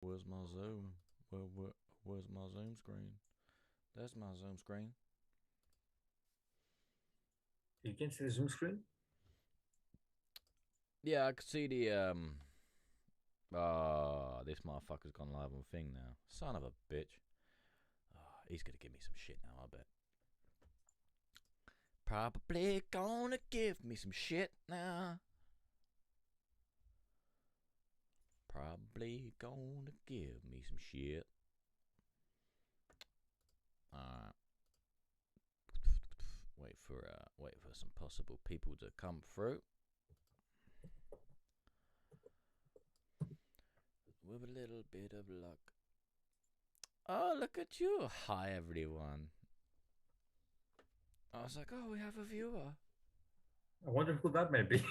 Where's my Zoom? Where's my Zoom screen? There's my Zoom screen. You can see the Zoom screen? Yeah, I can see the this motherfucker's gone live on thing now. Son of a bitch. He's gonna give me some shit now, I bet. Probably gonna give me some shit now. Probably gonna give me some shit. Alright. Wait for some possible people to come through. With a little bit of luck. Oh, look at you. Hi, everyone. I was like, oh, we have a viewer. I wonder who that may be.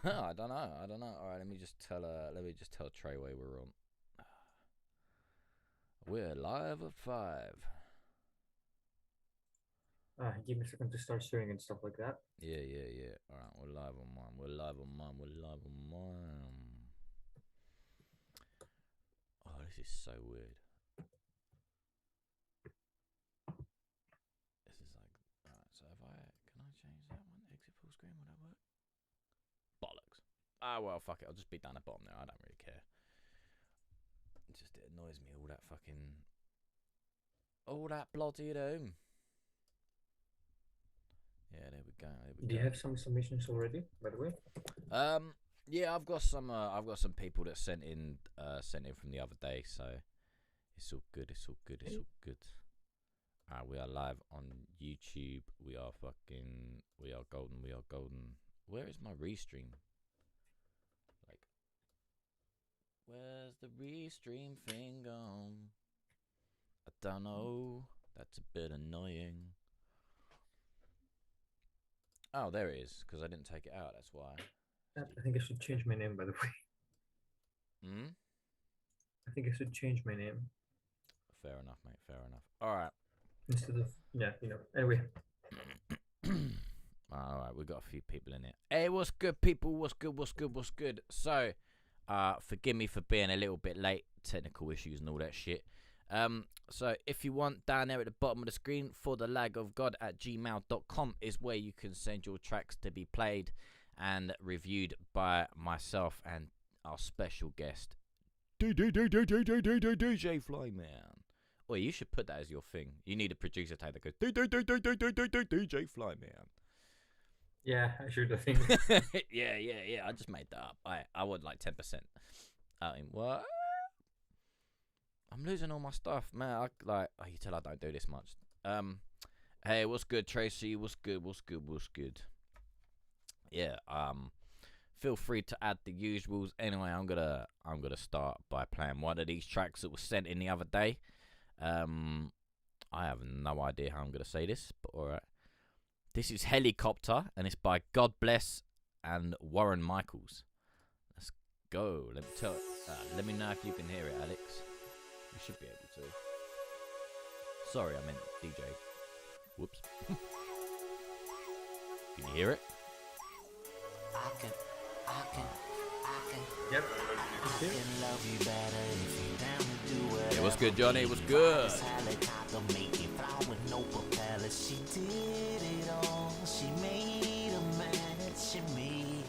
I don't know. All right, let me just tell Treyway we're on. We're live at 5. Give me a second to start sharing and stuff like that. Yeah. All right, we're live on mine. Oh, this is so weird. This is like, all right. So can I change that one? Exit full screen. Will that work? Bollocks. Well, fuck it. I'll just be down the bottom there. I don't really care. It annoys me, all that bloody doom. Yeah, there we go. Do you have some submissions already, by the way? Yeah, I've got some people that sent in from the other day, so it's all good. We are live on YouTube. We are golden. Where is my restream? Like, where's the restream thing gone? I don't know. That's a bit annoying. Oh, there it is, because I didn't take it out, that's why. I think I should change my name, by the way. I think I should change my name. Fair enough, mate, fair enough. Alright. Instead of, anyway. Alright, we've got a few people in here. Hey, what's good, people? What's good? So, forgive me for being a little bit late. Technical issues and all that shit. So if you want, down there at the bottom of the screen, forthelagofgod@gmail.com is where you can send your tracks to be played and reviewed by myself and our special guest, DJ Flyman. Well, you should put that as your thing. You need a producer tag that goes DJ Flyman. Yeah, I should have think. Yeah. I just made that up. I would like 10%. What? I'm losing all my stuff, man. You tell I don't do this much. Hey, what's good, Tracy? What's good? Yeah. Feel free to add the usuals. Anyway, I'm gonna start by playing one of these tracks that was sent in the other day. I have no idea how I'm gonna say this, but all right. This is Helicopter, and it's by God Bless and Warren Michaels. Let's go. Let me know if you can hear it, Alex. You should be able to. Sorry, I meant DJ. Whoops. Can you hear it? I can. Yep. I can love you better if you down to do it. Hey, what's good, Johnny? What's good? Helicopter make it fly with no propeller. She did it all. She made a match in me,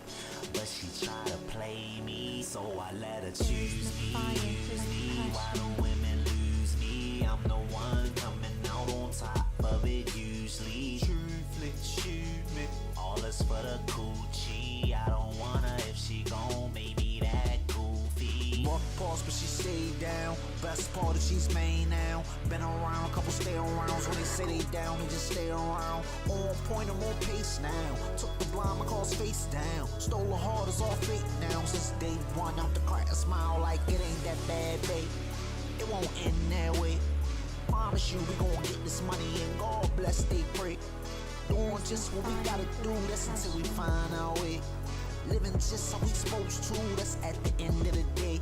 but she tried to play me, so I let her choose me. Use me. Why do women lose me? I'm the one coming out on top of it usually. Truthfully, shoot me. All is for the coochie. I don't want her if she gon' make me that goofy. Walk past, but she stayed down. Best part is she's main now. Been around a couple stay arounds. When they say they down, they just stay around. On point, I'm on pace now. Took the blind, my cause face down. Stole her heart, it's all fake now. Since day one, out the crack, I smile like it ain't that bad, babe. It won't end that way. Promise you, we gon' get this money and God bless, they pray. Doing just what we gotta do, that's until we find our way. Living just how we supposed to, that's at the end of the day.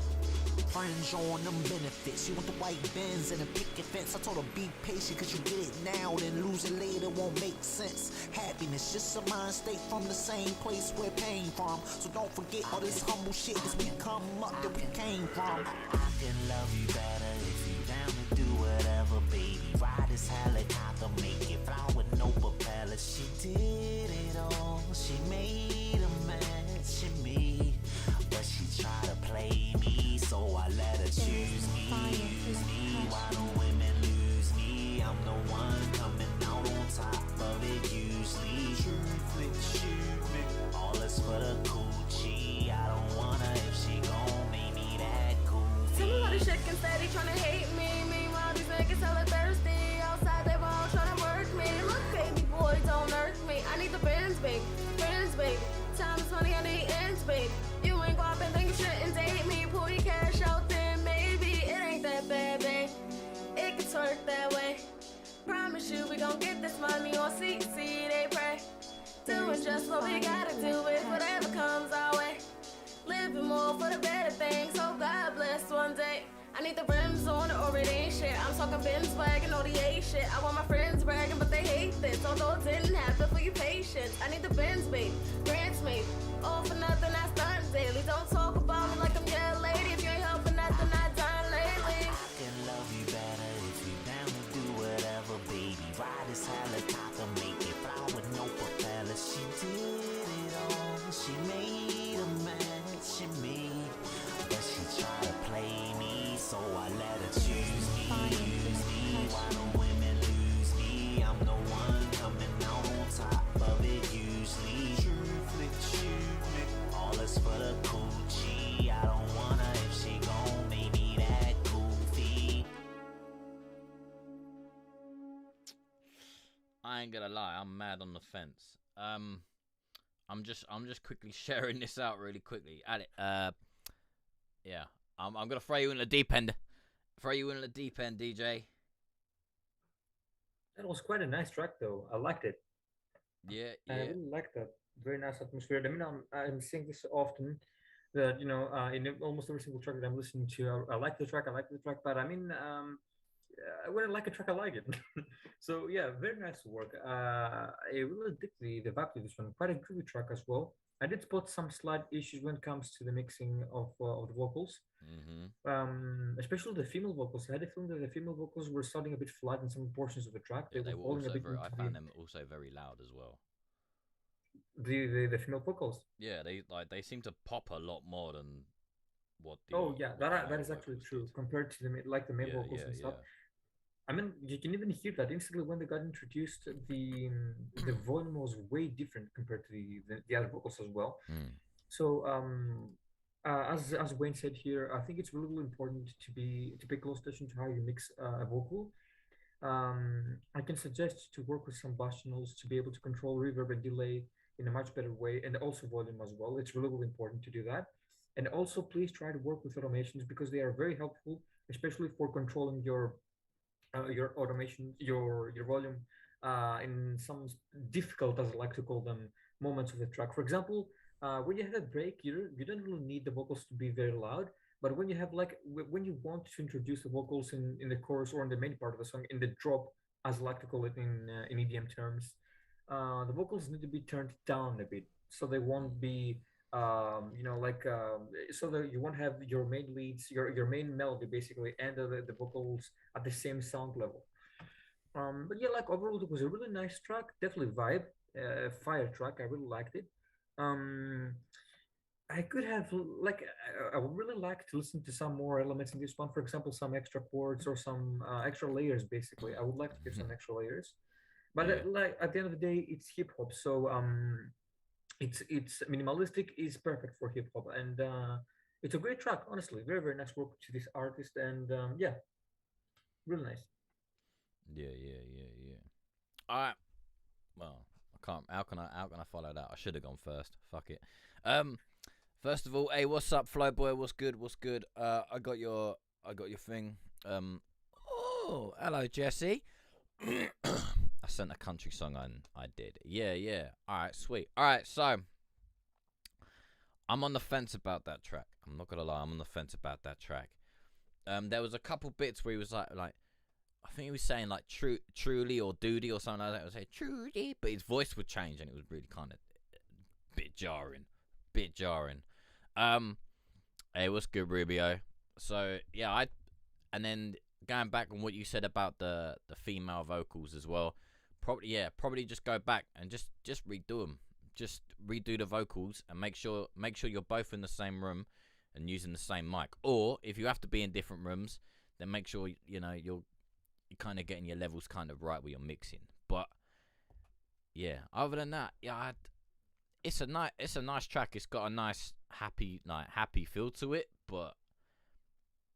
fringe on them benefits. You want the white Benz and a picket fence. I told her be patient, cause you get it now, then lose it later won't make sense. Happiness, just a mind state from the same place where pain from. So don't forget all this humble shit as we come up that we came from. I can love you better if you down to do whatever, baby. Ride this helicopter, make it fly with no propeller. She did it all, she made a match in me, but she tried to play me, so I let her choose me, use me. Why do women lose me? I'm the one coming out on top of it usually. Shoot me, all is for the coochie. I don't want her if she gon' make me that goofy. Tell me why this shit can say they tryna hate me. Meanwhile, these niggas hella thirsty. Outside, they all tryna work me. Look, baby boy, don't hurt me. I need the friends, baby. Friends, baby. Time is money, I need ends, baby. You ain't go up and think you shouldn't date me. Pull your cash out, then maybe it ain't that bad, babe. It can twerk that way. Promise you, we gon' get this money on CC, they pray. Doing just what we gotta do with whatever comes our way. Living more for the better things, so God bless one day. I need the rims on it or it ain't shit. I'm talking Benz wagon, ODA shit. I want my friends bragging, but they hate this. Although it didn't happen for you patience. I need the Benz, babe, grants maybe. All for nothing, I stunt daily. Don't talk about me like I'm your lady. If you ain't helping nothing, I done lately. I can love you better if you down to do whatever, baby. Ride this helicopter, make it fly with no propeller. She did it all, she made a match in me, but she tried to play me, so I let her choose me, use me. Why do women lose me? I'm the one coming out on top of it usually. Shoot me, all is for the coochie. I don't want her if she gon' make me that goofy. I ain't gonna lie, I'm mad on the fence. I'm just quickly sharing this out really quickly. Yeah, I'm gonna throw you in the deep end. Throw you in the deep end, DJ. That was quite a nice track, though. I liked it. Yeah, I yeah. really liked that. Very nice atmosphere. I mean, I'm saying this often that in almost every single track that I'm listening to, I like the track. But I mean, when I like a track, I like it. So yeah, very nice work. I really dig the vibe to this one. Quite a groovy track as well. I did spot some slight issues when it comes to the mixing of the vocals, especially the female vocals. I had a feeling that the female vocals were sounding a bit flat in some portions of the track. Yeah, they were were falling also a bit very. I into found them also very loud as well. the female vocals. Yeah, they seem to pop a lot more than what. Oh yeah, what the that male is actually vocals true did. compared to the male vocals and stuff. I mean, you can even hear that instantly when they got introduced. The volume was way different compared to the other vocals as well. So as Wayne said here, I think it's really, really important to pay close attention to how you mix a vocal. I can suggest to work with some bass channels to be able to control reverb and delay in a much better way, and also volume as well. It's really, really important to do that. And also, please try to work with automations because they are very helpful, especially for controlling your automation, your volume in some difficult, as I like to call them, moments of the track. For example, when you have a break, you don't really need the vocals to be very loud. But when you have when you want to introduce the vocals in the chorus or in the main part of the song, in the drop, as I like to call it in EDM terms, the vocals need to be turned down a bit so they won't be so that you won't have your main leads, your main melody basically, and the vocals at the same sound level. But yeah, overall, it was a really nice track, definitely vibe, fire track. I really liked it. I could have I would really like to listen to some more elements in this one. For example, some extra chords or some extra layers. Basically, I would like to hear some extra layers. But at the end of the day, it's hip hop, so it's minimalistic is perfect for hip hop, and it's a great track. Honestly, very, very nice work to this artist, and yeah, really nice. Yeah. All right. Well, I can't. How can I follow that? I should have gone first. Fuck it. First of all, hey, what's up, Fly Boy? What's good? I got your thing. Oh, hello, Jesse. I sent a country song on. I did. Yeah. All right, sweet. All right, so I'm on the fence about that track. I'm not gonna lie. I'm on the fence about that track. there was a couple bits where he was like I think he was saying like truly or duty or something like that. I would say truly, but his voice would change and it was really kind of bit jarring. It was good, Rubio. So yeah, and then going back on what you said about the female vocals as well. Probably just go back and just redo them. Just redo the vocals and make sure you're both in the same room and using the same mic. Or if you have to be in different rooms, then make sure you're kind of getting your levels kind of right where you're mixing. But yeah, other than that, yeah, it's a nice track. It's got a nice happy feel to it. But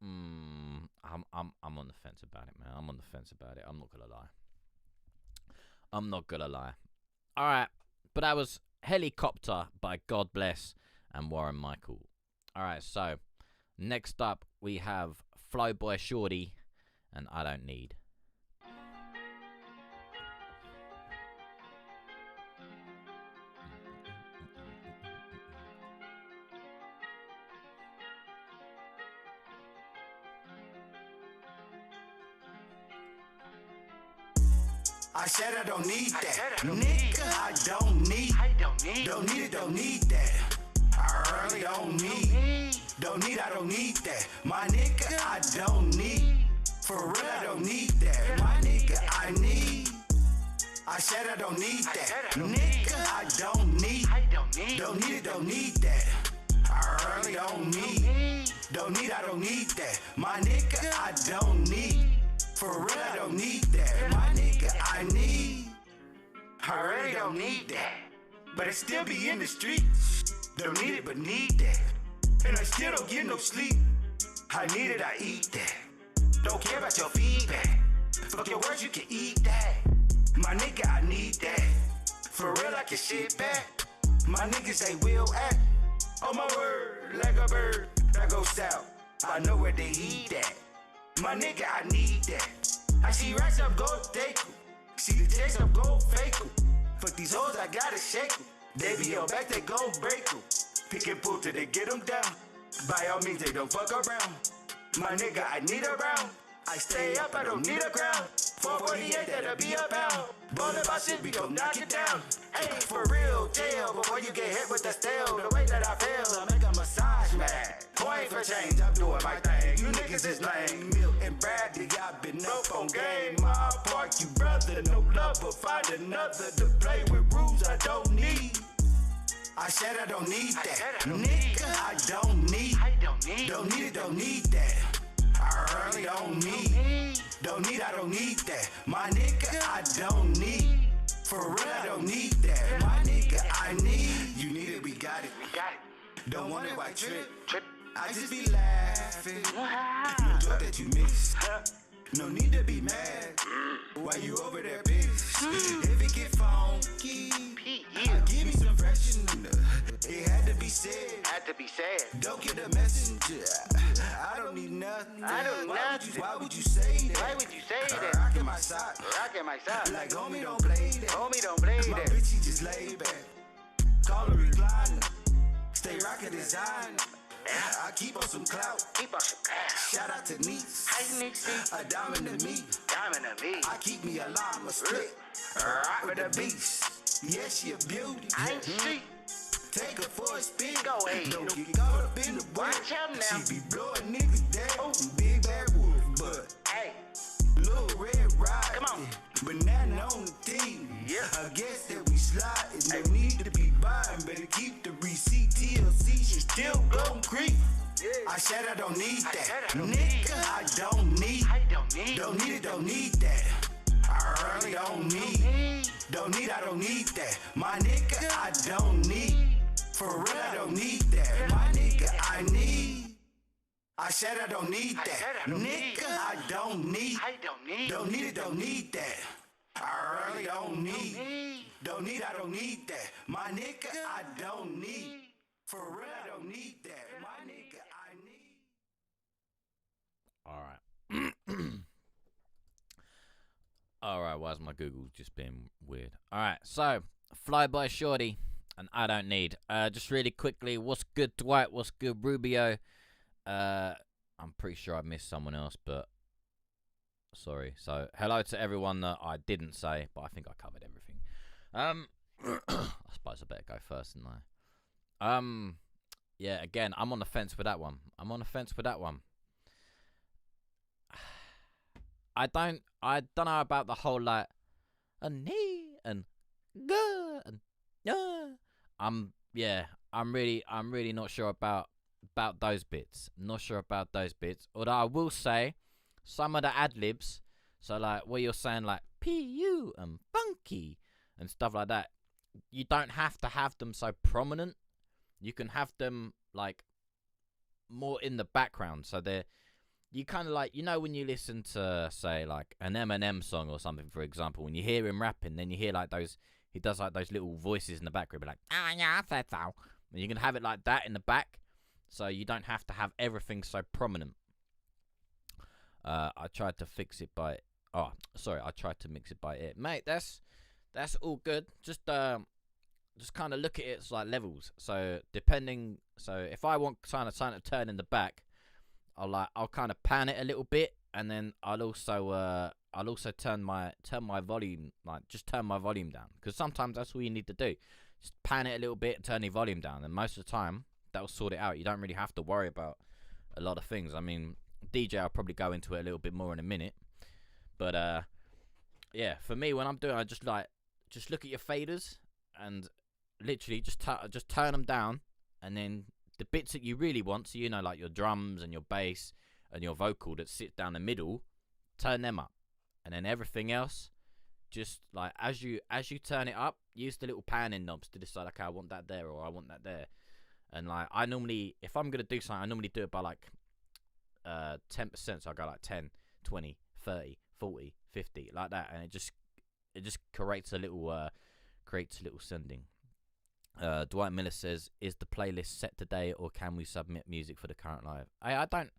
I'm on the fence about it, man. I'm on the fence about it. I'm not gonna lie. All right, but that was Helicopter by God Bless and Warren Michael. All right, so next up we have Flyboy Shorty and I Don't Need. I said I don't need that. Nigga, I don't need it, don't need that. I really don't need. I don't need that. My nigga, I don't need. For real, I don't need that. My nigga, I need. I said I don't need that. Nigga, I don't need. It, don't need that. I really don't need. I don't need that. My nigga, I don't need. For real, I don't need that. My nigga, I need. I really don't need that. But I still be in the streets. Don't need it, but need that. And I still don't get no sleep. I need it, I eat that. Don't care about your feedback. Fuck your words, you can eat that. My nigga, I need that. For real, I can shit back. My niggas, they will act. On my word, like a bird. I go south. I know where they eat at. My nigga, I need that. I see racks up, go take em. See the checks up, go fake em. Fuck these hoes, I gotta shake em. They be on back, they gon' break em. Pick and pull till they get them down. By all means, they don't fuck around. My nigga, I need a round. I stay up, I don't need a crown. 448, that'll be a pound. Ballin' my shit, we gon' knock it down. Hey, for real, jail. Before you get hit with the steel, the way that I feel, I make a massage man. Point for change, I'm doing my thing. You niggas is lame. Milk and Bradley, I've been up on game. My park, you brother, no love, but find another to play with rules I don't need. I said I don't need that. Nigga, I don't need. It, don't need that. I really don't need. I don't need that. My nigga, I don't need. For real, I don't need that. My nigga, I need. You need it, we got it. Don't want it, why trip? I just be laughing. No joy that you miss. No need to be mad. Why you over there, bitch? If it get funky, give me some freshener. It had to be said. Don't get the messenger. I don't need nothing. Why would you say that? Rockin' my side. Like homie, don't play that. My bitch, she just lay back. Call her recliner. Stay rockin' designer. I keep on some clout. Shout out to Niece. A diamond to me. I keep me a llama split. Rock with the beast. Yeah, she a beauty. Take her for a spin. Don't get caught up in the work. She be blowing niggas down. Big bad wolf, but hey, little red ride. Come on. Banana on the team. Yeah. I guess that we slide. No need to be buying. Better keep the receipt. TLC, she still gon' creep. I said I don't need that. Nigga, I don't need. It, don't need that. I really don't need. I don't need that. My nigga, I don't need. For real, I don't need that. My nigga, I need. I said I don't need that. Nigga, I don't need. It, don't need that. I really don't need. I don't need that. My nigga, I don't need. For real, I don't need that. My nigga, I need. Alright, why's my Google just being weird? Alright, so Flyboy Shorty and I Don't Need. Just really quickly, what's good, Dwight? What's good, Rubio? I I'm pretty sure I missed someone else, but sorry. So hello to everyone that I didn't say, but I think I covered everything. I suppose I better go first, didn't I? Yeah. Again, I'm on the fence with that one. I don't know about the whole like a knee and go and I'm really not sure about those bits. Although I will say some of the ad libs, so like where you're saying like PU and funky and stuff like that, you don't have to have them so prominent. You can have them like more in the background, so they're you kind of like, when you listen to say like an Eminem song or something, for example, when you hear him rapping, then you hear like he does like those little voices in the background, like yeah, I said so. And you can have it like that in the back, so you don't have to have everything so prominent. I tried to fix it by I tried to mix it by ear, mate. That's all good. Just kind of look at it as like levels. So if I want something to turn in the back, I'll kind of pan it a little bit, and then I'll also turn my volume, like just turn my volume down, because sometimes that's all you need to do. Just pan it a little bit, turn your volume down, and most of the time that'll sort it out. You don't really have to worry about a lot of things. I mean, DJ, I'll probably go into it a little bit more in a minute, but yeah, for me when I'm doing, I just look at your faders and literally just turn them down, and then the bits that you really want, so like your drums and your bass and your vocal that sit down the middle, turn them up, and then everything else, just like as you turn it up, use the little panning knobs to decide, okay, I want that there or I want that there. And like I normally, if I'm gonna do something, I normally do it by like 10%, so I go like 10, 20, 30, 40, 50, like that, and it just creates a little sending. Dwight Miller says, "Is the playlist set today, or can we submit music for the current live?" I don't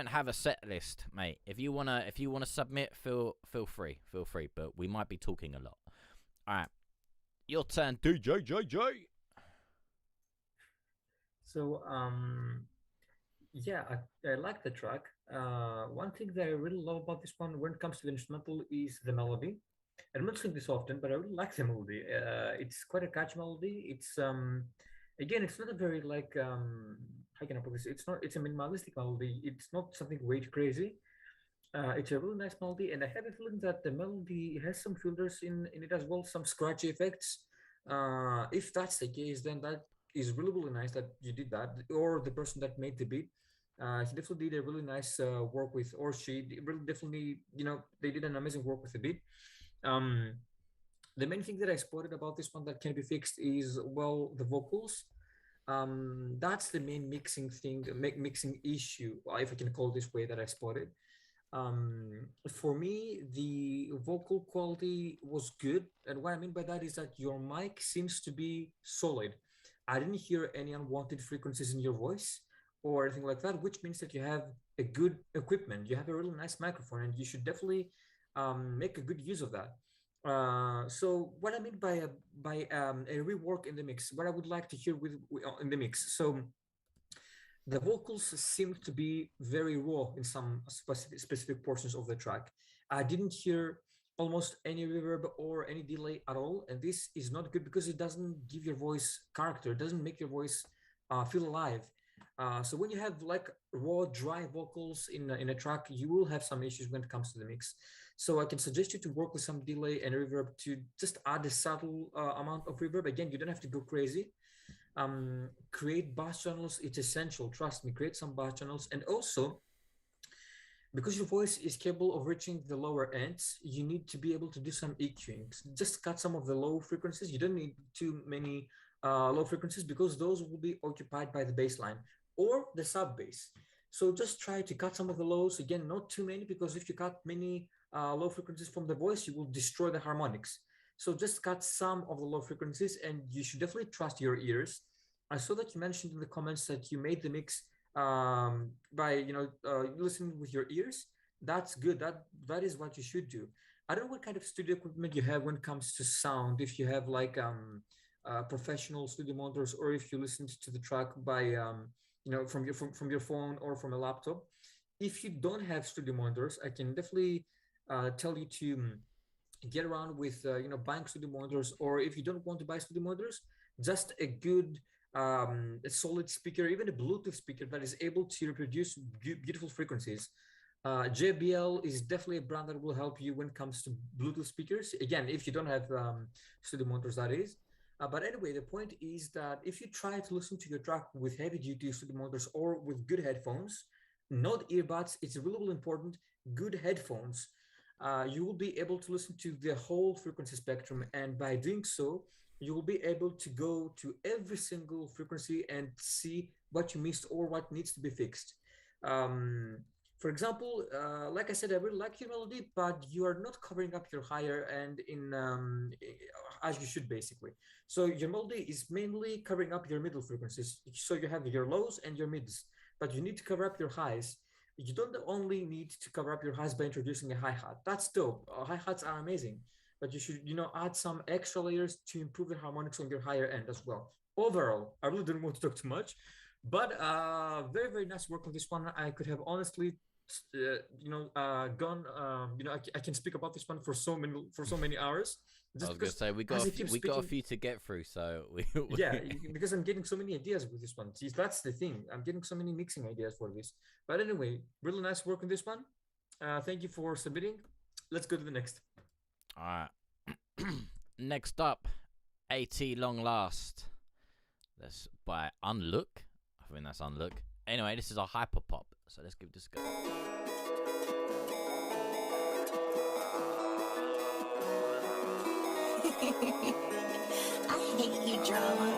have a set list, mate. If you wanna submit, feel free. But we might be talking a lot. All right, your turn, DJ JJ. So yeah, I like the track. One thing that I really love about this one, when it comes to the instrumental, is the melody. I'm not saying this often, but I really like the melody. It's quite a catchy melody. It's again, it's not a very like how can I put this? It's a minimalistic melody. It's not something way too crazy. It's a really nice melody, and I have a feeling that the melody has some filters in it as well, some scratchy effects. If that's the case, then that is really really nice that you did that, or the person that made the beat. He definitely did a really nice work with, or really definitely, they did an amazing work with the beat. Um, the main thing that I spotted about this one that can be fixed is, well, the vocals. That's the main mixing issue, if I can call it this way, that I spotted. For me, the vocal quality was good, and what I mean by that is that your mic seems to be solid. I didn't hear any unwanted frequencies in your voice or anything like that, which means that you have a good equipment. You have a really nice microphone, and you should definitely make a good use of that. So what I mean by a rework in the mix, what I would like to hear in the mix. So the vocals seem to be very raw in some specific portions of the track. I didn't hear almost any reverb or any delay at all, and this is not good because it doesn't give your voice character. It doesn't make your voice feel alive. So when you have like raw, dry vocals in a track, you will have some issues when it comes to the mix. So I can suggest you to work with some delay and reverb to just add a subtle amount of reverb. Again, you don't have to go crazy. Create bass channels. It's essential. Trust me, create some bass channels. And also, because your voice is capable of reaching the lower ends, you need to be able to do some EQing. Just cut some of the low frequencies. You don't need too many low frequencies, because those will be occupied by the bass line or the sub bass. So just try to cut some of the lows. Again, not too many, because if you cut many low frequencies from the voice, you will destroy the harmonics. So just cut some of the low frequencies, and you should definitely trust your ears. I saw that you mentioned in the comments that you made the mix by listening with your ears. That's good. That is what you should do. I don't know what kind of studio equipment you have when it comes to sound. If you have like professional studio monitors, or if you listened to the track by from your phone or from a laptop. if you don't have studio monitors, I can definitely tell you to get around with buying studio monitors, or if you don't want to buy studio monitors, just a good a solid speaker, even a Bluetooth speaker that is able to reproduce beautiful frequencies. JBL is definitely a brand that will help you when it comes to Bluetooth speakers. Again, if you don't have studio monitors, that is. But anyway, the point is that if you try to listen to your track with heavy duty studio monitors or with good headphones, not earbuds, it's really, really important, good headphones, you will be able to listen to the whole frequency spectrum. And by doing so, you will be able to go to every single frequency and see what you missed or what needs to be fixed. Um, for example, like I said, I really like your melody, but you are not covering up your higher end as you should, basically. So your melody is mainly covering up your middle frequencies. So you have your lows and your mids, but you need to cover up your highs. You don't only need to cover up your highs by introducing a hi-hat. That's dope. Hi-hats are amazing, but you should, add some extra layers to improve the harmonics on your higher end as well. Overall, I really didn't want to talk too much, but very, very nice work on this one. I could have honestly gone I can speak about this one for so many hours. I was gonna say we got a few to get through, so yeah, because I'm getting so many ideas with this one. See, that's the thing, I'm getting so many mixing ideas for this. But anyway, really nice work on this one. Thank you for submitting. Let's go to the next. All right. Next up, AT Long Last. That's by Unlook. I think that's Unlook. Anyway, this is a hyper pop, so let's give this a go. I hate you, drama.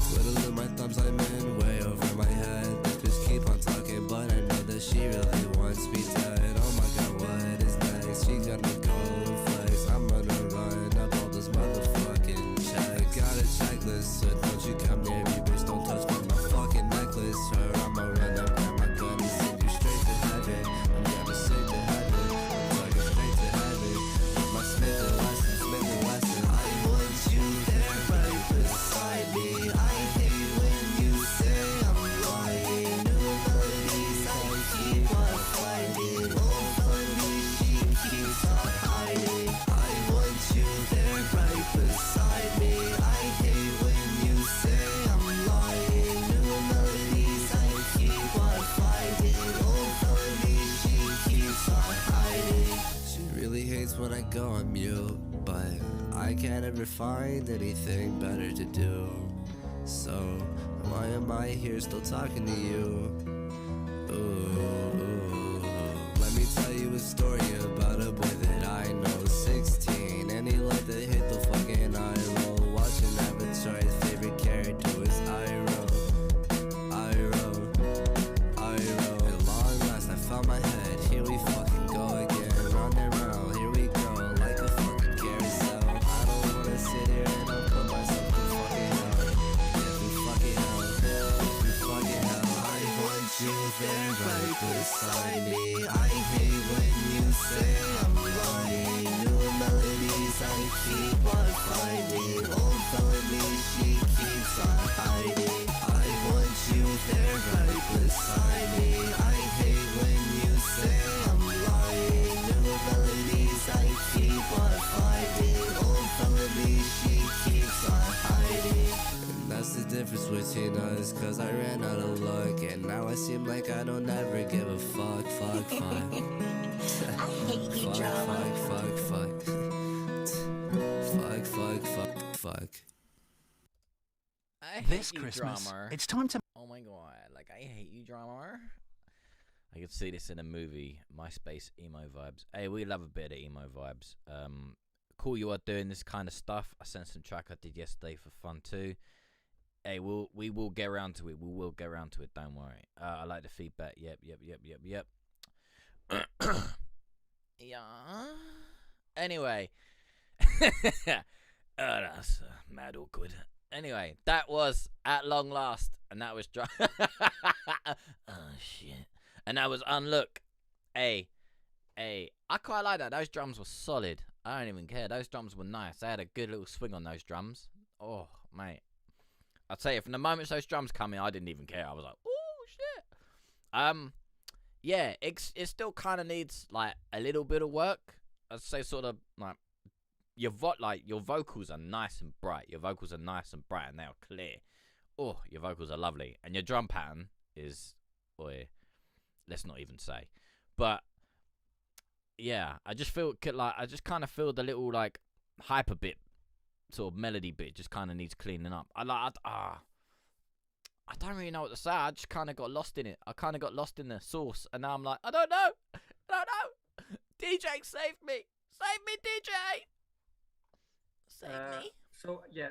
Twiddling my thumbs, I'm in way over my head. Just keep on talking, but I know that she really wants me dead. Oh my god, what is next? She's gonna go and flex. I'm gonna run up all those motherfucking checks. I got a checklist, so don't you come near me, bitch. Don't touch my fucking necklace. Her, I'ma run up, grab my gun and send you straight to heaven. I'm gonna send to heaven. I'm talking straight to heaven. With my Smith and Wesson, Smith and Wesson. I want you there right beside me. I hate when you say I'm lying. New melodies I keep on finding. Old melodies she keeps on hiding. I want you there right beside me. I hate when you say I'm lying. New melodies I keep on finding. Old melodies she keeps on hiding. She really hates when I go on mute, but I can't ever find anything better to do. So why am I here still talking to you? Ooh, let me tell you a story about a boy that I know, 16, and he liked to hit the fucking eye roll. Watching Avatar, his favorite character was Iroh. At long last, I found my head. Here we fucking go again, round and round. Here we go, like a fucking carousel. I don't wanna sit here and I'll put myself in fucking hell. If we fucking hell, I want you there right beside me. I hate when you say I'm lying. New melodies I keep on finding. Old felonies she keeps on hiding. I want you there right beside me. I hate when you say I'm lying. New melodies I keep on finding. Old felonies she keeps on hiding. And that's the difference between us, cause I ran out of luck, and now I seem like I don't ever give a fuck. I hate you, drama. Fuck. I hate This you, Christmas, drummer. it's time to... Oh my god, like I hate you, drummer. I could see this in a movie, MySpace emo vibes. Hey, we love a bit of emo vibes. Cool you are doing this kind of stuff. I sent some track I did yesterday for fun too. Hey, we will get around to it. We will get around to it, don't worry. I like the feedback. Yep. Yeah. Anyway. That's mad awkward. Anyway, that was At Long Last, and that was oh shit. And that was Unlook. Hey, I quite like that. Those drums were solid. I don't even care. Those drums were nice. They had a good little swing on those drums. Oh, mate. I'd say from the moment those drums come in, I didn't even care. I was like, oh shit. Yeah, it still kind of needs like a little bit of work. I'd say sort of like your vocals are nice and bright. Your vocals are nice and bright and they are clear. Oh, your vocals are lovely, and your drum pattern is, boy, let's not even say. But yeah, I just kind of feel the little like hyper bit, sort of melody bit, just kind of needs cleaning up. I don't really know what to say. I just kind of got lost in it. I kind of got lost in the sauce, and now I'm like, I don't know. DJ, save me, DJ, save me. So yeah,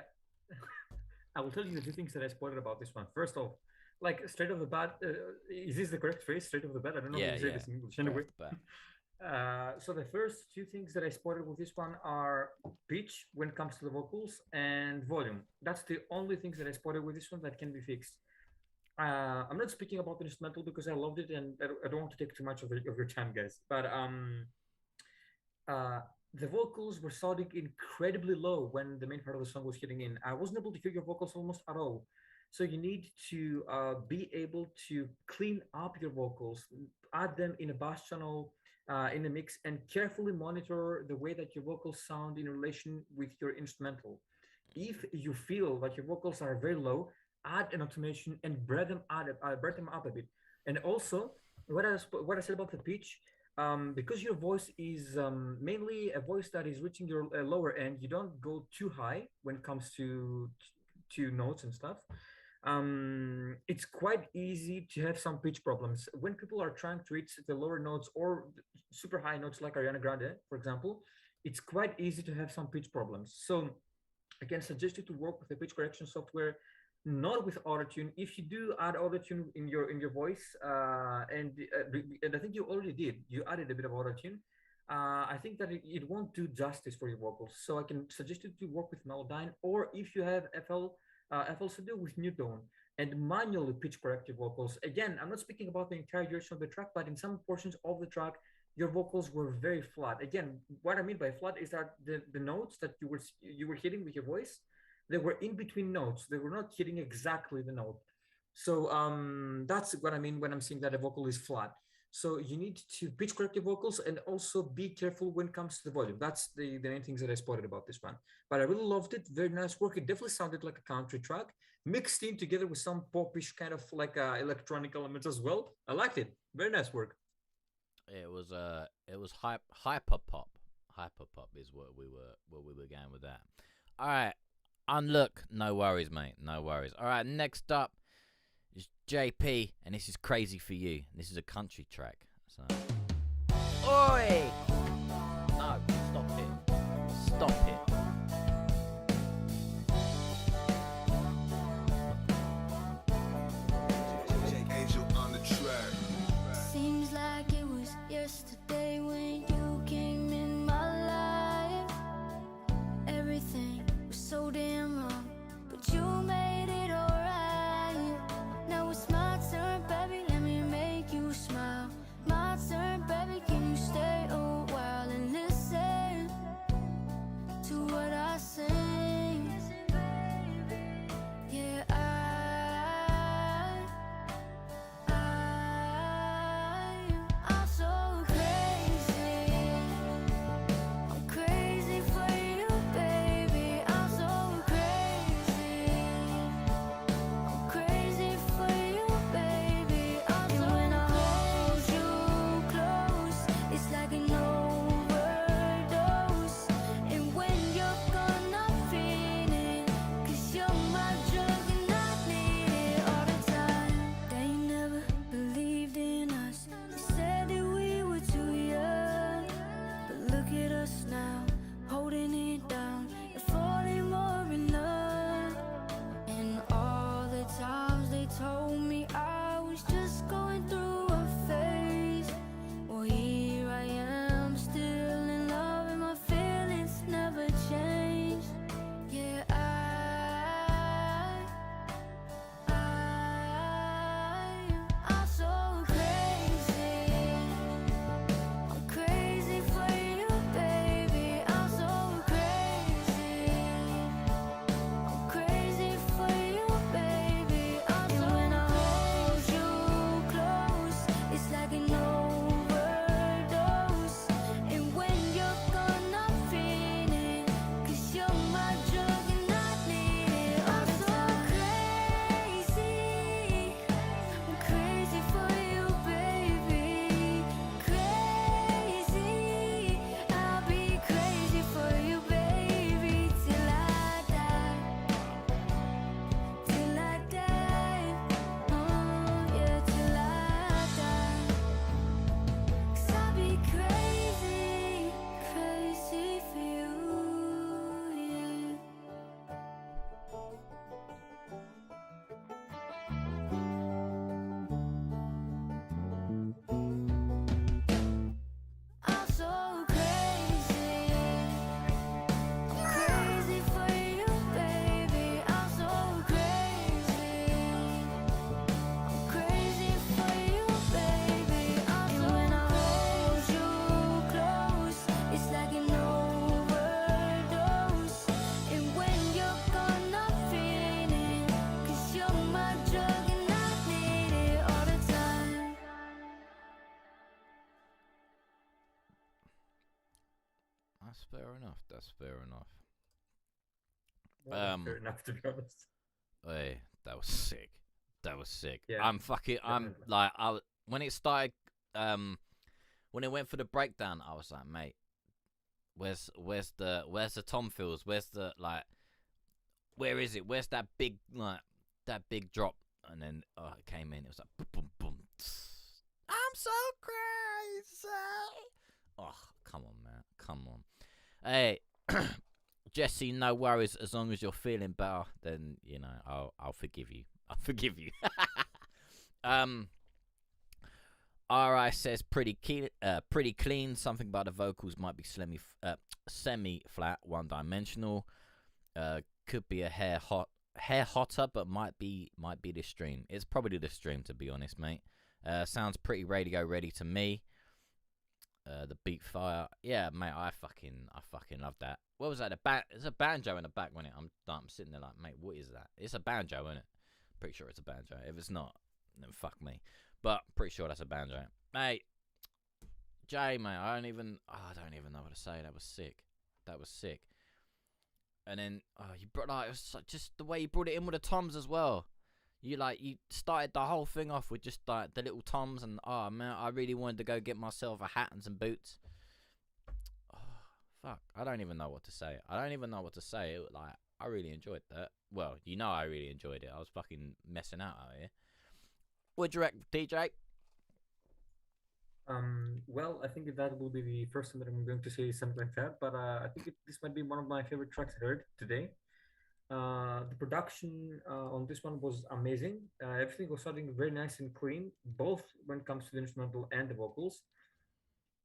I will tell you the two things that I spotted about this one. First off, like straight off the bat, is this the correct phrase? Straight off the bat? I don't know how to say this in English. Anyway. So the first two things that I spotted with this one are pitch when it comes to the vocals and volume. That's the only things that I spotted with this one that can be fixed. I'm not speaking about the instrumental because I loved it and I don't want to take too much of your time, guys. But the vocals were sounding incredibly low when the main part of the song was hitting in. I wasn't able to hear your vocals almost at all. So you need to be able to clean up your vocals, add them in a bass channel, in the mix, and carefully monitor the way that your vocals sound in relation with your instrumental. If you feel that your vocals are very low, add an automation and break them up a bit. And also, what I said about the pitch, because your voice is mainly a voice that is reaching your lower end, you don't go too high when it comes to notes and stuff. It's quite easy to have some pitch problems when people are trying to reach the lower notes or super high notes like Ariana Grande, for example. It's quite easy to have some pitch problems. So I can suggest you to work with the pitch correction software, not with autotune. If you do add autotune in your voice, and I think you already did, you added a bit of autotune. I think that it won't do justice for your vocals. So I can suggest you to work with Melodyne, or if you have FL Studio, with Newtone, and manually pitch correct your vocals. Again, I'm not speaking about the entire duration of the track, but in some portions of the track, your vocals were very flat. Again, what I mean by flat is that the notes that you were hitting with your voice, they were in between notes. They were not hitting exactly the note. So that's what I mean when I'm saying that a vocal is flat. So you need to pitch correct your vocals and also be careful when it comes to the volume. That's the main things that I spotted about this one. But I really loved it. Very nice work. It definitely sounded like a country track, mixed in together with some popish kind of like electronic elements as well. I liked it. Very nice work. It was hyper pop. Hyper pop is what we were going with that. All right, Unlook. No worries, mate. No worries. All right, next up is JP, and this is Crazy for You. This is a country track. So, oi! No, stop it. Stop it. Seems like it was yesterday when you came in my life. Everything was so damn wrong, but you made it alright. Now it's my turn, baby, let me make you smile. My turn, baby, can you stay a while and listen to what I sing? Yeah, I'm so crazy. I'm crazy for you, baby. I'm so crazy. That's fair enough. That's fair enough. Fair enough, to be honest. Hey, that was sick. That was sick. Yeah, I'm like, when it started, when it went for the breakdown, I was like, mate, where's the tom fills? Where's the, like, where is it? Where's that big drop? And then it came in. It was like boom, boom, boom. I'm so crazy. Oh, come on, man. Come on. Hey, Jesse, no worries. As long as you're feeling better, then you know I'll forgive you. I'll forgive you. RI says pretty clean. Something about the vocals might be semi-flat, one-dimensional. Could be a hair hotter, but might be the stream. It's probably the stream, to be honest, mate. Sounds pretty radio ready to me. The beat fire, yeah, mate. I fucking love that. What was that? There's a banjo in the back, wasn't it? I'm sitting there like, mate, what is that? It's a banjo, isn't it? Pretty sure it's a banjo. If it's not, then fuck me. But pretty sure that's a banjo, mate. Jay, mate, I don't even know what to say. That was sick. That was sick. And then you brought, like, it was just the way you brought it in with the toms as well. You started the whole thing off with just like the little toms, and man, I really wanted to go get myself a hat and some boots. Oh, fuck, I don't even know what to say. Like, I really enjoyed that. Well, you know, I really enjoyed it. I was fucking messing out here. What'd you reckon, DJ? Well, I think that will be the first time that I'm going to say something like that, but I think this might be one of my favorite tracks I heard today. The production on this one was amazing. Everything was sounding very nice and clean, both when it comes to the instrumental and the vocals.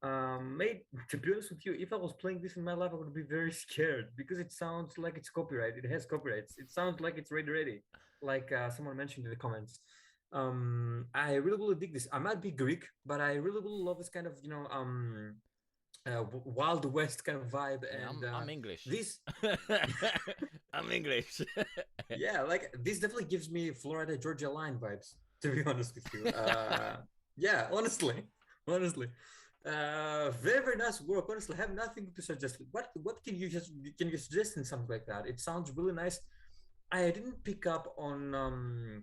Mate, to be honest with you, if I was playing this in my life, I would be very scared because it sounds like it's copyright. It has copyrights. It sounds like it's ready, like someone mentioned in the comments. I really dig this. I might be Greek, but I really love this kind of, you know, Wild West kind of vibe. And I'm English. This I'm English. Yeah, like this definitely gives me Florida Georgia Line vibes, to be honest with you. Yeah, honestly, very nice work. Honestly, I have nothing to suggest. What can you suggest in something like that? It sounds really nice. I didn't pick up on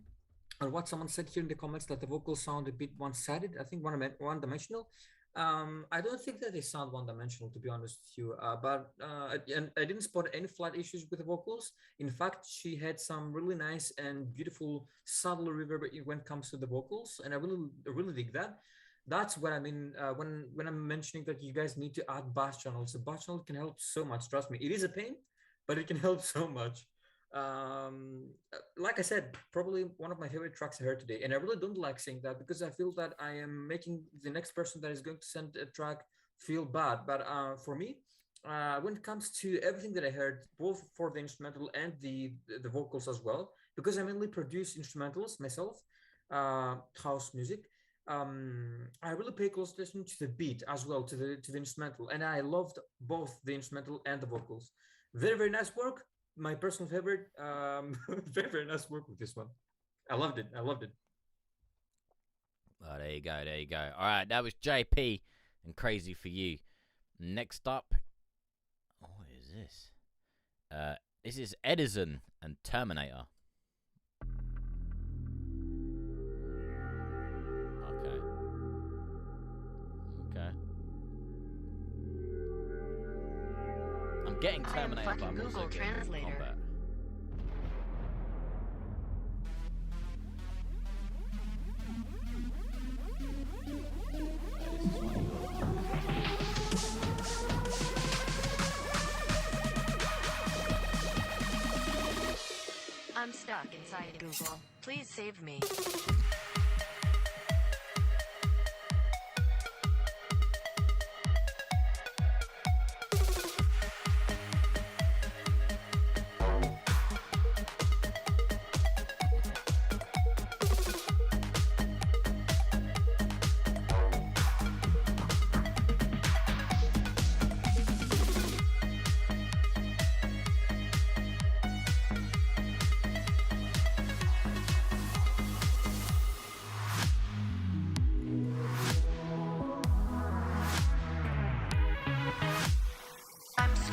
what someone said here in the comments, that the vocals sound a bit one-sided. I think one-dimensional. I don't think that they sound one-dimensional, to be honest with you. And I didn't spot any flat issues with the vocals. In fact, she had some really nice and beautiful subtle reverb when it comes to the vocals, and I really dig that. That's what I mean when I'm mentioning that you guys need to add bass channels. The bass channel can help so much. Trust me, it is a pain, but it can help so much. Like I said, probably one of my favorite tracks I heard today, and I really don't like saying that because I feel that I am making the next person that is going to send a track feel bad. But for me, when it comes to everything that I heard, both for the instrumental and the vocals as well, because I mainly produce instrumentals myself, house music. I really pay close attention to the beat as well, to the instrumental, and I loved both the instrumental and the vocals. Very nice work. My personal favorite. Very nice work with this one. I loved it. Oh, there you go. All right, that was JP and Crazy for You. Next up, what is this? This is Edison and Terminator. Okay. I'm getting Terminator, but I'm also getting Combat. I'm stuck inside Google. Please save me.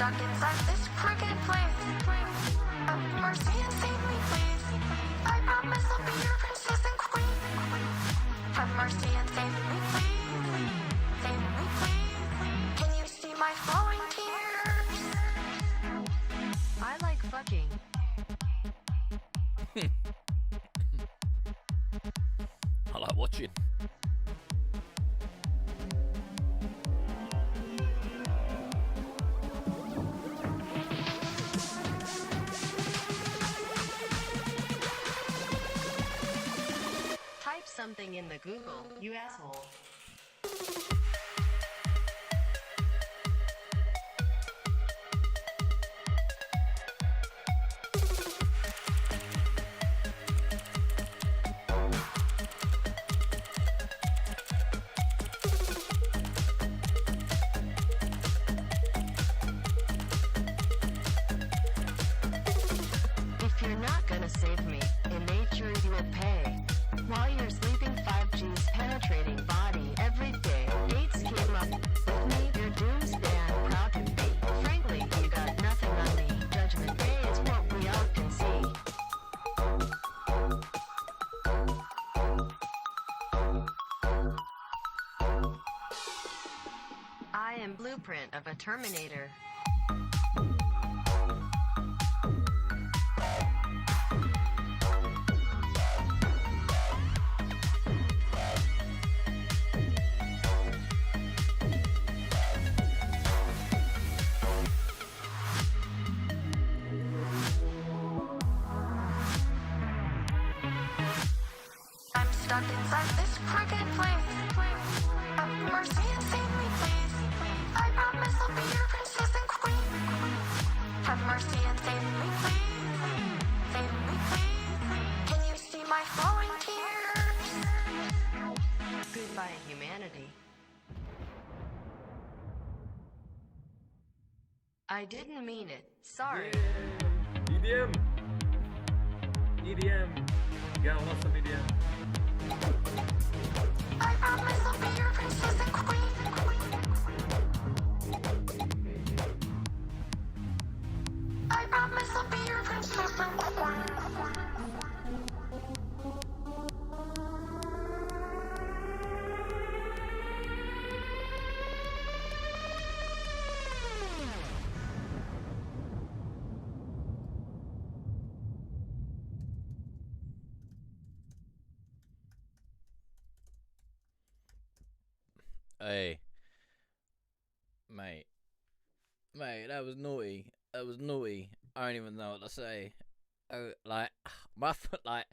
stuck inside this crooked place. Have mercy and save me, please. I promise I'll be your princess and queen. Have mercy and save me, please. Save me, please. Can you see my flowing tears? I like fucking. I like watching. Type something in the Google, you asshole. If you're not gonna save me, in nature you will pay. While you're sleeping, 5G's penetrating body every day. Gates came up with me, your doomsday I'm proud to be. Frankly, you got nothing on me. Judgment Day is what we all can see. I am blueprint of a Terminator. I'm stuck inside this crooked place. Have mercy and save me, please. I promise I'll be your princess and queen. Have mercy and save me, please. Save me, please. Can you see my flowing tears? Goodbye, humanity. I didn't mean it. Sorry. EDM. EDM. Gotta love some EDM. I promise I'll be your princess and queen. I promise I'll be your princess and queen. Hey, mate, that was naughty. That was naughty. I don't even know what to say. Like, my foot, like,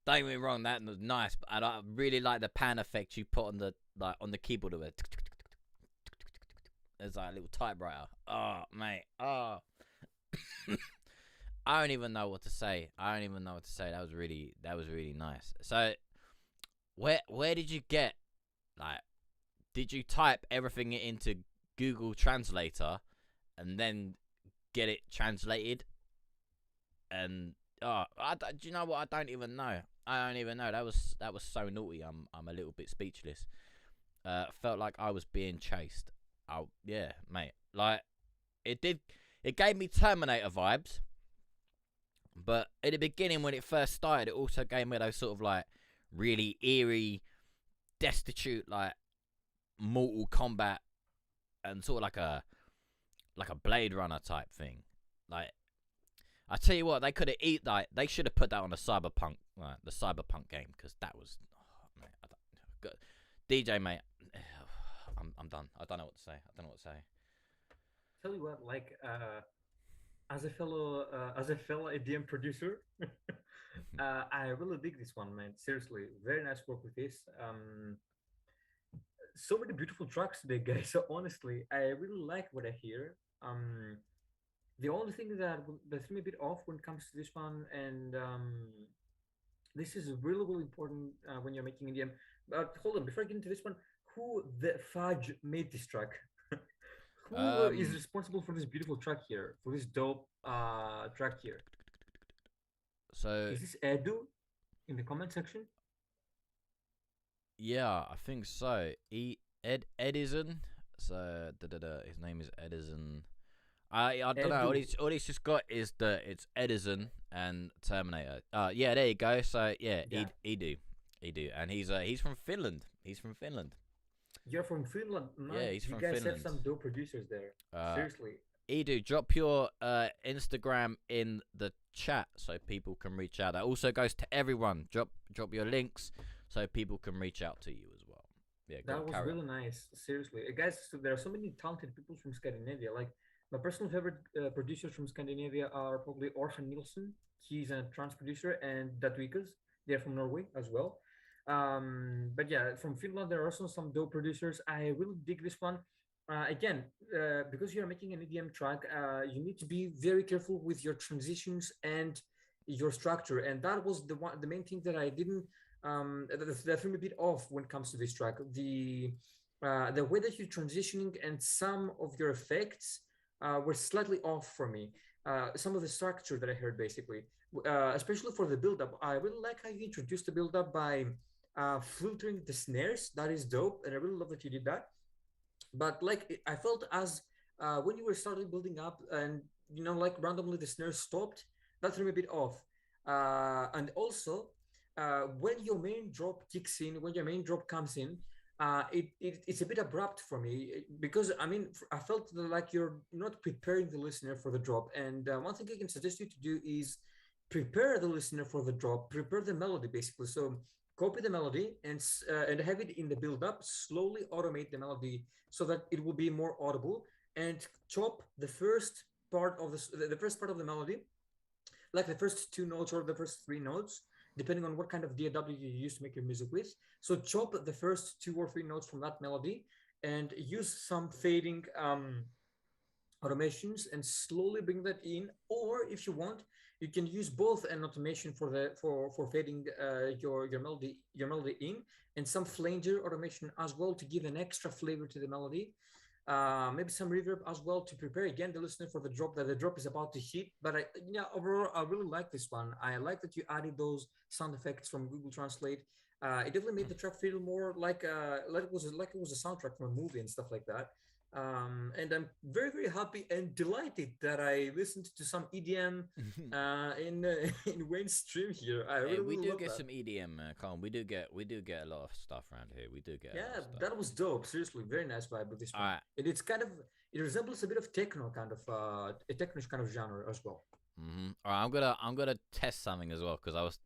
don't get me wrong, that was nice, but I really like the pan effect you put on the keyboard of it. There's like a little typewriter. Oh, mate. Oh. I don't even know what to say. That was really nice. So, where did you get, like, did you type everything into Google Translator and then get it translated? And do you know what? I don't even know. That was so naughty. I'm a little bit speechless. Felt like I was being chased. Oh yeah, mate. Like it gave me Terminator vibes. But at the beginning when it first started, it also gave me those sort of like really eerie, destitute, like Mortal Kombat and sort of like a Blade Runner type thing. Like, I tell you what, they could have they should have put that on the Cyberpunk game, because that was, oh, mate, DJ, mate, I'm done. I don't know what to say. Tell you what, like, as a fellow EDM producer, I really dig this one, man. Seriously, very nice work with this. So many beautiful tracks today, guys. So honestly, I really like what I hear. The only thing that threw me a bit off when it comes to this one, and this is really important when you're making EDM. But hold on, before I get into this one, who the fudge made this track? Who is responsible for this beautiful track here, for this dope track here? So is this Edu in the comment section? Yeah, I think so. Edison. So his name is Edison. I don't know. All he's just got is it's Edison and Terminator. Yeah, there you go. So yeah. Edu, and he's from Finland. You're from Finland, man. Yeah, he's from Finland. You guys Finland. have some dope producers there. Seriously. Edu, drop your Instagram in the chat so people can reach out. That also goes to everyone. Drop your links so people can reach out to you as well. Yeah, that was really nice. Seriously, guys, so there are so many talented people from Scandinavia. Like my personal favorite producers from Scandinavia are probably Orson Nilsson. He's a trans producer, and Datwikas. They're from Norway as well. But yeah, from Finland there are also some dope producers. I really dig this one. Again, because you're making an EDM track, you need to be very careful with your transitions and your structure, and that was the main thing that I didn't that threw me a bit off when it comes to this track. The way that you're transitioning and some of your effects were slightly off for me. Some of the structure that I heard, basically, especially for the build-up, I really like how you introduced the build-up by filtering the snares. That is dope, and I really love that you did that. But like I felt as when you were starting building up, and like randomly the snare stopped, that threw me a bit off. And also when your main drop kicks in, when your main drop comes in, it's a bit abrupt for me, because I felt like you're not preparing the listener for the drop. And one thing I can suggest you to do is prepare the listener for the drop, prepare the melody, basically. So copy the melody and have it in the build-up. Slowly automate the melody so that it will be more audible, and chop the first part of the first part of the melody, like the first 2 notes or the first 3 notes, depending on what kind of DAW you use to make your music with. So chop the first 2 or 3 notes from that melody and use some fading automations and slowly bring that in. Or if you want, you can use both an automation for fading your melody in, and some flanger automation as well to give an extra flavor to the melody. Maybe some reverb as well to prepare again the listener for the drop that the drop is about to hit. But overall, I really like this one. I like that you added those sound effects from Google Translate. It definitely made the track feel more like it was a soundtrack from a movie and stuff like that. And I'm very, very happy and delighted that I listened to some EDM in Wayne's stream here. We do get some EDM, Colin. We do get a lot of stuff around here. We do get. Yeah, that was dope. Seriously, very nice vibe with this one. Right. And it resembles a bit of techno kind of a techno kind of genre as well. Mm-hmm. All right, I'm gonna test something as well, because I was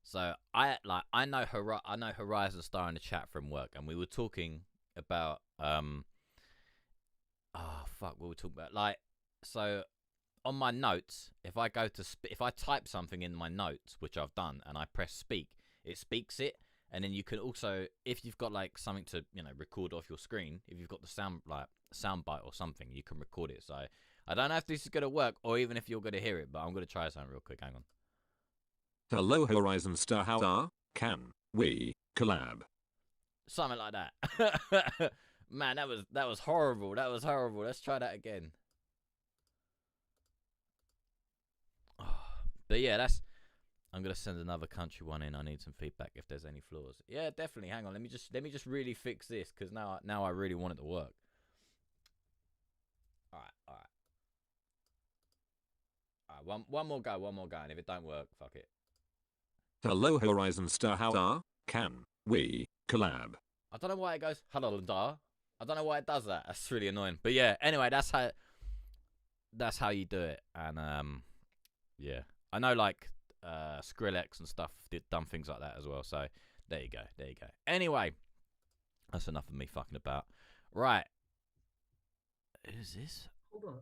so I know Horizon Star in the chat from work, and we were talking about what were we talking about? So on my notes, if I type something in my notes, which I've done, and I press speak, it speaks it. And then you can also, if you've got something to record off your screen, if you've got the sound bite or something, you can record it. So I don't know if this is gonna work, or even if you're gonna hear it, but I'm gonna try something real quick. Hang on. Hello Horizon Star, how can we collab? Something like that. Man, that was horrible. That was horrible. Let's try that again. But yeah, I'm gonna send another country one in. I need some feedback if there's any flaws. Yeah, definitely. Hang on. Let me just really fix this, because now I really want it to work. All right. One more go. And if it don't work, fuck it. Hello Horizon Star, how can we collab? I don't know why it goes hello Star. I don't know why it does that. That's really annoying. But yeah, anyway, that's how you do it. And yeah, I know Skrillex and stuff done things like that as well. So there you go. Anyway, that's enough of me fucking about. Right, who's this? Hold on.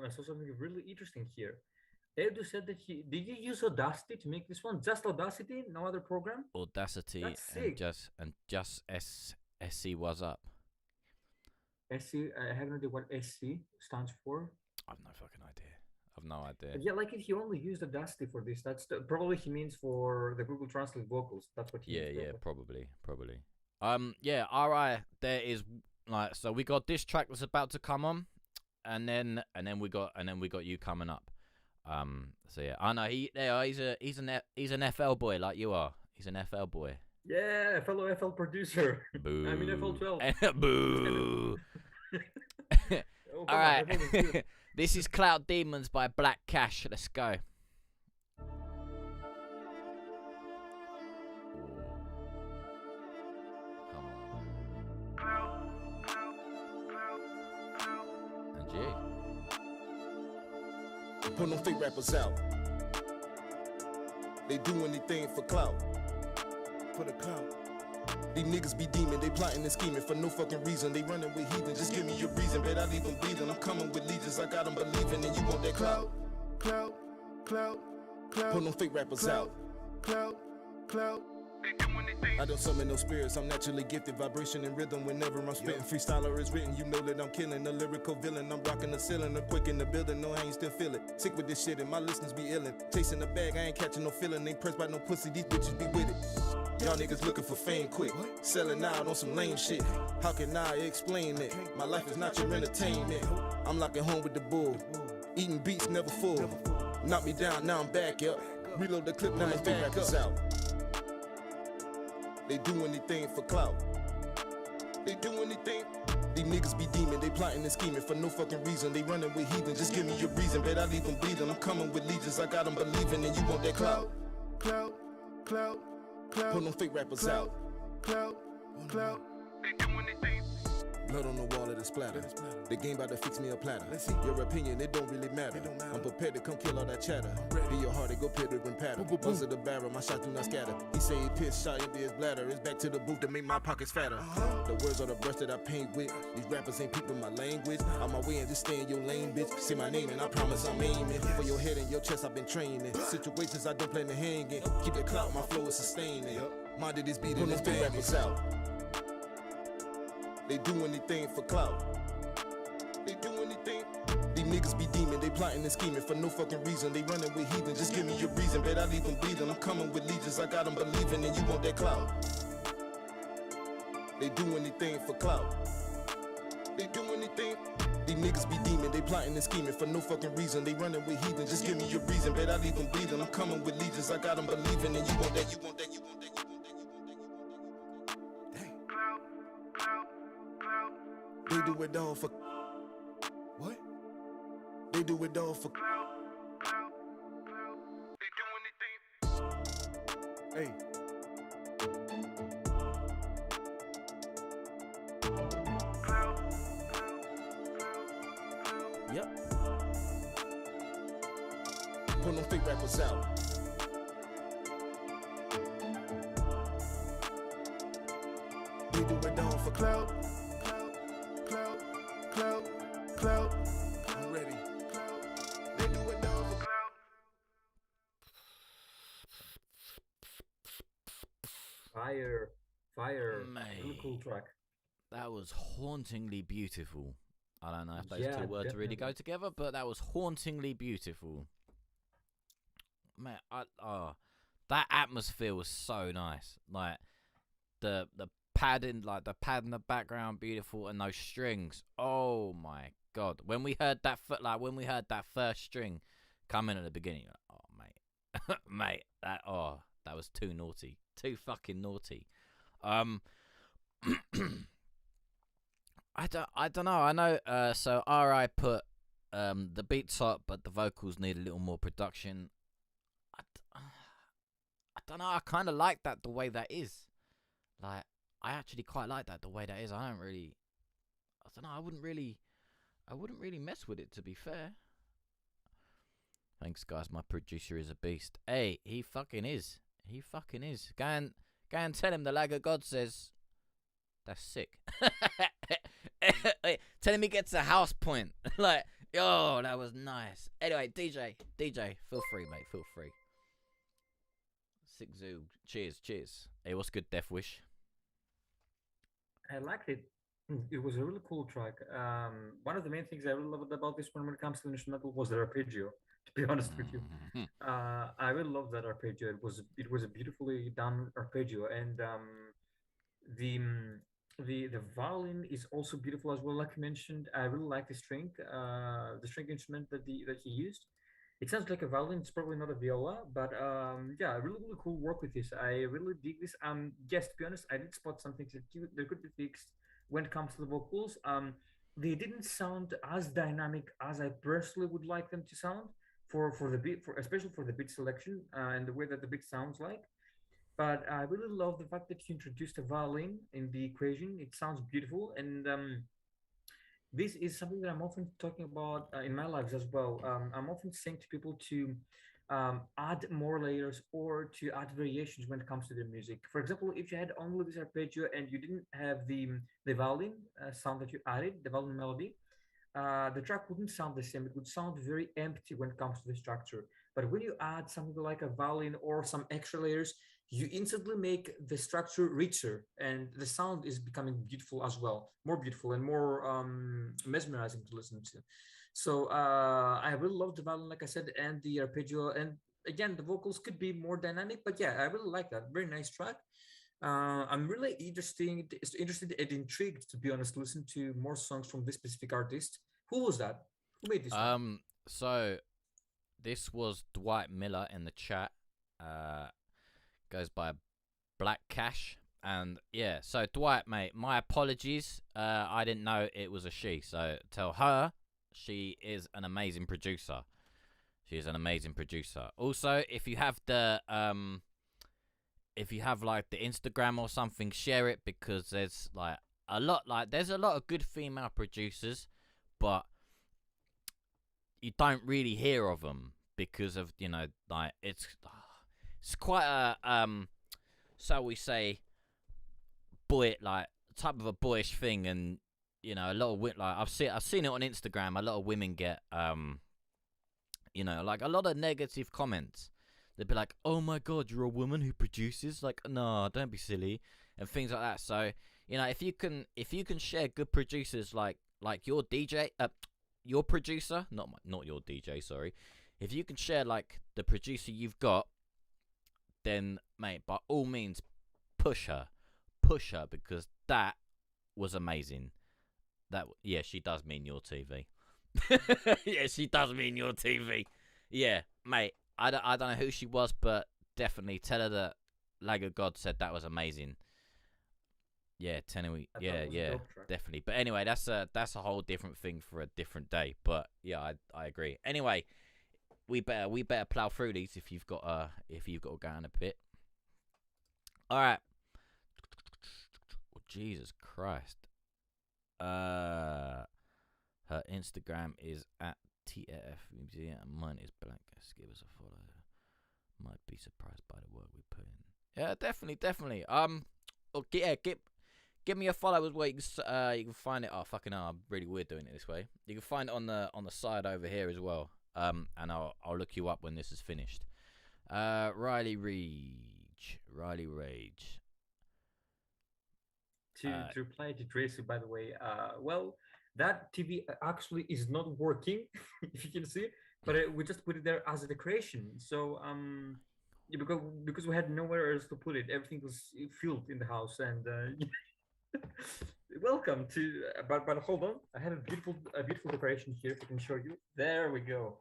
I saw something really interesting here. Edu said that did you use Audacity to make this one? Just Audacity, no other program? Audacity. That's sick. and just SC was up. SC, I have no idea what SC stands for. I've no fucking idea. I've no idea. But yeah, if he only used Audacity for this, that's probably he means for the Google Translate vocals. That's what he means. Yeah, probably. Yeah, alright, there is so we got this track that's about to come on, and then we got you coming up. So yeah, I know he's an FL boy like you are. He's an FL boy. Yeah, fellow FL producer. Boo. I'm in FL12. Boo. All right. This is Cloud Demons by Black Cash. Let's go. And G. Put no fake rappers out. They do anything for clout. For the clout. These niggas be demon, they plotting and scheming for no fucking reason. They running with heathen, just give me your reason. Bet I leave them bleeding, I'm coming with legions. I got them believing, and you want that clout. Clout. Put no fake rappers out. Clout. I don't summon no spirits, I'm naturally gifted. Vibration and rhythm whenever I'm spitting. Freestyler is written, you know that I'm killing the lyrical villain. I'm rocking the ceiling, I'm quick in the building. No, I ain't still feel it. Sick with this shit and my listeners be illin'. Chasing the bag, I ain't catching no feeling. Ain't pressed by no pussy, these bitches be with it. Y'all niggas looking for fame quick, selling out on some lame shit. How can I explain it? My life is not your entertainment. I'm locking home with the bull, eating beats never full. Knock me down, now I'm back up. Reload the clip, now my fake rappers out. They do anything for clout. They do anything. These niggas be demon, they plotting and scheming for no fucking reason. They running with heathen, just give me your reason. Bet I leave them bleeding, I'm coming with legions. I got them believing, and you want that clout. Put them fake rappers out. Clout. They do anything. Blood on the wall of the splatter. The game about to fix me a platter. Your opinion, it don't really matter. I'm prepared to come kill all that chatter. Be your heart, it go pitter and patter. Buzz of the barrel, my shot do not scatter. He say he pissed, shot into his bladder. It's back to the booth to make my pockets fatter. The words on the brush that I paint with. These rappers ain't peeping my language. On my way and just stay in your lane, bitch. Say my name and I promise I'm aiming. For your head and your chest, I've been training. Situations I don't plan to hang in. Keep the clout, my flow is sustaining. Minded this beat and this fake rappers out. They do anything for clout. They do anything. These niggas be demon, they plotting and scheming for no fucking reason. They running with heathen, just give me your reason. Bet I leave them bleeding, I'm coming with legions. I got them believing, and you want that clout. They do anything for clout. They do anything. These niggas be demon, they plotting and scheming for no fucking reason. They running with heathen, just give me your reason. Bet I leave them bleeding, I'm coming with legions. I got them believing, and you want that, you want that, you want that. They do it all for what? They do it all for they do anything. Hey. Yep. Put them fake rappers out. They do it all for clout. Clout. I'm ready. They do it all for clout. Fire. Mate. Really cool track. That was hauntingly beautiful. I don't know if those two words definitely. really go together, but that was hauntingly beautiful. Man, that atmosphere was so nice. Like the padding, like the pad in the background, beautiful, and those strings. Oh my god! When we heard that first string come in at the beginning, oh mate, mate, that was too naughty, too fucking naughty. I don't know. I know. So Ri put the beats up, but the vocals need a little more production. I don't know. I kind of like that the way that is. Like, I actually quite like that the way that is. I don't know. I wouldn't really mess with it, to be fair. Thanks, guys. My producer is a beast. Hey, he fucking is. Go and tell him the lag of God says that's sick. Tell him he gets a house point. Like, yo, that was nice. Anyway, DJ, feel free, mate. Feel free. Sick Zoo. Cheers. Hey, what's good, Death Wish? I liked it. It was a really cool track. One of the main things I really loved about this one when it comes to instrumental was the arpeggio. To be honest with you, I really loved that arpeggio. It was a beautifully done arpeggio, and the violin is also beautiful as well. Like you mentioned, I really like the string instrument that he used. It sounds like a violin. It's probably not a viola, but yeah, really cool work with this. I really dig this. Yes, to be honest, I did spot something that could be fixed when it comes to the vocals. they didn't sound as dynamic as I personally would like them to sound for the beat, for especially for the beat selection and the way that the beat sounds like. But I really love the fact that you introduced a violin in the equation. It sounds beautiful, and this is something that I'm often talking about in my lives as well. I'm often saying to people to add more layers or to add variations when it comes to their music. For example, if you had only this arpeggio and you didn't have the violin sound that you added, the violin melody, the track wouldn't sound the same. It would sound very empty when it comes to the structure. But when you add something like a violin or some extra layers, you instantly make the structure richer, and the sound is becoming beautiful as well, more beautiful and more mesmerizing to listen to. So I really love the violin, like I said, and the arpeggio. And again, the vocals could be more dynamic, but yeah, I really like that. Very nice track. I'm really interested and intrigued, to be honest, to listen to more songs from this specific artist. Who was that? Who made this? So this was Dwight Miller in the chat. Goes by Black Cash, and yeah. So Dwight, mate, my apologies. I didn't know it was a she. So tell her she is an amazing producer. She is an amazing producer. Also, if you have the like the Instagram or something, share it, because there's a lot of good female producers, but you don't really hear of them because of, like it's quite a so we say type of a boyish thing, and a lot of I've seen it on Instagram. A lot of women get like a lot of negative comments. They'd be like, "Oh my God, you're a woman who produces?" Like, no, don't be silly, and things like that. So, if you can share good producers like your DJ, your producer, not your DJ, sorry. If you can share like the producer you've got, then mate, by all means, push her, because that was amazing. Yeah, she does mean your TV. Yeah, she does mean your TV. Yeah, mate. I don't know who she was, but definitely tell her that Lag of God said that was amazing. Yeah, yeah, definitely. But anyway, that's a whole different thing for a different day. But yeah, I agree. Anyway, we better plow through these if you've got to go in a bit. All right. Oh, Jesus Christ. Her Instagram is at TF Museum, and mine is Black. Give us a follow. Might be surprised by the work we put in. Yeah, definitely. Give me a follow as well. You can find it. Oh fucking hell, I'm really weird doing it this way. You can find it on the side over here as well. And I'll look you up when this is finished. Riley Rage. To reply to Tracy, by the way, well, that TV actually is not working, if you can see, but we just put it there as a decoration. So because we had nowhere else to put it, everything was filled in the house, and welcome to. But hold on, I have a beautiful decoration here. If I can show you, there we go.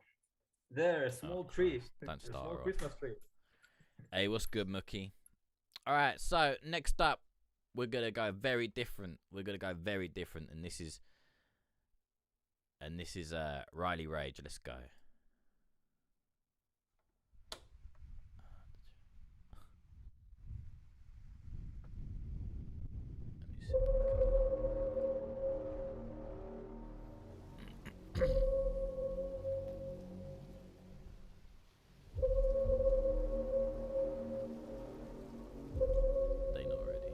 There, a small tree. Don't start. A small Christmas tree. Hey, what's good, Mookie? All right, so next up, we're gonna go very different. And this is Riley Rage. Let's go. They know already.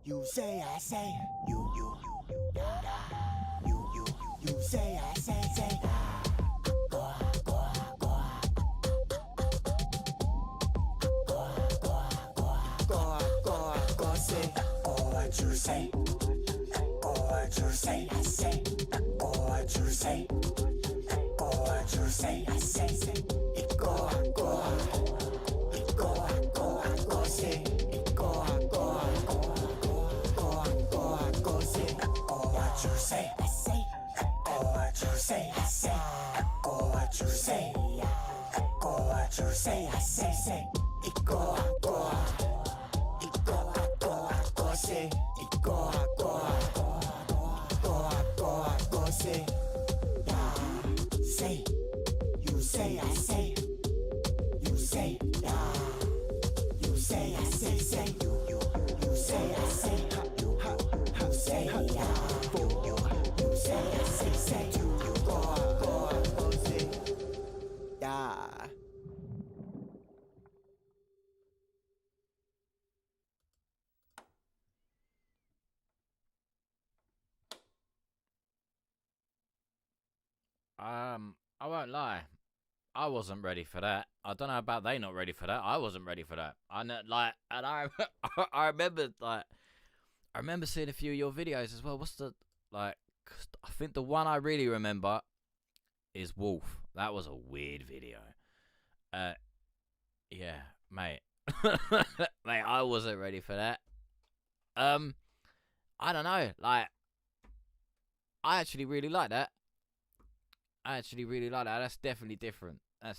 You say, I say, you say, I say, go, say, what you say, I say, what you say, I say, it go, say, it go, say, what you say, I say. say, I say, you say, yeah. You say, I say, you say, I say, you say, yeah. You say, I say, you go, say, yeah. I won't lie. I wasn't ready for that. I don't know about they not ready for that. I wasn't ready for that. I know, like, and I remember, like, I remember seeing a few of your videos as well. What's the, like, I think the one I really remember is Wolf. That was a weird video. Yeah, mate. Mate, I wasn't ready for that. I don't know, like, I actually really like that. That's definitely different. That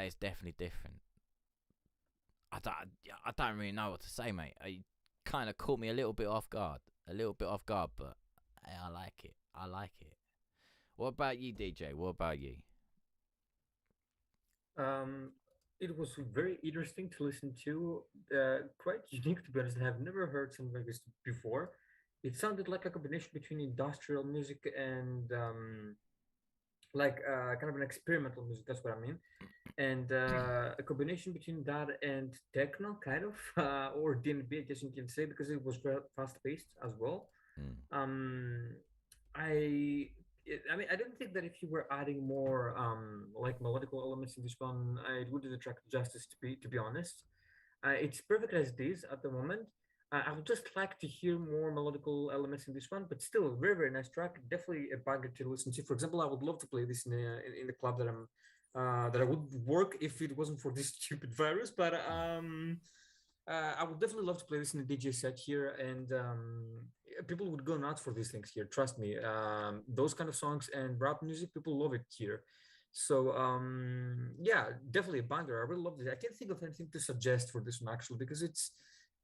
is definitely different. I don't really know what to say, mate. You kind of caught me a little bit off guard, but hey, I like it. What about you, DJ? What about you? It was very interesting to listen to. Quite unique, to be honest. I have never heard something like this before. It sounded like a combination between industrial music and like kind of an experimental music. That's what I mean. And a combination between that and techno, kind of, or DNB, I guess you can say, because it was fast paced as well. Um, I I mean, I don't think that if you were adding more like melodical elements in this one, it would do the track justice. To be honest, it's perfect as it is at the moment. I would just like to hear more melodical elements in this one, but still, very very nice track. Definitely a banger to listen to. For example, I would love to play this in the club that I'm that I would work if it wasn't for this stupid virus. But I would definitely love to play this in a DJ set here, and people would go nuts for these things here. Trust me, those kind of songs and rap music, people love it here. So yeah, definitely a banger. I really love this. I can't think of anything to suggest for this one actually because it's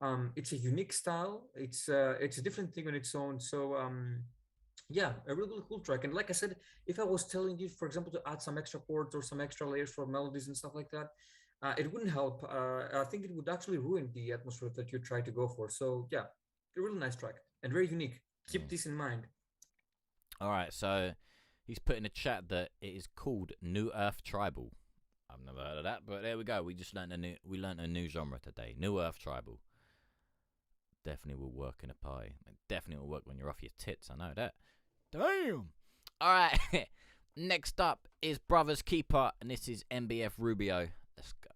a unique style. It's a different thing on its own. So yeah, a really cool track. And like I said, if I was telling you, for example, to add some extra chords or some extra layers for melodies and stuff like that, it wouldn't help. I think it would actually ruin the atmosphere that you try to go for. So yeah, a really nice track and very unique. Keep this in mind. All right, so he's put in the chat that it is called New Earth Tribal. I've never heard of that, but there we go. We just learned a new genre today. New Earth Tribal. Definitely will work in a party. It definitely will work when you're off your tits. I know that. Damn. All right. Next up is Brothers Keeper, and this is MBF Rubio. Let's go.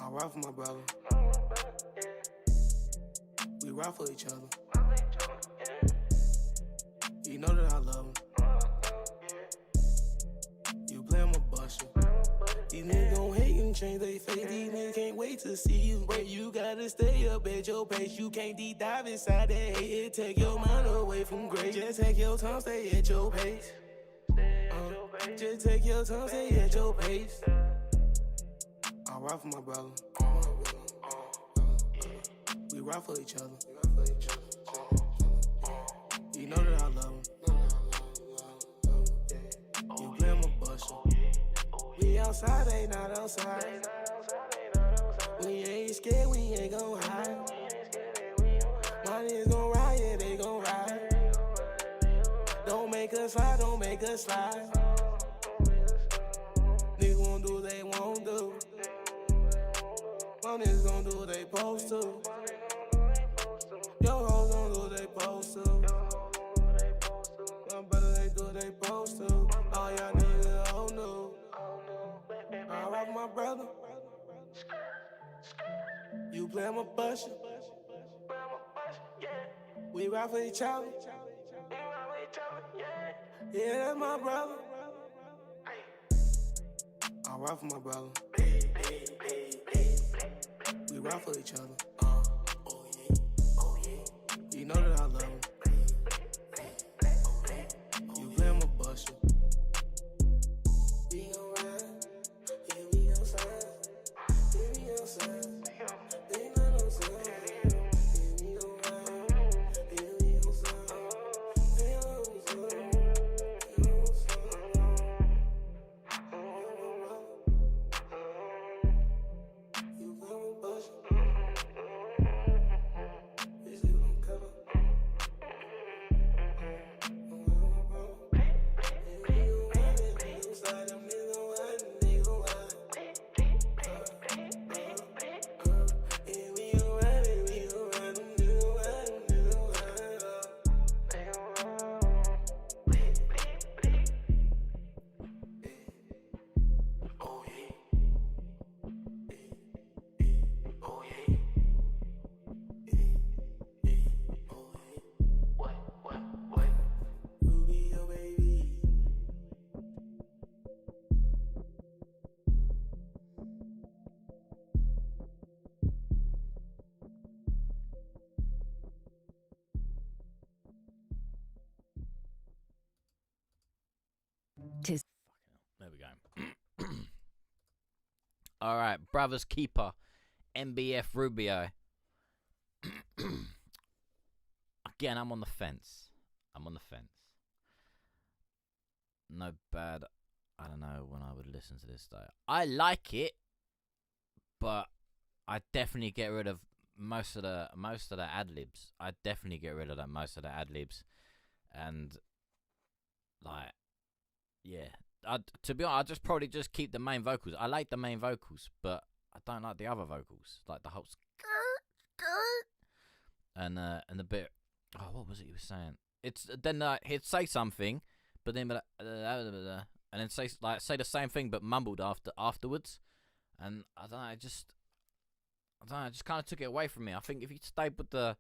I ride for my brother. We ride for each other. You know that I love him. You play, I'ma bust you. These niggas gon' hate and change they face. These niggas can't wait to see you. But you gotta stay up at your pace. You can't deep dive inside that hate. It take your mind away from grace. Just take your time, stay at your pace. Just take your time, stay at your pace. I ride for my brother. We ride for each other. You know that I love him. You play, I'ma bust you. We outside, they not outside. We ain't scared, we ain't gon' hide. My niggas gon' ride, yeah, they gon' ride. Don't make us slide, don't make us slide. Niggas won't do what they won't do. My niggas gon' do what they supposed to. Your hoes gon' do what they supposed to. My brother, they do what they supposed to. All y'all niggas old new. I rock my brother. You play, I'ma bust you. We ride for each other. Yeah, that's my brother. ride for my brother. We ride for each other. You know that I love him. You play, I'ma bust you. We gon' ride, yeah, we gon' slide. Yeah, we gon' slide. They not no slide. Yeah, we gon' ride, yeah, we gon' slide. They not no slide. You play, I'ma bust you. Bitch, you gon' cover. There we go. All right, Brothers Keeper, MBF Rubio. Again, I'm on the fence. No bad. I don't know when I would listen to this though. I like it, but I definitely get rid of most of the ad libs. I definitely get rid of most of the ad libs, and like, yeah. To be honest, I probably just keep the main vocals. I like the main vocals, but I don't like the other vocals, like the whole skirt, and the bit. Oh, what was it he was saying? It's then he'd say something, but then and then say the same thing but mumbled afterwards, and I don't know. It just kind of took it away from me. I think if you stayed with the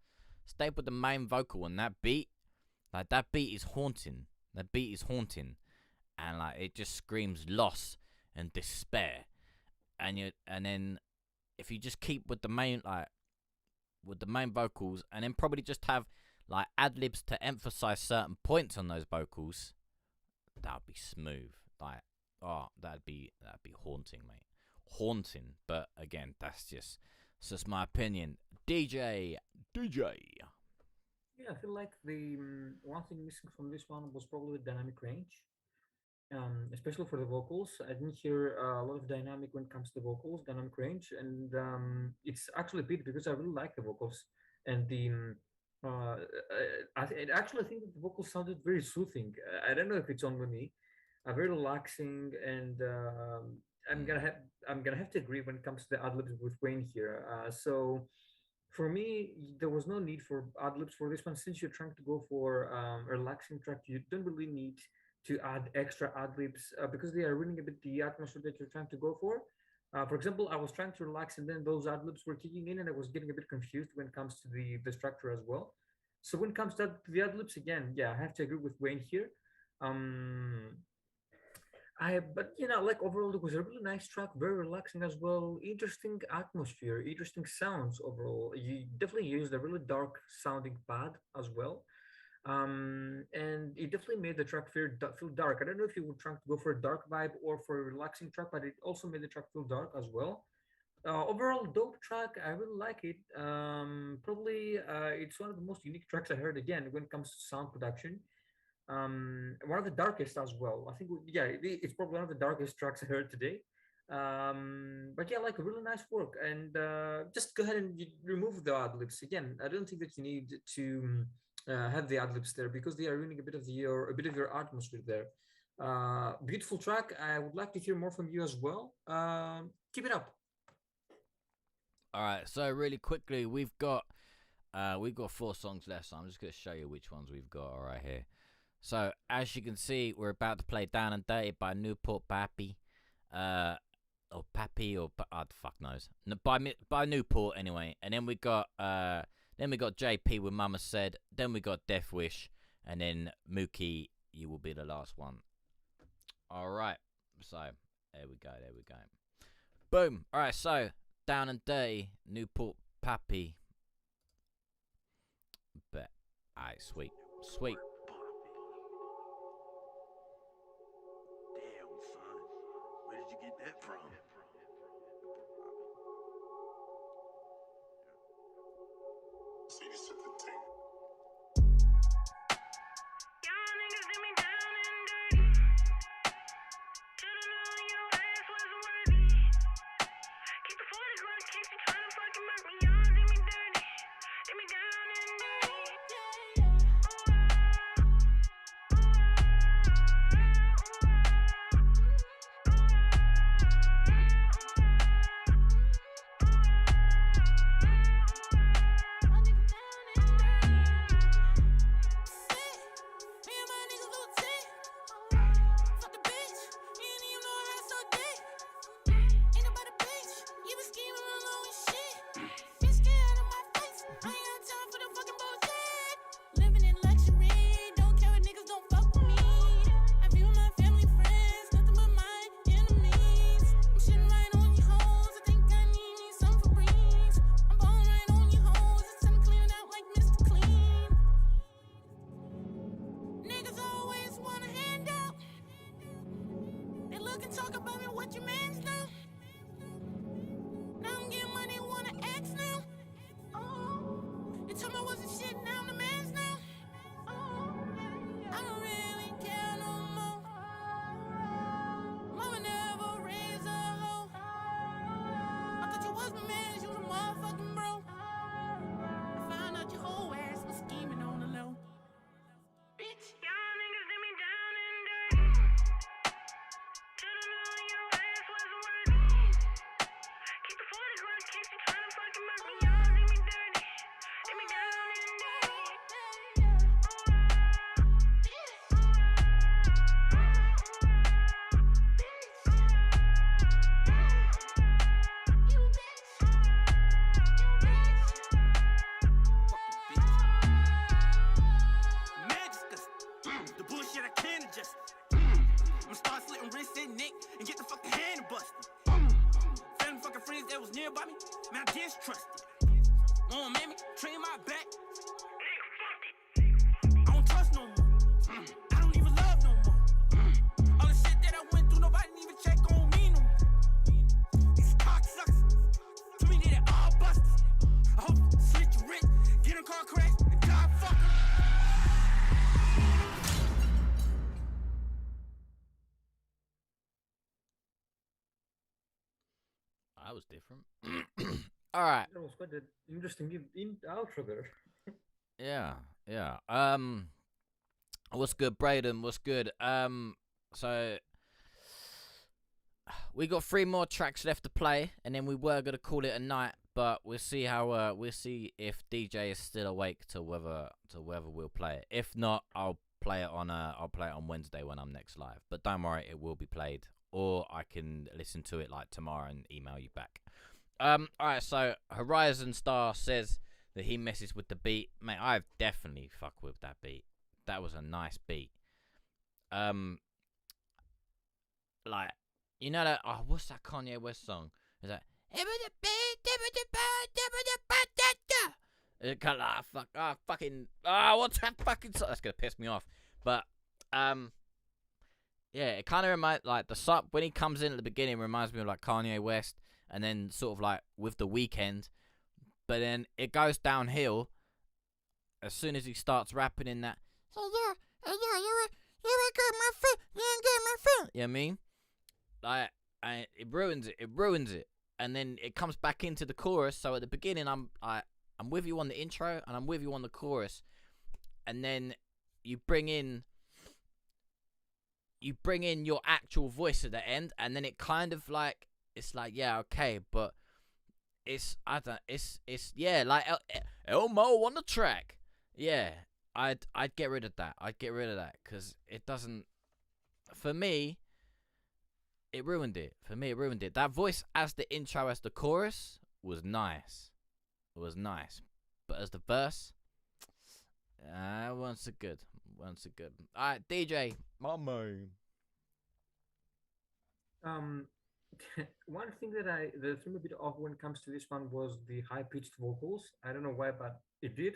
main vocal and that beat, like that beat is haunting. And like it just screams loss and despair, and then if you just keep with the main vocals, and then probably just have like ad libs to emphasize certain points on those vocals, that'd be smooth. Like, oh, that'd be haunting, mate, haunting. But again, that's just my opinion. DJ. Yeah, I feel like the one thing missing from this one was probably the dynamic range. Especially for the vocals. I didn't hear a lot of dynamic when it comes to the vocals, dynamic range, and it's actually a bit because I really like the vocals and the. I actually think that the vocals sounded very soothing. I don't know if it's only me, very relaxing, and I'm gonna have to agree when it comes to the ad libs with Wayne here. So for me, there was no need for ad libs for this one. Since you're trying to go for a relaxing track, you don't really need to add extra ad libs because they are ruining a bit the atmosphere that you're trying to go for. For example, I was trying to relax and then those ad libs were kicking in and I was getting a bit confused when it comes to the structure as well. So when it comes to the ad libs, again, yeah, I have to agree with Wayne here. But like overall, it was a really nice track, very relaxing as well. Interesting atmosphere, interesting sounds overall. You definitely used a really dark sounding pad as well. And it definitely made the track feel dark. I don't know if you were trying to go for a dark vibe or for a relaxing track, but it also made the track feel dark as well. Overall, dope track. I really like it. Probably it's one of the most unique tracks I heard again when it comes to sound production. One of the darkest as well. I think, yeah, it's probably one of the darkest tracks I heard today. But yeah, like really nice work. And just go ahead and remove the ad libs again. I don't think that you need to have the ad libs there because they are ruining a bit of your atmosphere there. Beautiful track. I would like to hear more from you as well. Keep it up. All right. So really quickly, we've got 4 songs left. So I'm just gonna show you which ones we've got right here. So as you can see, we're about to play "Down and Dirty" by Newport Pappy, or Pappy, or fuck knows. By Newport anyway. And then we got JP with Mama Said. Then we got Death Wish, and then Mookie, You Will Be the Last One. All right. So There we go. There we go. Boom. All right. So Down and Dirty, Newport Pappy. Bet. All right. Sweet. Sweet. Damn, son. Where did you get that from? See, this is the thing. That was different. All right. That was quite an interesting outro there. Yeah. What's good, Braden? What's good? So we got 3 more tracks left to play, and then we were gonna call it a night, but we'll see how we'll see if DJ is still awake to whether we'll play it. If not, I'll play it on Wednesday when I'm next live. But don't worry, it will be played, or I can listen to it like tomorrow and email you back. Alright, so Horizon Star says that he messes with the beat. Mate, I've definitely fucked with that beat. That was a nice beat. Like, you know that, what's that Kanye West song? Is that what's that fucking song? That's gonna piss me off. But yeah, it kind of reminds, like, the sub when he comes in at the beginning reminds me of like Kanye West, and then sort of like with The Weeknd, but then it goes downhill as soon as he starts rapping in that. You know what I mean? Like, it ruins it, and then it comes back into the chorus. So at the beginning, I'm with you on the intro, and I'm with you on the chorus, and then you bring in your actual voice at the end, and then it kind of like, it's like, yeah, okay, but it's yeah, like Elmo on the track. Yeah, I'd get rid of that. Because it doesn't, for me, it ruined it. That voice as the intro, as the chorus, was nice. But as the verse, wasn't so good. Alright, DJ, my man. Um, one thing that threw me a bit off when it comes to this one was the high pitched vocals. I don't know why, but it did.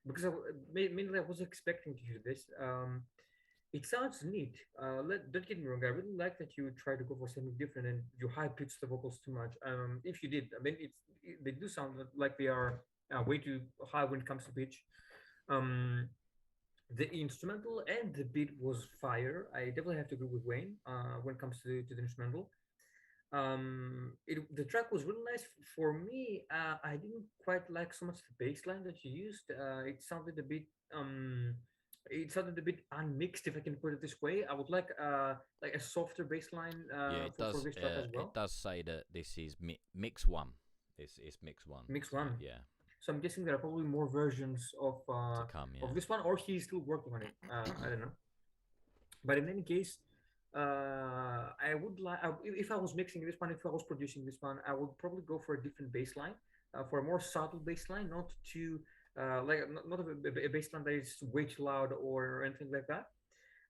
Because mainly I was expecting to hear this. It sounds neat. Don't get me wrong. I really like that you try to go for something different and you high pitch the vocals too much. If you did, I mean, they do sound like they are way too high when it comes to pitch. Um, the instrumental and the beat was fire. I definitely have to agree with Wayne when it comes to the instrumental. The track was really nice for me. I didn't quite like so much the bass line that you used. It sounded a bit unmixed, if I can put it this way. I would like a softer bass line Yeah, it for does. this track as It well. does say that this is mix one. It's mix one. Mix So, one. yeah, So I'm guessing there are probably more versions to come. Yeah. of this one, or he's still working on it. I don't know. But in any case, I would like if I was mixing this one, if I was producing this one, I would probably go for a different bass line, for a more subtle bass line, not too not a bass line that is way too loud or anything like that.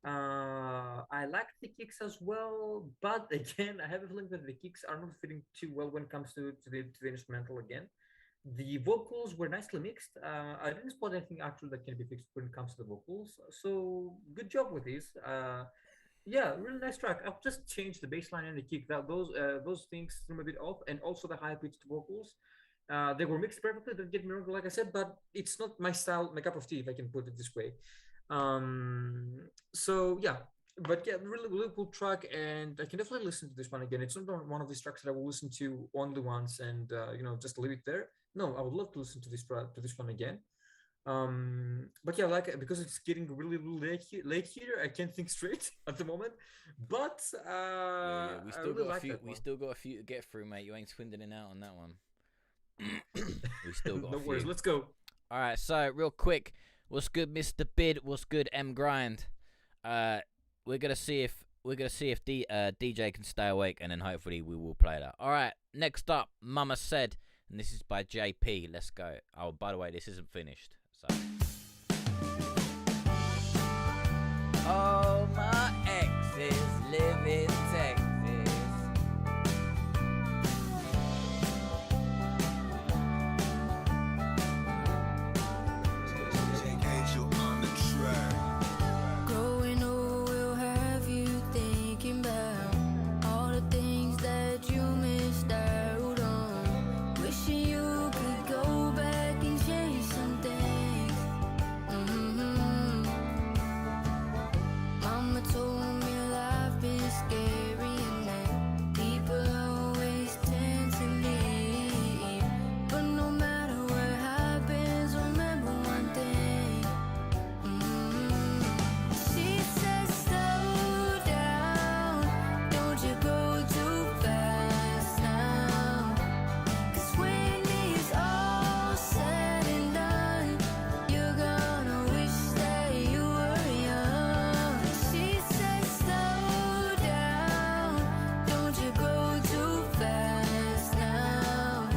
I like the kicks as well, but again, I have a feeling that the kicks are not fitting too well when it comes to the instrumental again. The vocals were nicely mixed. I didn't spot anything actually that can be fixed when it comes to the vocals. So good job with this. Yeah, really nice track. I'll just change the bass line and the kick. Those things threw me a bit off, and also the high pitched vocals. They were mixed perfectly. Don't get me wrong, like I said, but it's not my style, my cup of tea, if I can put it this way. So yeah, but yeah, really, really cool track, and I can definitely listen to this one again. It's not one of these tracks that I will listen to only once and just leave it there. No, I would love to listen to this one again. But yeah, like because it's getting really, really late here, I can't think straight at the moment. But Yeah, we I still really got a like few. that We one. still got a few to get through, mate. You ain't swindling out on that one. We still got No a worries. few. Let's go. All right, so real quick, what's good, Mr. Bid? What's good, M Grind? We're gonna see if DJ can stay awake, and then hopefully we will play that. All right, next up, Mama Said, and this is by JP. Let's go. Oh, by the way, this isn't finished. So. All my exes live in Texas. Growing old will have you thinking about all the things that you missed out on. Wishing you could go back and change some things. Mama told me life is scary and that people always tend to leave. But no matter what happens, remember one thing. She said slow down, don't you go too fast now. 'Cause when it's all said and done, you're gonna wish that you were young. She said slow down, don't you go too fast now.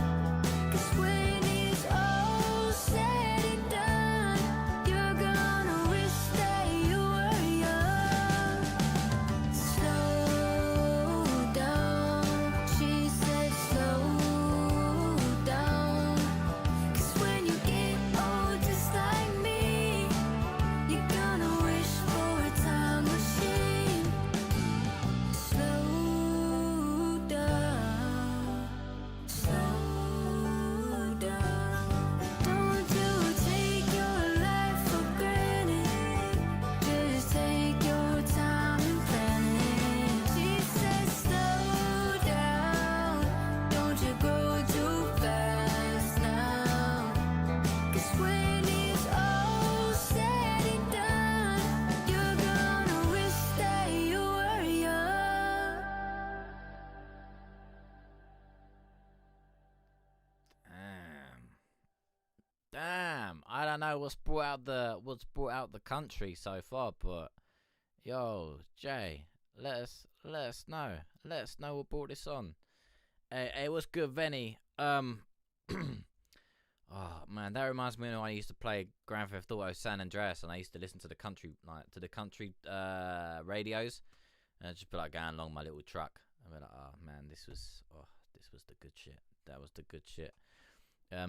'Cause when it's all said and done, you're gonna wish that you were young. Slow down, she said slow down. 'Cause when you get old just like me, you're gonna wish for a time machine. Slow down, slow down. Don't you take your life for granted. Just take your time and plan it. She says slow down, don't you go too fast now. 'Cause when it's all said and done, you're gonna wish that you were young. Damn. I don't know what's brought out the country so far, but yo, Jay, let us know. Let us know what brought this on. Hey, what's good, Venny? Oh man, that reminds me of when I used to play Grand Theft Auto San Andreas, and I used to listen to the country radios. And I'd just be like going along my little truck. I'd be like, oh man, this was the good shit. That was the good shit.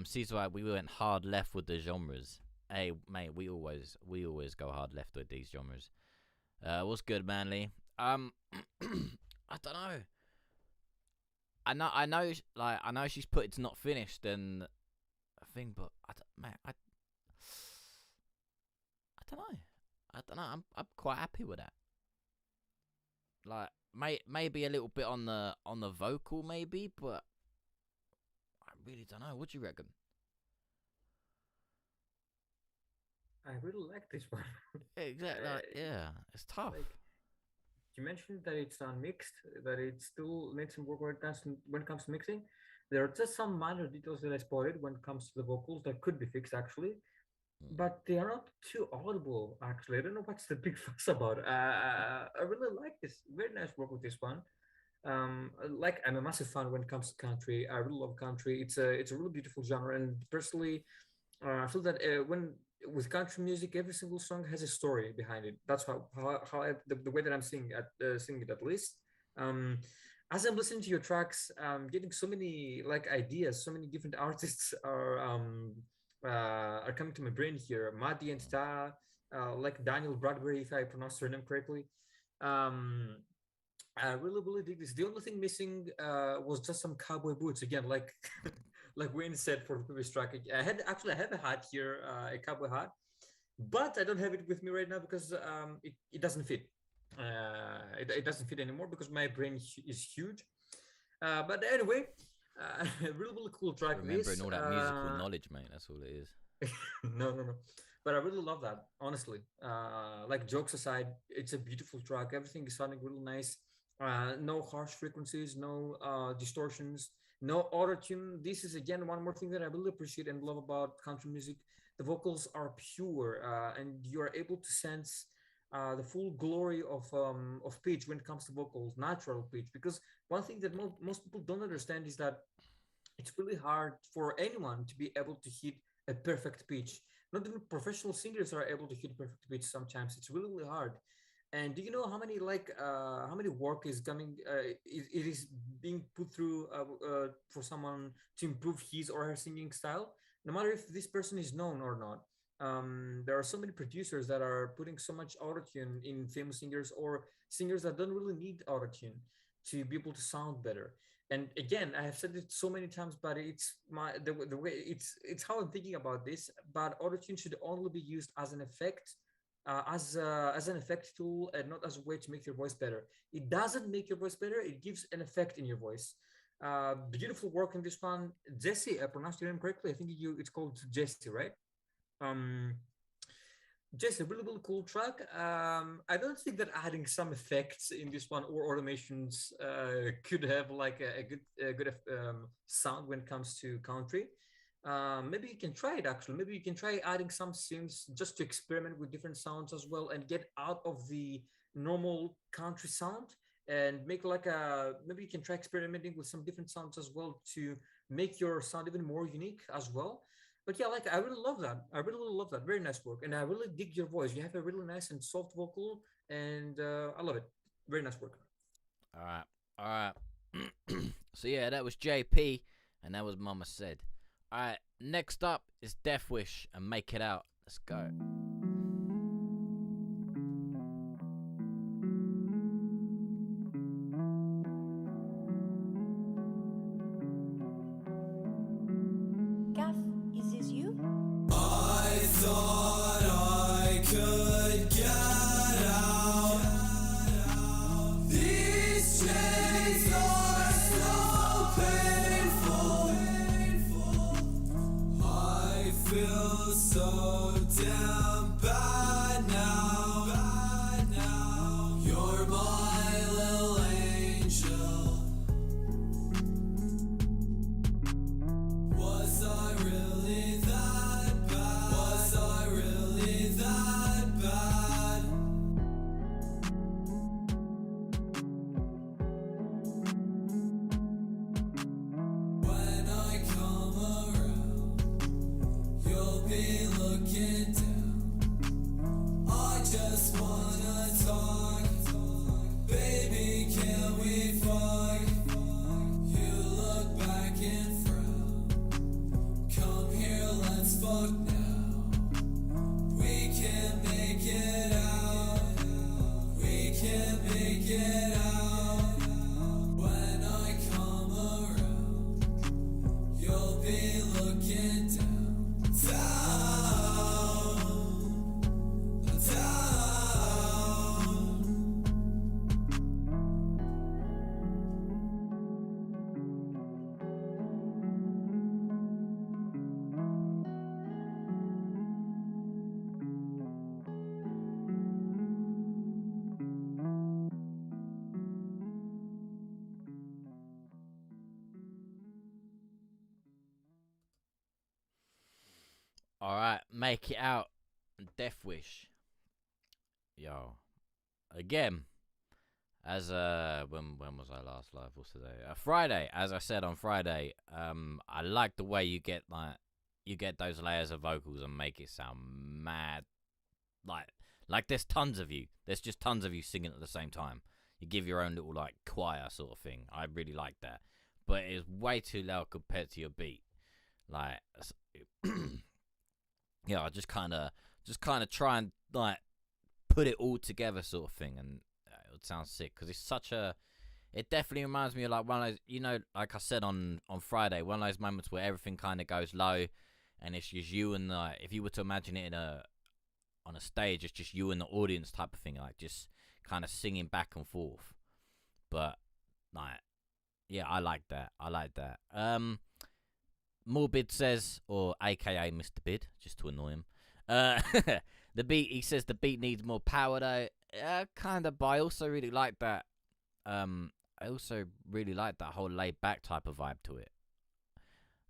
Seems like we went hard left with the genres. Hey mate, we always go hard left with these genres. What's good, Manly? I don't know. I know she's put it's not finished and a thing, but I don't know. I'm quite happy with that. Like, maybe a little bit on the vocal, maybe, but I really don't know. What do you reckon? I really like this one. Exactly. Yeah, it's tough. Like, you mentioned that it's unmixed, that it still needs some work when it comes to mixing. There are just some minor details that I spotted when it comes to the vocals that could be fixed actually, but they are not too audible actually. I don't know what's the big fuss about. I really like this. Very nice work with this one. Like I'm a massive fan when it comes to country. I really love country. It's a really beautiful genre, and personally, I feel that when with country music, every single song has a story behind it. That's the way that I'm singing it at least. As I'm listening to your tracks, I'm getting so many like ideas. So many different artists are coming to my brain here. Maddie and Ta, like Daniel Bradbury, if I pronounced her name correctly. I really dig this. The only thing missing was just some cowboy boots again, like like Wayne said for the previous track. I have a hat here, a cowboy hat, but I don't have it with me right now because it doesn't fit. It doesn't fit anymore because my brain is huge. But anyway, really cool track. Remembering all that musical knowledge, mate. That's all it is. No. But I really love that, honestly. Like jokes aside, it's a beautiful track. Everything is sounding really nice. No harsh frequencies, no distortions, no auto-tune. This is again one more thing that I really appreciate and love about country music. The vocals are pure, and you are able to sense the full glory of pitch when it comes to vocals, natural pitch. Because one thing that most people don't understand is that it's really hard for anyone to be able to hit a perfect pitch. Not even professional singers are able to hit perfect pitch sometimes. It's really hard. And do you know how many work is coming? It is being put through for someone to improve his or her singing style, no matter if this person is known or not. There are so many producers that are putting so much autotune in famous singers or singers that don't really need autotune to be able to sound better. And again, I have said it so many times, but it's the way it's how I'm thinking about this. But autotune should only be used as an effect. As an effect tool and not as a way to make your voice better. It doesn't make your voice better. It gives an effect in your voice. Beautiful work in this one. Jesse, I pronounced your name correctly. I think it's called Jesse, right? Jesse, really cool track. I don't think that adding some effects in this one or automations could have like a good sound when it comes to country. Maybe you can try it actually. Maybe you can try adding some synths just to experiment with different sounds as well and get out of the normal country sound and make like maybe you can try experimenting with some different sounds as well to make your sound even more unique as well. But yeah, like I really love that. I really love that. Very nice work. And I really dig your voice. You have a really nice and soft vocal and I love it. Very nice work. All right. So yeah, that was JP and that was Mama Said. Alright, next up is Death Wish and Make It Out. Let's go. Gaff, is this you? I thought I could get out. These chains are so painful. I feel so damn bad now. You're my little angel. Was I really that bad? Was I really that bad? When I come around, you'll be looking down. Make It Out and Death Wish. Yo, again, as when was I last live? What's today? Friday. As I said on Friday, I like the way you get those layers of vocals and make it sound mad. Like there's tons of you. There's just tons of you singing at the same time. You give your own little like choir sort of thing. I really like that, but it's way too loud compared to your beat. Like, yeah, I just kind of try and like put it all together sort of thing, and it would sound sick because it's such a. It definitely reminds me of like one of those, you know, like I said on Friday, one of those moments where everything kind of goes low, and it's just you and if you were to imagine it on a stage, it's just you and the audience type of thing, like just kind of singing back and forth. But like, yeah, I like that. Morbid says, or AKA Mr. Bid, just to annoy him. The beat, he says the beat needs more power though. Kind of, but I also really like that. I also really like that whole laid back type of vibe to it.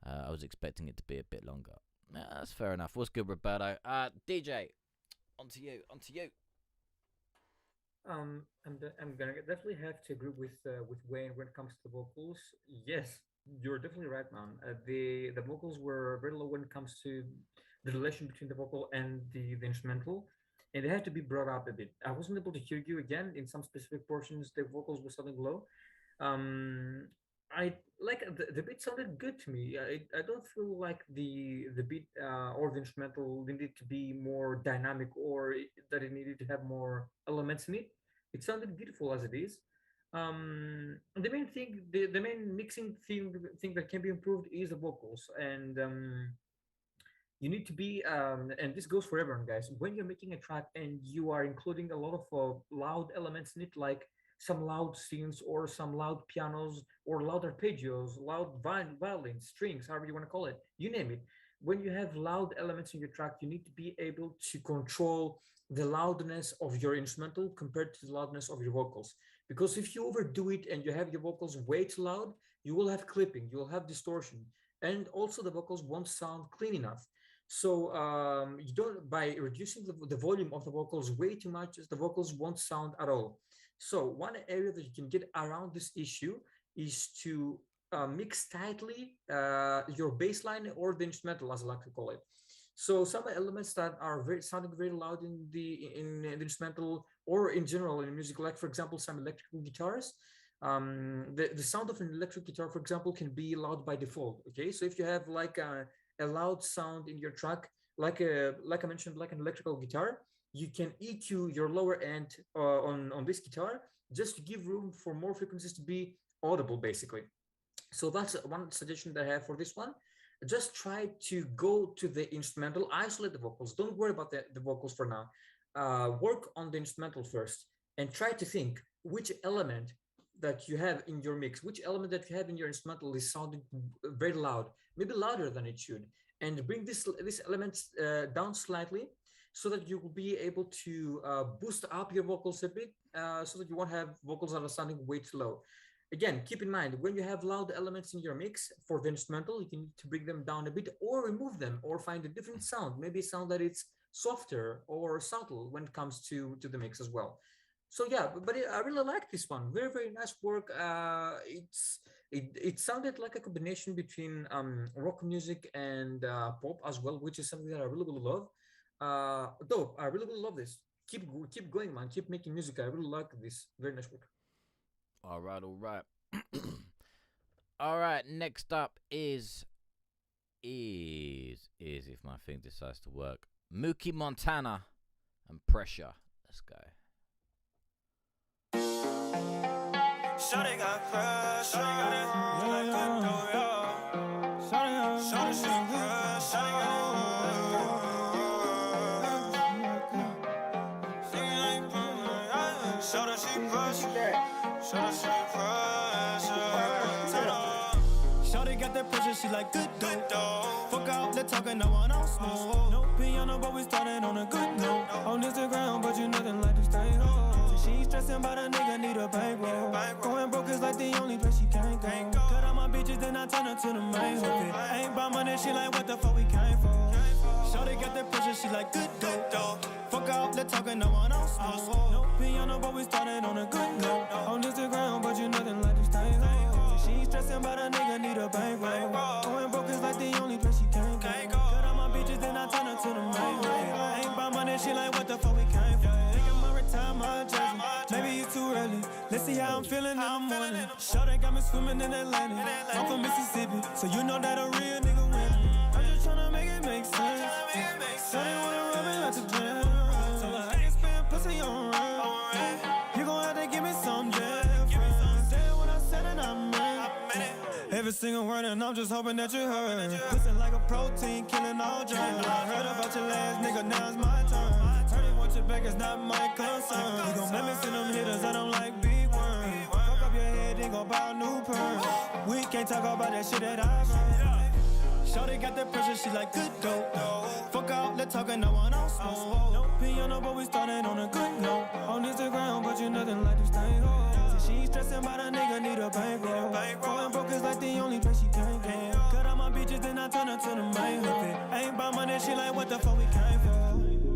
I was expecting it to be a bit longer. That's fair enough. What's good, Roberto? DJ, on to you. I'm gonna definitely have to agree with Wayne when it comes to the vocals. Yes, you're definitely right, man. The vocals were very low when it comes to the relation between the vocal and the instrumental, and they had to be brought up a bit. I wasn't able to hear you again in some specific portions. The vocals were sounding low. I like the beat sounded good to me. I don't feel like the beat or the instrumental needed to be more dynamic or that it needed to have more elements in it. It sounded beautiful as it is. The main thing, the main mixing thing that can be improved is the vocals, and you need to be and this goes for everyone, guys. When you're making a track and you are including a lot of loud elements in it, like some loud synths or some loud pianos or loud arpeggios, loud violins, strings, however you want to call it, you name it. When you have loud elements in your track, you need to be able to control the loudness of your instrumental compared to the loudness of your vocals. Because if you overdo it and you have your vocals way too loud, you will have clipping, you will have distortion, and also the vocals won't sound clean enough. So you don't, by reducing the volume of the vocals way too much, the vocals won't sound at all. So one area that you can get around this issue is to mix tightly your bass line or the instrumental, as I like to call it. So some elements that are sounding very loud in the instrumental or in general in music, like for example some electrical guitars. The sound of an electric guitar, for example, can be loud by default. Okay, so if you have like a loud sound in your track, like I mentioned, like an electrical guitar, you can EQ your lower end on this guitar just to give room for more frequencies to be audible, basically. So that's one suggestion that I have for this one. Just try to go to the instrumental, isolate the vocals. Don't worry about the vocals for now. Work on the instrumental first and try to think which element that you have in your mix, which element that you have in your instrumental is sounding very loud, maybe louder than it should, and bring these elements down slightly so that you will be able to boost up your vocals a bit so that you won't have vocals that are sounding way too low. Again, keep in mind, when you have loud elements in your mix for the instrumental, you can need to bring them down a bit or remove them or find a different sound, maybe a sound that it's softer or subtle when it comes to the mix as well. So yeah, but I really like this one. Very, very nice work. It sounded like a combination between rock music and pop as well, which is something that I really, really love. Dope. I really, really love this. Keep going, man. Keep making music. I really like this. Very nice work. All right. All right. Next up is if my thing decides to work, Mookie Montana and Pressure. Let's go. Shawty got pressure. Shawty got it. You like good though, yo. Shawty she pressure. Shawty got it. Shawty she pressure. Shawty she pressure. Shawty got that pressure. She like good though. Fuck out the talking, no one else smoke. No piano, but we started on a good note. On Instagram, but you nothing like to stay home. She ain't stressing about a nigga, need a bankroll. Going broke is like the only place she can't go. Cut out my bitches, then I turn her to the main hoe. Ain't about money, she like, what the fuck we came for? Shawty got that pressure, she like good dope. Fuck out, let's talk and no one else. No piano, but we started on a good note. On Instagram, but you nothing like to stay home. She ain't stressing about a nigga, need a bankroll. Going broke is like the only place she can't go. Cut out my bitches, then I turn her to the main way. I ain't about money, she like what the fuck we came for. Thinking my retire, my jersey. Maybe it's too early. Let's see how I'm feeling in the morning. Shawty got me swimming in Atlantic. I'm from Mississippi, so you know that a real nigga win. I'm just tryna make it make sense. Shawty wanna rub it like a jam. So I can spend pussy on rent. You gon' have to give me some different. Said what I said and I meant it. Every single word and I'm just hoping that you heard. Listen like a protein, killing all germs. I heard about your last nigga, now it's my turn. Heard it want your back, it's not my concern. You gon' let me send them hitters, I don't like big worms. Fuck up your head, then gon' buy a new perm. We can't talk about that shit that I've heard. Shawty got that pressure, she like good dope. Fuck out, let's talk and no one else. No piano, but we started on a good note. On Instagram, but you nothing like to stay home. Say she ain't stressing about a nigga, need a bankroll. Going broke is like the only place she can't go. Cut out my bitches, then I turn her to the main hook. Ain't about money, she like what the fuck we came for.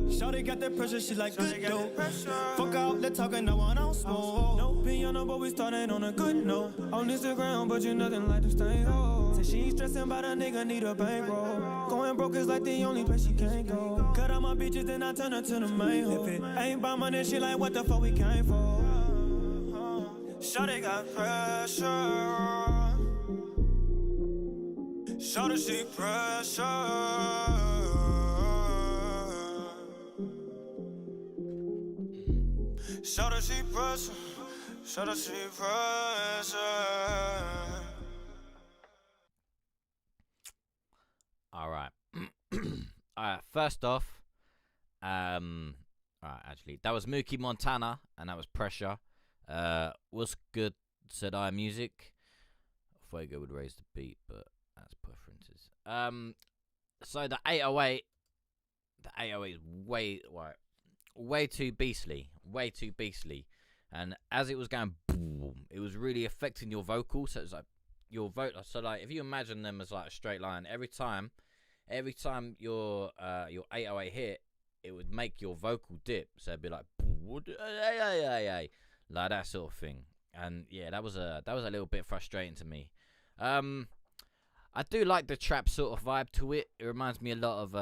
Shawty got that pressure, she like good dope. Fuck out, let's talk and no one else. No piano, but we started on a good note. On Instagram, but you nothing like to stay home. Say she ain't stressing about a nigga, need a bankroll. Going broke is like the only place she can't go. Cut out my bitches, then I turn her to the main hook. Ain't about money, she like what the fuck we came for. Shawty got pressure. Shawty, she pressure. Shawty, she pressure. Shawty, she pressure. All right. All right. First off, all right. Actually, that was Mookie Montana, and that was Pressure. What's good? Said I music. Fuego would raise the beat, but that's preferences. So the 808 is way too beastly, and as it was going boom, it was really affecting your vocals. So it's like your vote. So like if you imagine them as like a straight line, every time your 808 hit, it would make your vocal dip. So it'd be like like that sort of thing. And yeah, that was a little bit frustrating to me. I do like the trap sort of vibe to it. It reminds me a lot of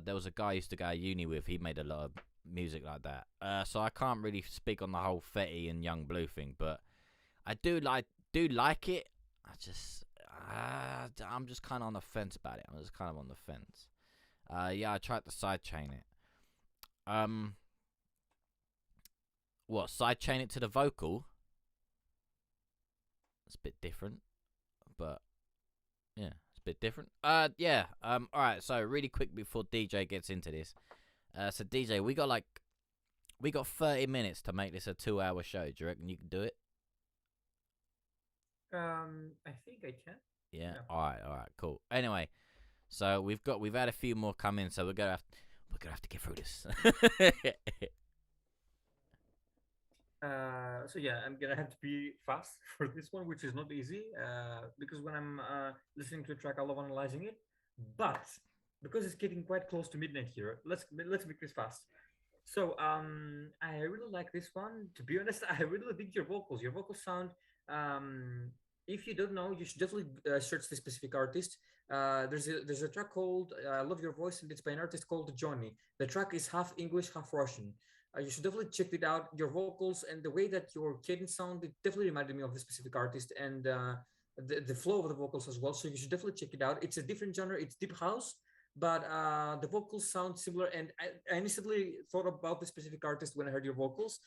there was a guy I used to go to uni with. He made a lot of music like that. So I can't really speak on the whole Fetty and Young Blue thing, but I do like it. I'm just kind of on the fence about it. I'm just kind of on the fence. Yeah, I tried to sidechain it. What, sidechain it to the vocal? It's a bit different, but yeah, it's a bit different. Yeah. All right. So really quick before DJ gets into this. So DJ, we got 30 minutes to make this a 2-hour show. Do you reckon you can do it? I think I can. Yeah. All right. Cool. Anyway, so we've had a few more come in, so we're gonna have to get through this. So yeah, I'm gonna have to be fast for this one, which is not easy, because when I'm listening to a track, I love analyzing it. But because it's getting quite close to midnight here, let's make this fast. So I really like this one. To be honest, I really dig your vocals. Your vocals sound. If you don't know, you should definitely search the specific artist. There's a track called "I Love Your Voice" and it's by an artist called Johnny. The track is half English, half Russian. You should definitely check it out. Your vocals and the way that your cadence sound, it definitely reminded me of the specific artist, and the flow of the vocals as well. So you should definitely check it out. It's a different genre. It's deep house, but the vocals sound similar. And I instantly thought about the specific artist when I heard your vocals.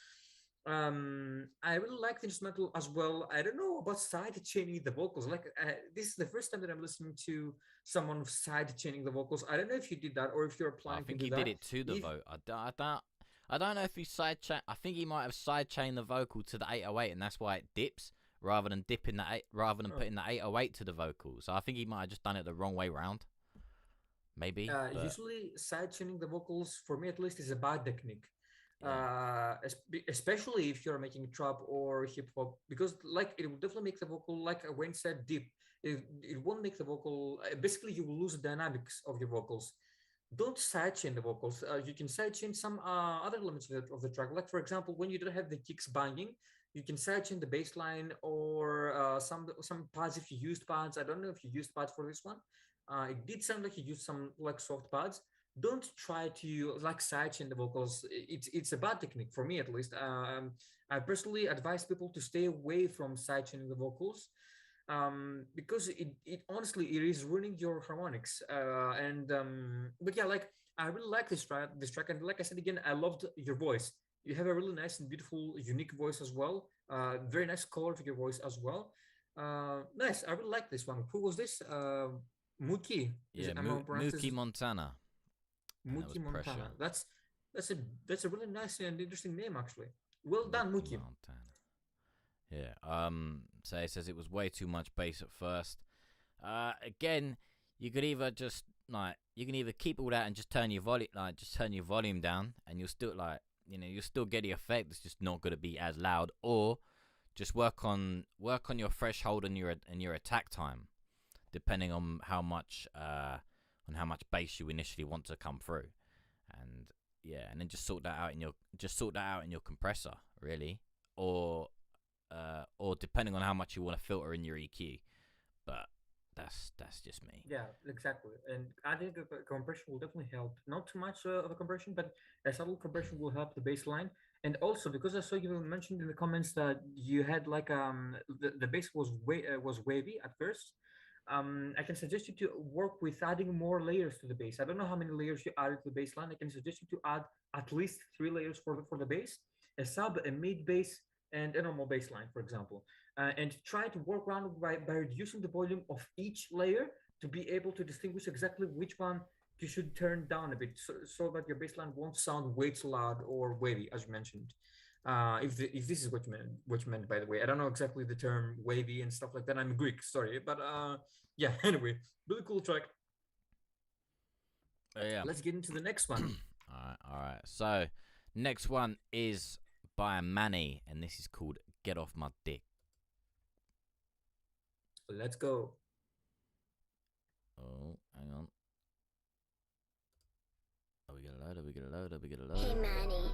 I really like the instrumental as well. I don't know about side chaining the vocals. Like this is the first time that I'm listening to someone side chaining the vocals. I don't know if you did that or if you're planning to do that. I think he did it to the vote. I don't know if he sidechain. I think he might have sidechained the vocal to the 808, and that's why it dips rather than putting the 808 to the vocal. So I think he might have just done it the wrong way round. Maybe. Usually, sidechaining the vocals, for me at least, is a bad technique. Yeah. Especially if you're making trap or hip hop, because like it will definitely make the vocal, like Wayne said, deep. It won't make the vocal. Basically, you will lose the dynamics of your vocals. don't sidechain the vocals. You can sidechain some other elements of the track. Like for example, when you don't have the kicks banging, you can sidechain the bass line or some pads if you used pads. I don't know if you used pads for this one. It did sound like you used some like soft pads. Don't try to like sidechain the vocals. It's a bad technique for me at least. I personally advise people to stay away from sidechaining the vocals because it honestly it is ruining your harmonics. But yeah, like I really like this track, and like I said again, I loved your voice. You have a really nice and beautiful, unique voice as well. Very nice color to your voice as well. Nice. I really like this one. Who was this? Mookie. Yeah, Mookie Montana. Mookie Montana. Pressure. That's a really nice and interesting name actually. Well done, Mookie. Montana. Yeah. So it says it was way too much bass at first. Again, you could either just you can either keep all that and just turn your volume down, and you'll still you'll still get the effect. It's just not going to be as loud, or just work on your threshold and your attack time, depending on how much bass you initially want to come through, and then just sort that out in your compressor, really, or depending on how much you want to filter in your EQ. But that's just me. Yeah, exactly. And I think a compression will definitely help. Not too much of a compression, but a subtle compression will help the bass line. And also because I saw you mentioned in the comments that you had like the bass was wavy at first. I can suggest you to work with adding more layers to the bass. I don't know how many layers you added to the bass line. I can suggest you to add at least 3 layers for the bass, a sub, a mid bass, and a normal bass line, for example. And try to work around by reducing the volume of each layer to be able to distinguish exactly which one you should turn down a bit, so that your bass line won't sound way too loud or wavy, as you mentioned. If this is what you meant, by the way. I don't know exactly the term wavy and stuff like that. I'm Greek, sorry, but yeah. Anyway, really cool track. Yeah. Let's get into the next one. All right. So next one is by Manny, and this is called "Get Off My Dick." Let's go. Oh, hang on. Are we gonna load? Hey, Manny.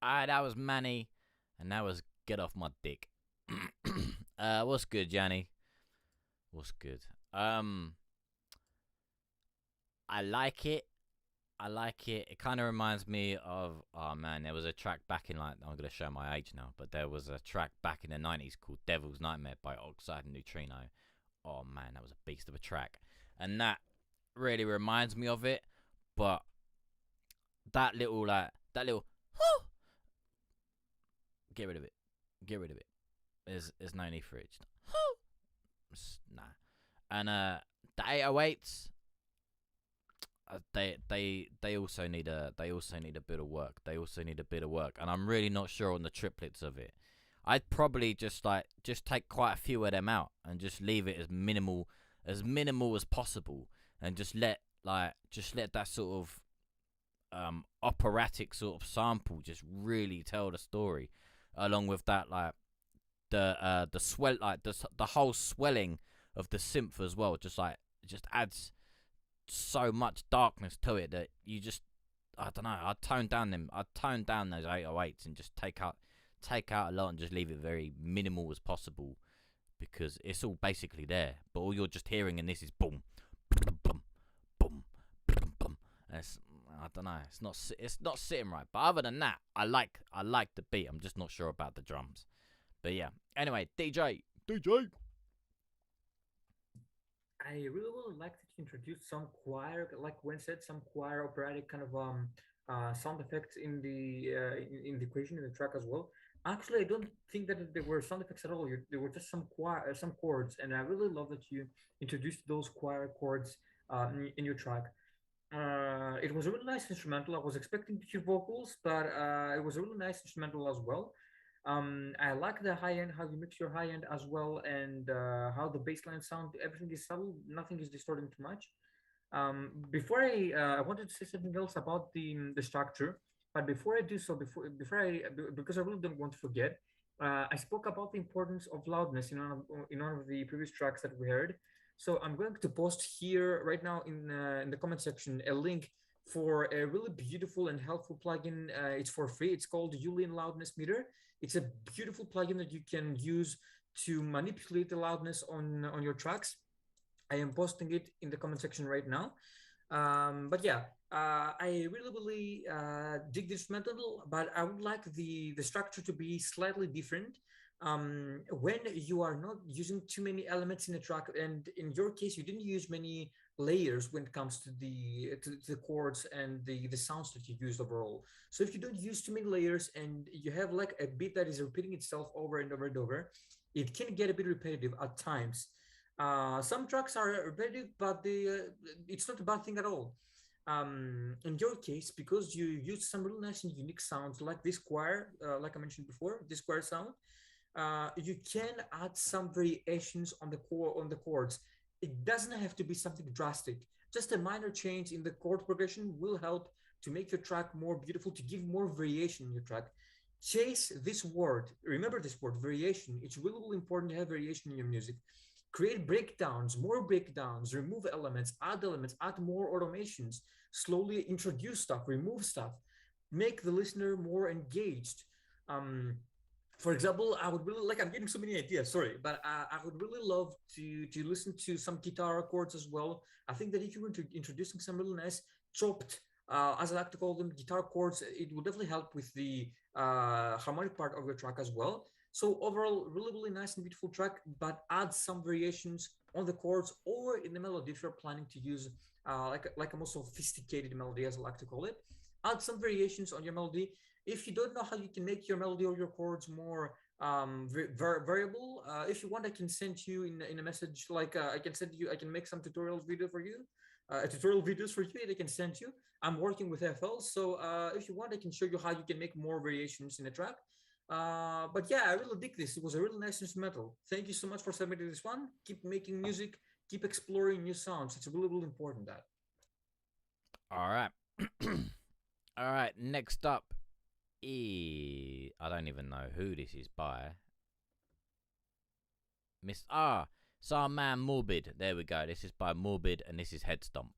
that was Manny, and that was Get Off My Dick. What's good, Yanni? What's good? I like it. It kind of reminds me of, oh man, there was a track back in, like, I'm going to show my age now, but there was a track back in the 90s called Devil's Nightmare by Oxide and Neutrino. Oh man, that was a beast of a track. And that really reminds me of it, but that little, get rid of it. There's no need for it. Nah. And the 808s, they also need a bit of work. And I'm really not sure on the triplets of it. I'd probably just take quite a few of them out and just leave it as minimal as possible, and just let that sort of operatic sort of sample just really tell the story, along with that, like the swell, like the whole swelling of the synth as well, just adds so much darkness to it that you just, I don't know, I'd tone down those 808s and just take out a lot and just leave it very minimal as possible, because it's all basically there, but all you're just hearing in this is boom, boom, boom, boom, boom, boom. I don't know, it's not sitting right. But other than that, I like the beat. I'm just not sure about the drums. But yeah, anyway, DJ. I really would like to introduce some choir, like Gwen said, some choir operatic kind of sound effects in the equation in the track as well. Actually, I don't think that there were sound effects at all. There were just some chords, and I really love that you introduced those choir chords in your track. It was a really nice instrumental. I was expecting to hear vocals, but it was a really nice instrumental as well. I like the high end, how you mix your high end as well, and how the bass line sound. Everything is subtle, nothing is distorting too much. Before I wanted to say something else about the structure, but before I do so, because I really don't want to forget, I spoke about the importance of loudness in one of the previous tracks that we heard. So I'm going to post here right now in the comment section a link for a really beautiful and helpful plugin. It's for free. It's called Julian Loudness Meter. It's a beautiful plugin that you can use to manipulate the loudness on your tracks. I am posting it in the comment section right now. But yeah, I really dig this method, but I would like the structure to be slightly different. When you are not using too many elements in a track, and in your case, you didn't use many layers when it comes to the chords and the sounds that you used overall. So if you don't use too many layers and you have like a beat that is repeating itself over and over and over, it can get a bit repetitive at times. Some tracks are repetitive, but it's not a bad thing at all. In your case, because you used some really nice and unique sounds like this choir, like I mentioned before, this choir sound, you can add some variations on the chords. It doesn't have to be something drastic. Just a minor change in the chord progression will help to make your track more beautiful, to give more variation in your track. Chase this word. Remember this word, variation. It's really, really important to have variation in your music. Create breakdowns, more breakdowns, remove elements, add more automations, slowly introduce stuff, remove stuff, make the listener more engaged. For example, I would really like, I'm getting so many ideas, sorry, but I would really love to listen to some guitar chords as well. I think that if you were introducing some really nice chopped, as I like to call them, guitar chords, it will definitely help with the harmonic part of your track as well. So overall, really, really nice and beautiful track, but add some variations on the chords or in the melody if you're planning to use like a more sophisticated melody, as I like to call it. Add some variations on your melody. If you don't know how you can make your melody or your chords more variable, if you want, I can send you in a message, like I can make some tutorial videos for you that I can send you. I'm working with FL, so if you want, I can show you how you can make more variations in a track. But yeah, I really dig this. It was a really nice instrumental. Thank you so much for submitting this one. Keep making music, keep exploring new sounds. It's really, really important that. All right. All right, next up is, I don't even know who this is by. It's our man Morbid. There we go. This is by Morbid and this is Head Stomp.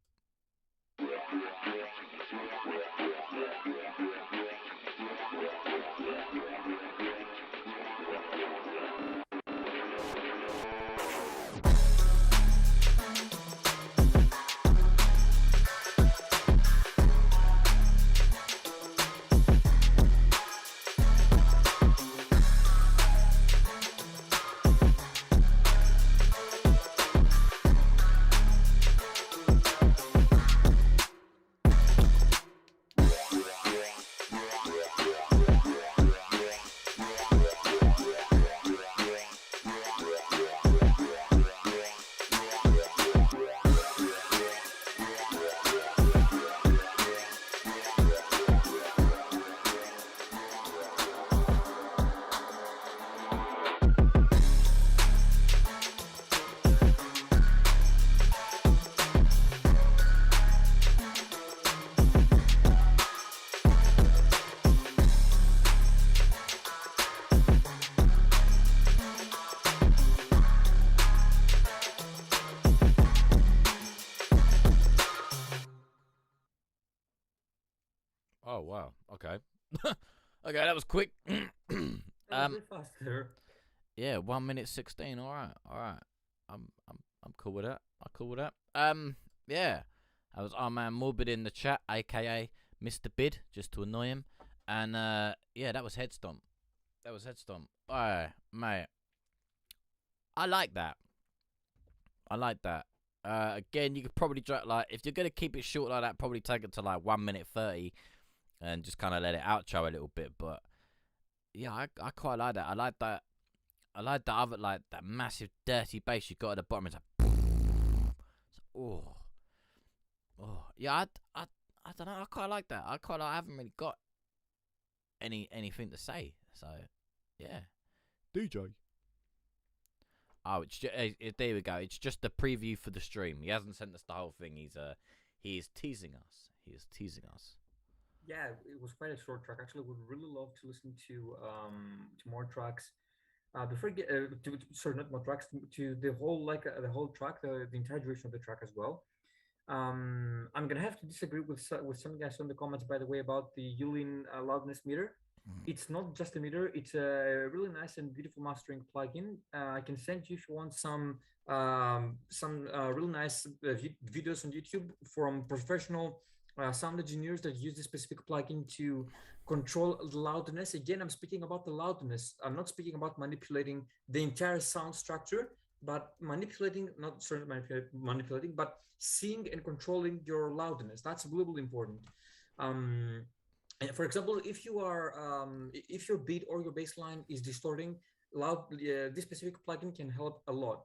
Oh wow. Okay. Okay, that was quick. A bit faster. Yeah, 1 minute 16. All right. I'm cool with that. Yeah. That was our man Morbid in the chat, aka Mr. Bid, just to annoy him. And yeah, that was Headstomp. Alright, mate. I like that. Again, you could probably like if you're gonna keep it short like that, probably take it to like 1 minute 30, and just kind of let it outro a little bit. But yeah, I quite like that. I like the other like that massive dirty bass you got at the bottom. It's like, oh, yeah. I don't know. I quite like that. I haven't really got anything to say. So yeah, DJ. Oh, there we go. It's just a preview for the stream. He hasn't sent us the whole thing. He is teasing us. Yeah, it was quite a short track. Actually, would really love to listen to more tracks. Before sorry, not more tracks, to the whole the whole track, the entire duration of the track as well. I'm gonna have to disagree with some guys in the comments, by the way, about the Yulin loudness meter. It's not just a meter; it's a really nice and beautiful mastering plugin. I can send you if you want some really nice videos on YouTube from professional sound engineers that use this specific plugin to control the loudness. Again, I'm speaking about the loudness. I'm not speaking about manipulating the entire sound structure, but manipulating, but seeing and controlling your loudness. That's really important. And for example, if you are, if your beat or your bass line is distorting loud, this specific plugin can help a lot.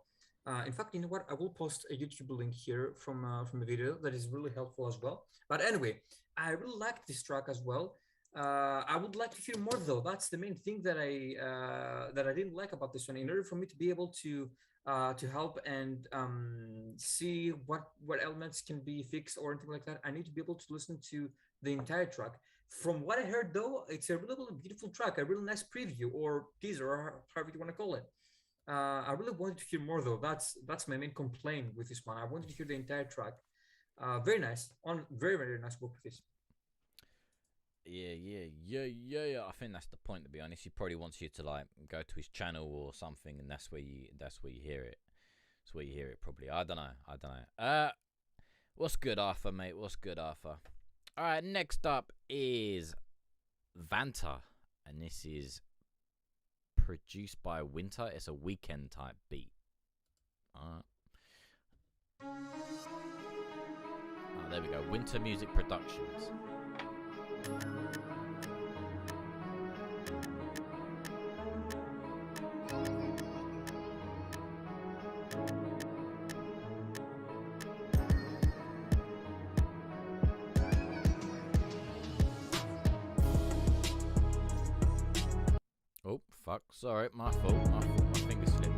In fact, you know what? I will post a YouTube link here from a video that is really helpful as well. But anyway, I really like this track as well. I would like to hear more though. That's the main thing that I didn't like about this one. In order for me to be able to help and see what elements can be fixed or anything like that, I need to be able to listen to the entire track. From what I heard though, it's a really beautiful track, a really nice preview or teaser, or however you want to call it. I really wanted to hear more though. That's my main complaint with this one. I wanted to hear the entire track. Very nice, very nice work with this. Yeah. I think that's the point. To be honest, he probably wants you to like go to his channel or something, and that's where you hear it. That's where you hear it. Probably. I don't know. What's good, Arthur, mate? What's good, Arthur? All right. Next up is Vanta, and this is produced by Winter. It's a weekend type beat. Oh, there we go. Winter Music Productions. Oh, fuck. Sorry, my fault. My finger slipped.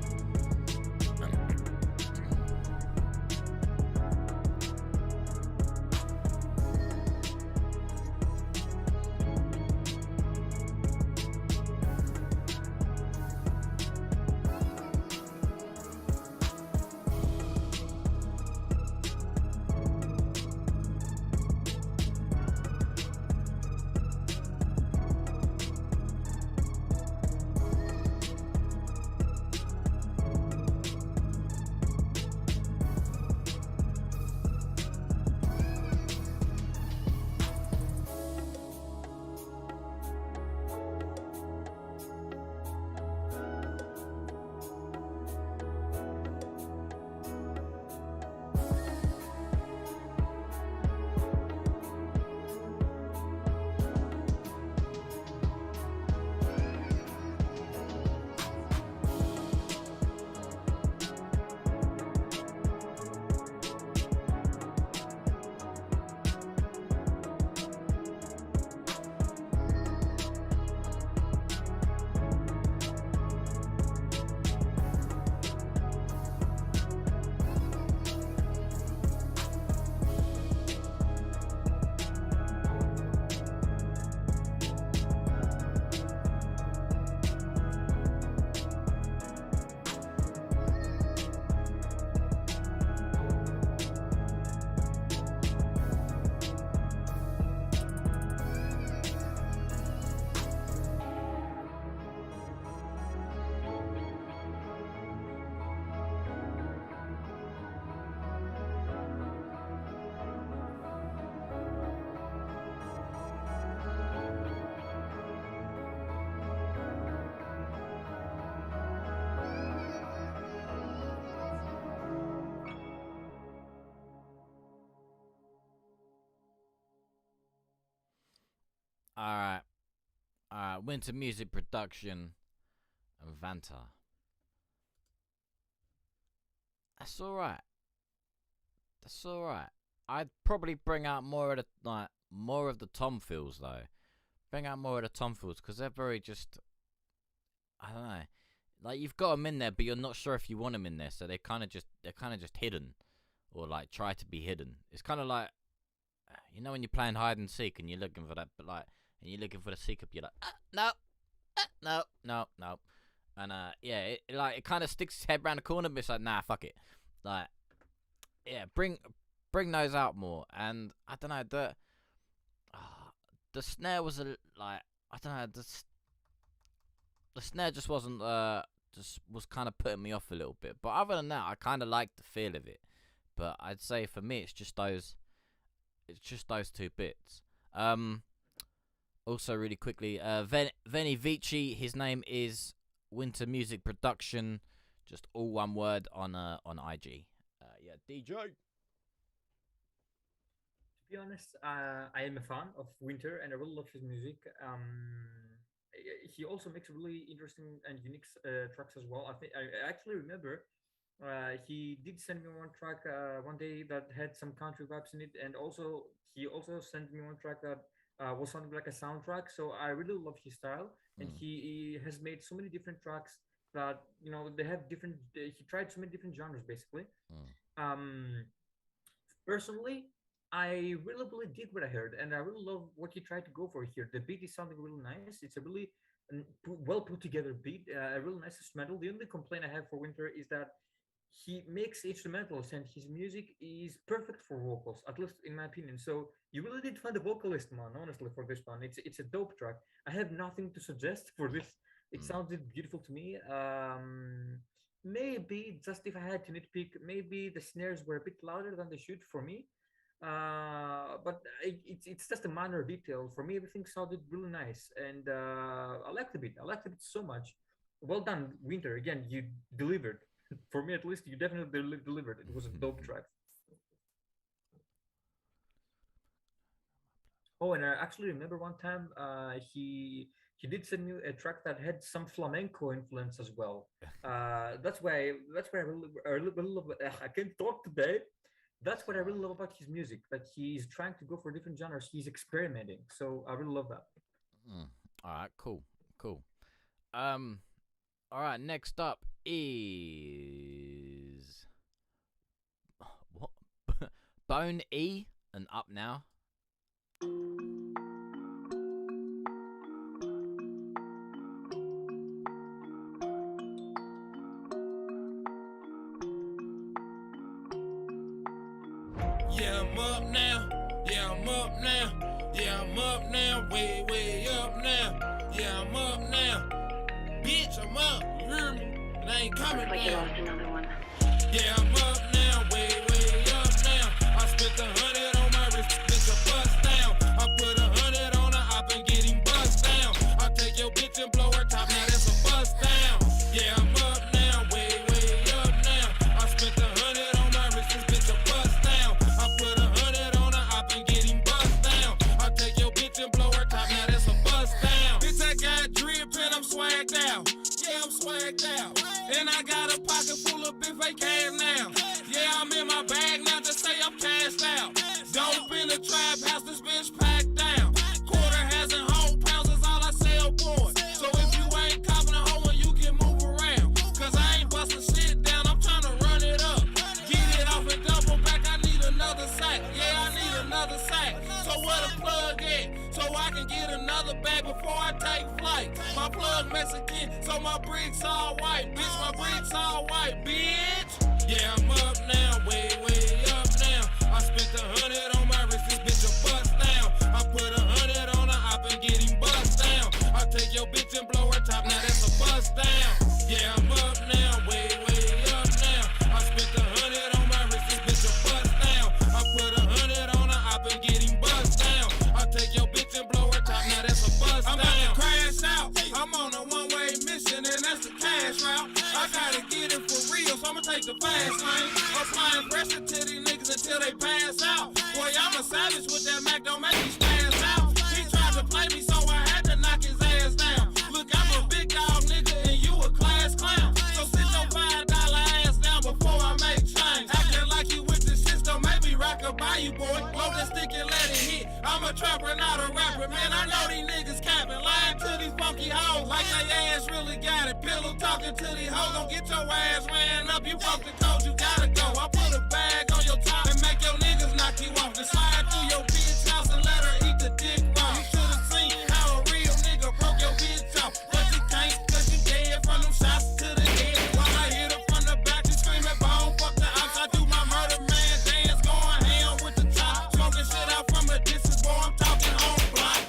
Alright. Winter Music Production and Vanta. That's alright. I'd probably bring out more of the tom feels though. Bring out more of the tom feels because they're very just, I don't know. Like you've got them in there, but you're not sure if you want them in there, so they're kind of just hidden, or like try to be hidden. It's kind of like, you know, when you're playing hide and seek and you're looking for that, but like, and you're looking for the seek up, you're like, no, and yeah, it kind of sticks its head around the corner, but it's like, nah, fuck it, like, yeah, bring those out more, and I don't know, the snare was like, I don't know, the snare just wasn't just was kind of putting me off a little bit, but other than that, I kind of liked the feel of it. But I'd say for me, it's just those 2 bits. Also, really quickly, Veni Vici, his name is Winter Music Production, just all one word on IG. Yeah, DJ. To be honest, I am a fan of Winter, and I really love his music. He also makes really interesting and unique tracks as well. I actually remember he did send me one track one day that had some country vibes in it, and he also sent me one track that was sounding like a soundtrack. So I really love his style, and he has made so many different tracks that, you know, they have different. He tried so many different genres basically. Personally, I really dig what I heard, and I really love what he tried to go for here. The beat is sounding really nice. It's a really well put together beat, a really nice instrumental. The only complaint I have for Winter is that he makes instrumentals, and his music is perfect for vocals, at least in my opinion. So you really did find a vocalist, man, honestly, for this one. It's a dope track. I have nothing to suggest for this. It sounded beautiful to me. Maybe just if I had to nitpick, maybe the snares were a bit louder than they should for me. But it's just a minor detail. For me, everything sounded really nice, and I liked the beat. I liked the beat so much. Well done, Winter. Again, you delivered. For me, at least, you definitely delivered. It was a dope track. Oh, and I actually remember one time he did send me a track that had some flamenco influence as well. That's why I really love. I can't talk today. That's what I really love about his music. That he's trying to go for different genres. He's experimenting. So I really love that. All right, cool. All right, next up is what? Bone E and Up Now. Yeah, I'm up now. Yeah, I'm up now. Yeah, I'm up now. Way up now. Yeah, I'm up now. Bitch, I'm up. You hear me? It ain't coming Looks like you lost another one. Yeah, I'm up now. Way up now. I spent 100 on my wrist. Bitch, a bust down. I put 100 on her. I've been getting bust down. I take your bitch and blow her top. Now that's a bust down. Yeah, I'm up now. Way up now. I spent 100 on my wrist. This bitch a bust down. I put 100 on her. I've been getting bust down. I take your bitch and blow her top. Now that's a bust down. Bitch, I got drip and I'm swagged out. Yeah, I'm swagged out. And I got a pocket full of Biffy cash now. Yeah, I'm in my bag now, just say I'm cashed out. Dope in the trap house, this bitch packed down. Quarter has and whole pounds is all I sell, boy. So if you ain't copping a hoe, you can move around. Cause I ain't busting shit down, I'm trying to run it up. Get it off and double back, I need another sack. Yeah, I need another sack. So where the plug at? So I can get another bag before I take flight. My plug Mexican, so my bricks all white. Bitch, my bricks all white, bitch. Yeah, I'm up now, way up now. I spent 100 on my wrist, this bitch a bust down. I put 100 on her, I've been getting bust down. I take your bitch and blow her top, now that's a bust down. Yeah, I'm up now, way up now. I spent 100 on my wrist, this bitch a bust down. I put 100 on her, I've been getting bust down. I take your bitch and blow her top, now that's a bust down. I'm about to crash out, I'm on a one-way mission and that's the cash route. I gotta get it for real, so I'ma take the fast lane. Applying pressure to these niggas until they pass out. Boy, I'm a savage with that Mac, don't make me stand out. He tried to play me so fly you, boy. Blow that stick and let it hit. I'm a trapper, not a rapper, man. I know these niggas capping, lying to these funky hoes like they ass really got it. Pillow talking to these hoes, don't get your ass ran up. You broke the code, you gotta go. I put a bag on your top and make your niggas knock you off. Then slide through your bitch house and let her eat the dick raw. You should've seen how a real nigga broke your bitch off, but you can't 'cause you dead from them shots to the head. While I hit her from the back, she screaming bone, fuck the ops. I do my murder man dance, going ham with the top, smoking shit out from a distance, boy. I'm talking on block.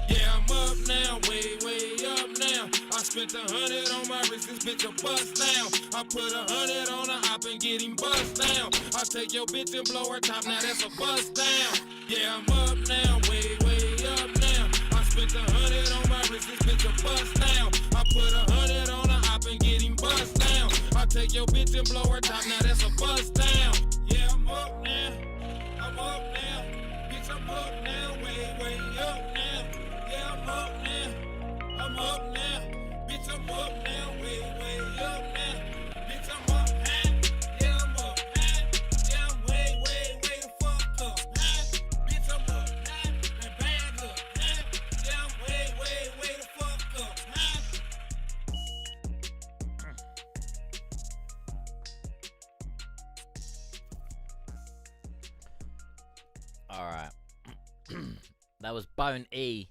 Yeah, I'm up now, way up now. I spent 100 on my wrist, this bitch a bust now. I put 100 on a op and get him bust down. I take your bitch and blow her top, now that's a bust down. Yeah, I'm up now, way up now. I spent 100 on my wrist, this bitch a bust down. I put 100 on a op and get him bust down. I take your bitch and blow her top, now that's a bust down. Yeah, I'm up now, I'm up now. Bitch, I'm up now, way up now. Yeah, I'm up now, I'm up now. Bitch, I'm up now, way up now. Bitch, I'm up now, yeah, I'm up now. Yeah, I'm way the fuck up now. Bitch, I'm up now, and bag up now. Yeah, I'm way the fuck up now. All right. That was Bone E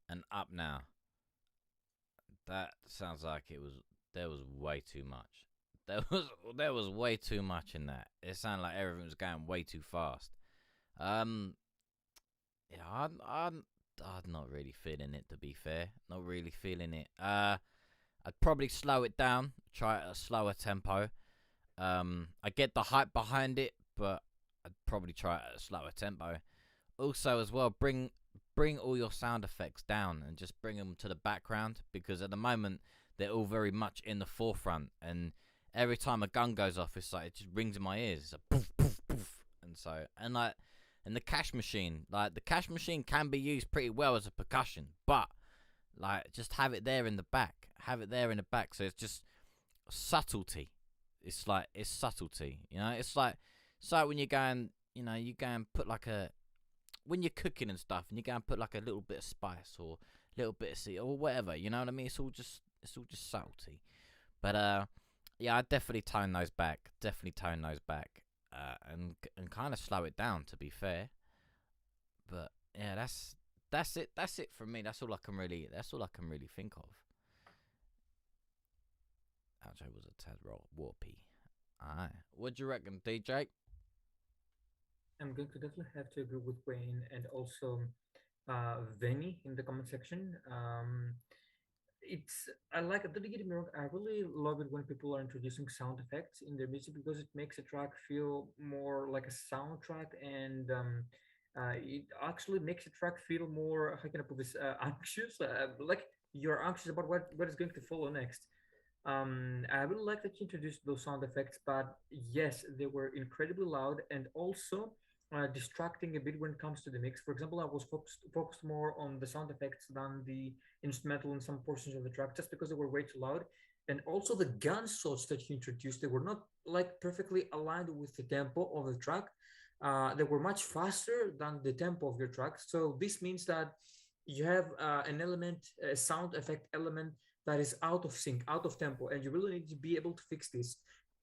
and Up Now. That sounds like there was way too much. There was way too much in that. It sounded like everything was going way too fast. Yeah, I'm not really feeling it, to be fair. Not really feeling it. I'd probably slow it down, try at a slower tempo. I get the hype behind it, but I'd probably try it at a slower tempo. Also, as well, bring all your sound effects down and just bring them to the background, because at the moment they're all very much in the forefront, and every time a gun goes off, it's like it just rings in my ears. It's like poof, poof, poof. And the cash machine, like the cash machine can be used pretty well as a percussion, but like just have it there in the back. So it's just subtlety. It's subtlety, you know. It's like when you're going, you know, you go and put like when you're cooking and stuff, and you go and put like a little bit of spice or a little bit of sea or whatever, you know what I mean? It's all just subtlety. But yeah, I definitely tone those back. And kind of slow it down, to be fair. But yeah, that's it from me. That's all I can really think of. Outro was a tad warpy. Alright, what do you reckon, DJ? I'm going to definitely have to agree with Wayne and also Vinny in the comment section. Don't get me wrong, I really love it when people are introducing sound effects in their music, because it makes a track feel more like a soundtrack, and it actually makes a track feel more, how can I put this, anxious, like you're anxious about what is going to follow next. I really like that you introduced those sound effects, but yes, they were incredibly loud and also distracting a bit when it comes to the mix. For example, I was focused more on the sound effects than the instrumental in some portions of the track, just because they were way too loud. And also the gun shots that you introduced, they were not like perfectly aligned with the tempo of the track. They were much faster than the tempo of your track. So this means that you have a sound effect element that is out of sync, out of tempo, and you really need to be able to fix this.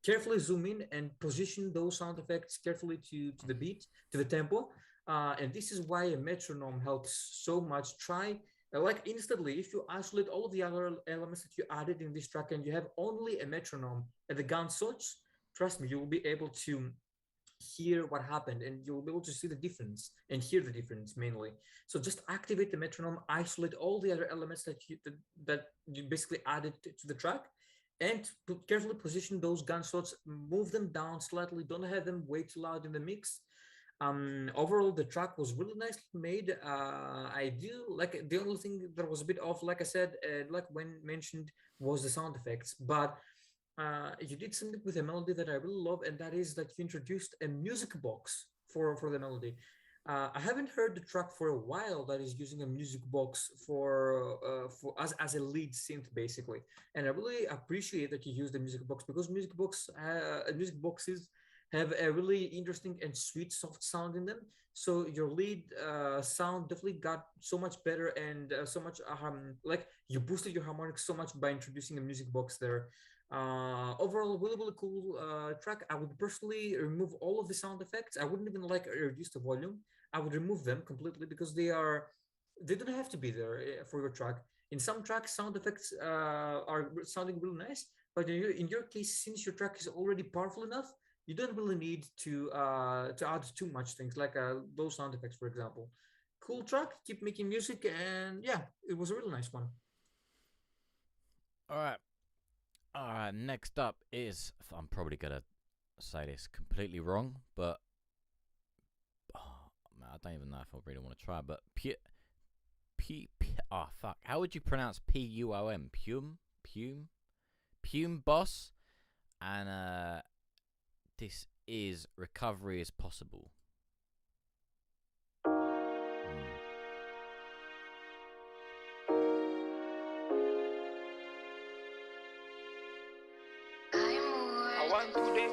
Carefully zoom in and position those sound effects carefully to the beat, to the tempo. And this is why a metronome helps so much. Try, like instantly, if you isolate all of the other elements that you added in this track and you have only a metronome and the gun shots, trust me, you will be able to hear what happened, and you'll be able to see the difference and hear the difference mainly. So just activate the metronome, isolate all the other elements that you basically added to the track, and carefully position those gunshots, move them down slightly, don't have them way too loud in the mix. Overall, the track was really nicely made. I do like, the only thing that was a bit off, like I said, like when mentioned, was the sound effects, but you did something with a melody that I really love, and that is that you introduced a music box for the melody. I haven't heard the track for a while that is using a music box for as a lead synth, basically, and I really appreciate that you use the music box, because music boxes have a really interesting and sweet, soft sound in them. So your lead sound definitely got so much better and so much like you boosted your harmonics so much by introducing a music box there. Overall, really, really cool track. I would personally remove all of the sound effects. I wouldn't even like reduce the volume. I would remove them completely because they don't have to be there for your track. In some tracks, sound effects are sounding really nice, but in your case, since your track is already powerful enough, you don't really need to add too much things like those sound effects, for example. Cool track. Keep making music, and yeah, it was a really nice one. All right. All right. Next up is, I'm probably gonna say this completely wrong, but man, I don't even know if I really want to try. But fuck. How would you pronounce PUOM? Pume Boss, and this is Recovery is Possible. I want today.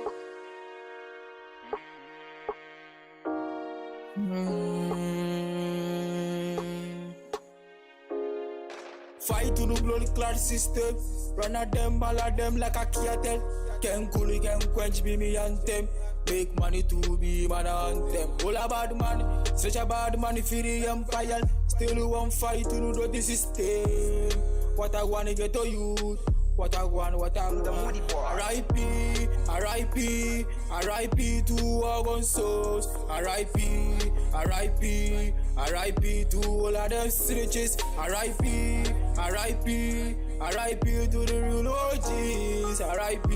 Fight to the bloody class system. Run at them, all of them like a cartel. Can cool, can quench, be me anthem. Make money to be man anthem. All about money, such a bad money for the empire. Still want fight to the dirty system. What I want to get to you. What I want, R.I.P. R.I.P. R.I.P. to our gun souls. R.I.P. R.I.P. R.I.P. to all of them snitches. R.I.P. R.I.P. R.I.P. to the real OGs. R.I.P.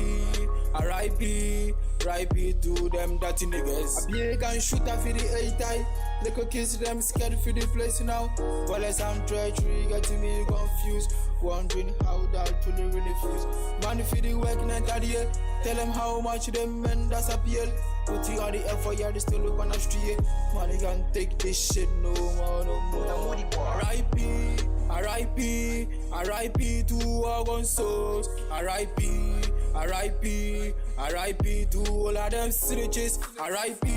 R.I.P. R.I.P. to them dirty niggas. I big and shoot for the 8-eye. Little kids them scared for the place now. Bullets and treachery getting me confused. Wondering how that truly really feels. Man for the work night at the year. Tell them how much them men that's appeal. Putting all the effort, yeah, they still look on the street. Man, they can't take this shit no more, no more. R.I.P. R.I.P. R.I.P. to our gun souls. R.I.P. R.I.P. R.I.P. to all of them snitches. R.I.P.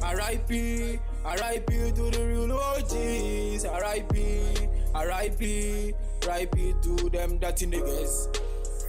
R.I.P. R.I.P. to the real OGs. R.I.P. R.I.P. R.I.P. to them dirty niggas.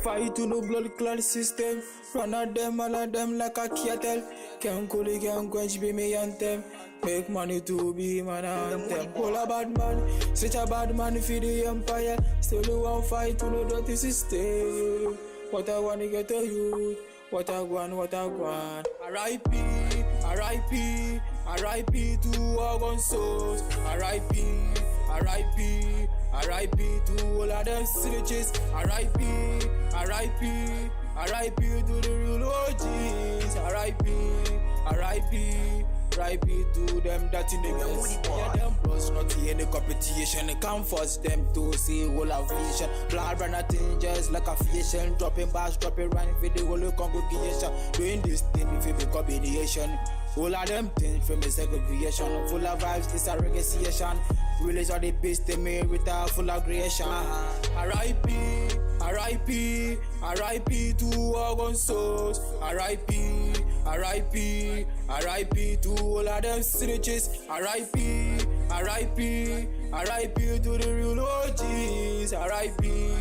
Fight to no blood clot system. Run at them, all of them like a cattle. Can't cool it, can't quench, be me anthem. Make money to be man anthem. All a bad man, such a bad man for the empire. Still want fight to no dirty system. What I want to get to you. What I want, what I want. R.I.P. R.I.P. R.I.P. to our gun souls. R.I.P. R.I.P. R.I.P. to all of them snitches. R.I.P. R.I.P. R.I.P. to the real OGs. R.I.P. R.I.P. R.I.P. to them dirty niggas. Yeah, them bros not in the competition. They can't force them to see all of vision. Blood run nothing just like a fashion. Dropping bars, dropping running for the whole congregation. Doing this thing if it be combination. All of them things from the segregation. Full of vibes, it's a regression. Release all the beast they made with a full of creation. R.I.P. R.I.P. R.I.P. to our gun souls. R.I.P. R.I.P. R.I.P. to all of them snitches. R.I.P. R.I.P. R.I.P. to the real OGs. R.I.P.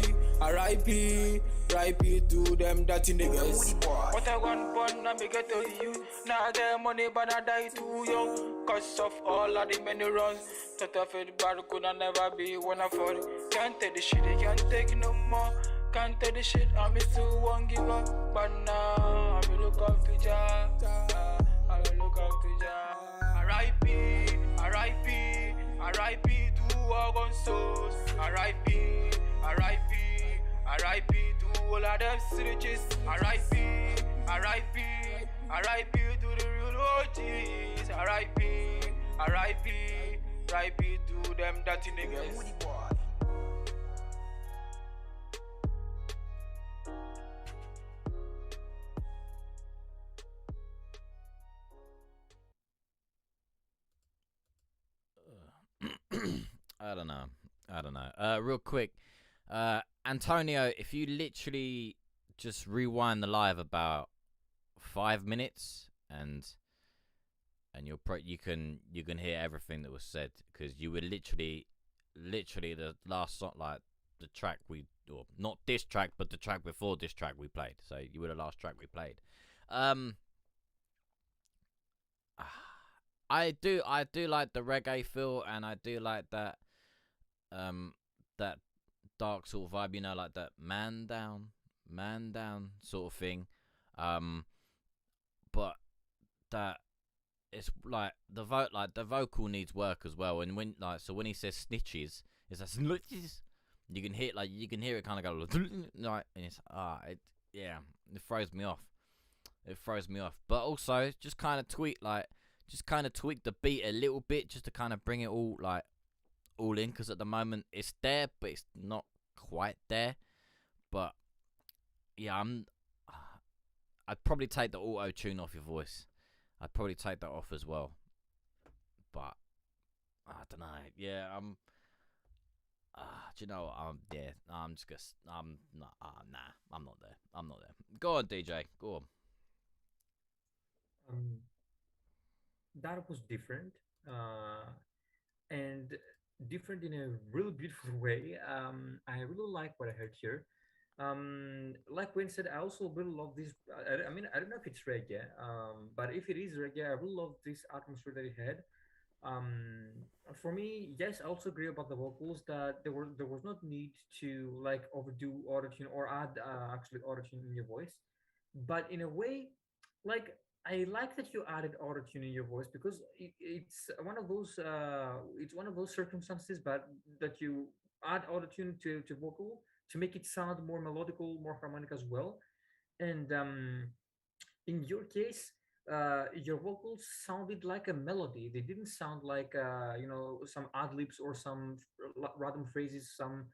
R.I.P. R.I.P. to them dirty niggas. What I want, born, I make it to you. Now I get money, but I die too young. Cause of all of the many runs. Thought of it, but could I never be one of it. Can't take the shit, they can't take no more. Can't take the shit, I me still won't give up. But now, I will look up to Jah. I will look up to Jah. R.I.P. R.I.P. R.I.P. to our gun souls. R.I.P. R.I.P. R.I.P. to all of them snitches. R.I.P. R.I.P. R.I.P. to the real OGs. R.I.P. R.I.P. R.I.P. to them dirty niggas. I don't know. Real quick, Antonio, if you literally just rewind the live about 5 minutes and you can hear everything that was said, because you were literally the last song, like the track or not this track, but the track before this track we played. So you were the last track we played. I do like the reggae feel, and I do like that that dark sort of vibe, you know, like that man down sort of thing. But that it's like the vocal needs work as well. And when he says snitches, it's like snitches. You can hear it kind of go like, and it's it throws me off. But also just kind of tweak the beat a little bit, just to kind of bring it all in, because at the moment it's there, but it's not quite there. But yeah, I'd probably take the auto tune off your voice. I'd probably take that off as well. But I don't know. Yeah, do you know what? I'm not there. Go on, DJ. Go on. That was different, and different in a really beautiful way. I really like what I heard here. Like Wayne said, I also really love this. I mean, I don't know if it's reggae, but if it is reggae, I really love this atmosphere that it had. For me, yes, I also agree about the vocals, that there was not need to like overdo autotune or add actually autotune in your voice. But in a way, like, I like that you added autotune in your voice, because it's one of those circumstances, but that you add autotune to vocal to make it sound more melodical, more harmonic as well. And in your case, your vocals sounded like a melody. They didn't sound like some ad libs or some random phrases, some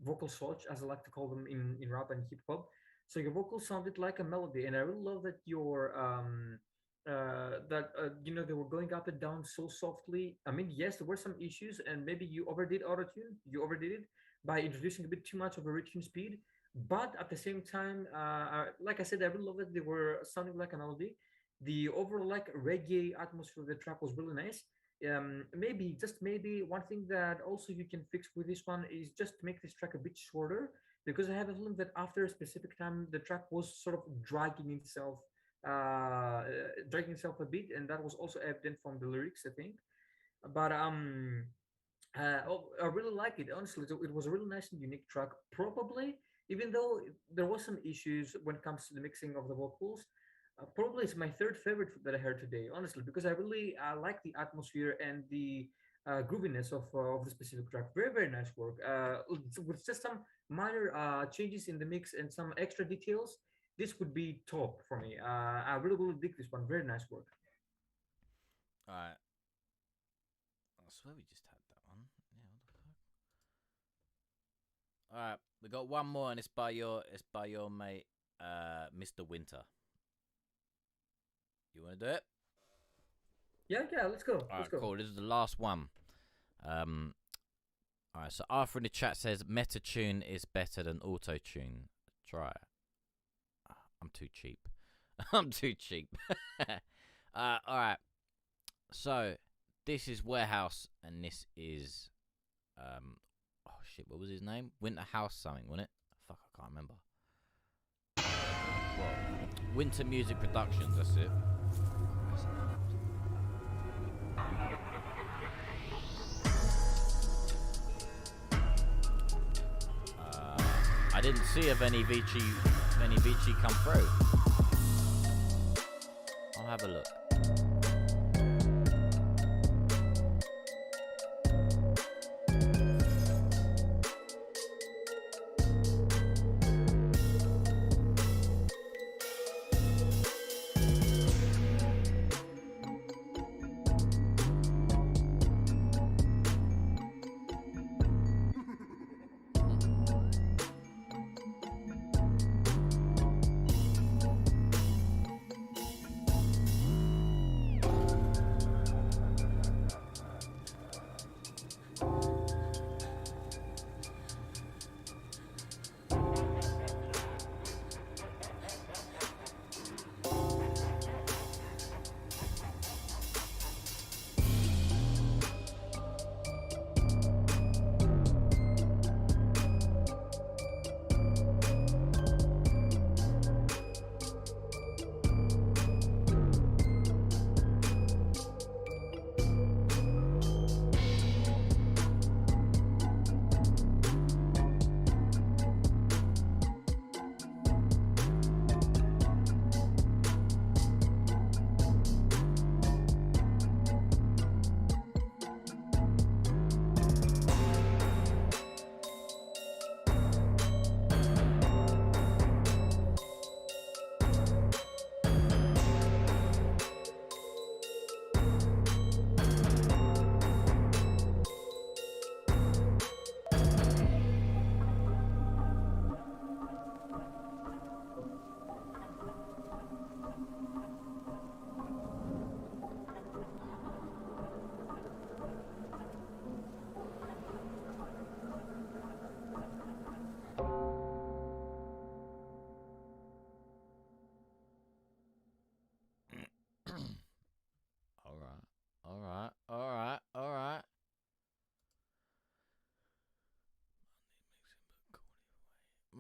vocal swatch, as I like to call them in rap and hip hop. So your vocals sounded like a melody, and I really love that they were going up and down so softly. I mean, yes, there were some issues, and maybe you overdid autotune. You overdid it by introducing a bit too much of a retune speed. But at the same time, like I said, I really love that they were sounding like a melody. The overall like reggae atmosphere of the track was really nice. Maybe one thing that also you can fix with this one is just to make this track a bit shorter, because I have a feeling that after a specific time the track was sort of dragging itself a bit, and that was also evident from the lyrics, I think. But I really like it, honestly. It was a really nice and unique track. Probably, even though there was some issues when it comes to the mixing of the vocals, probably it's my third favorite that I heard today, honestly, because I really like the atmosphere and the grooviness of the specific track. Very, very nice work. With just some minor changes in the mix and some extra details, this would be top for me. I really, really dig this one. Very nice work. All right. I swear we just had that one. Yeah, what the fuck? All right, we got one more, and it's by your mate, Mr. Winter. You want to do it? Yeah, let's go. All right, cool. This is the last one. All right, so Arthur in the chat says Metatune is better than Autotune. Try it. I'm too cheap. I'm too cheap. All right. So this is Warehouse, and this is oh shit, what was his name? Winter House something, wasn't it? Fuck, I can't remember. Well, Winter Music Productions, that's it. I didn't see if any Vici come through. I'll have a look.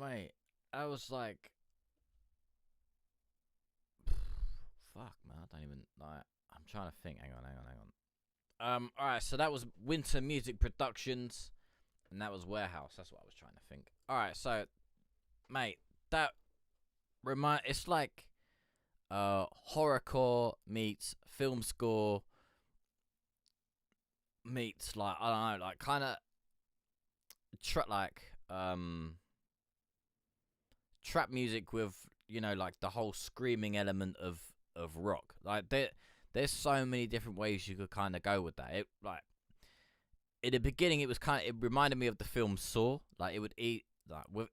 mate, I was like, fuck, man, I don't even like. I'm trying to think. Hang on. All right, so that was Winter Music Productions, and that was Warehouse. That's what I was trying to think. All right, so, mate, that it's like, horrorcore meets film score meets like I don't know, like kind of trap music with, you know, like the whole screaming element of rock. Like there's so many different ways you could kind of go with that. It like in the beginning it reminded me of the film Saw. Like it would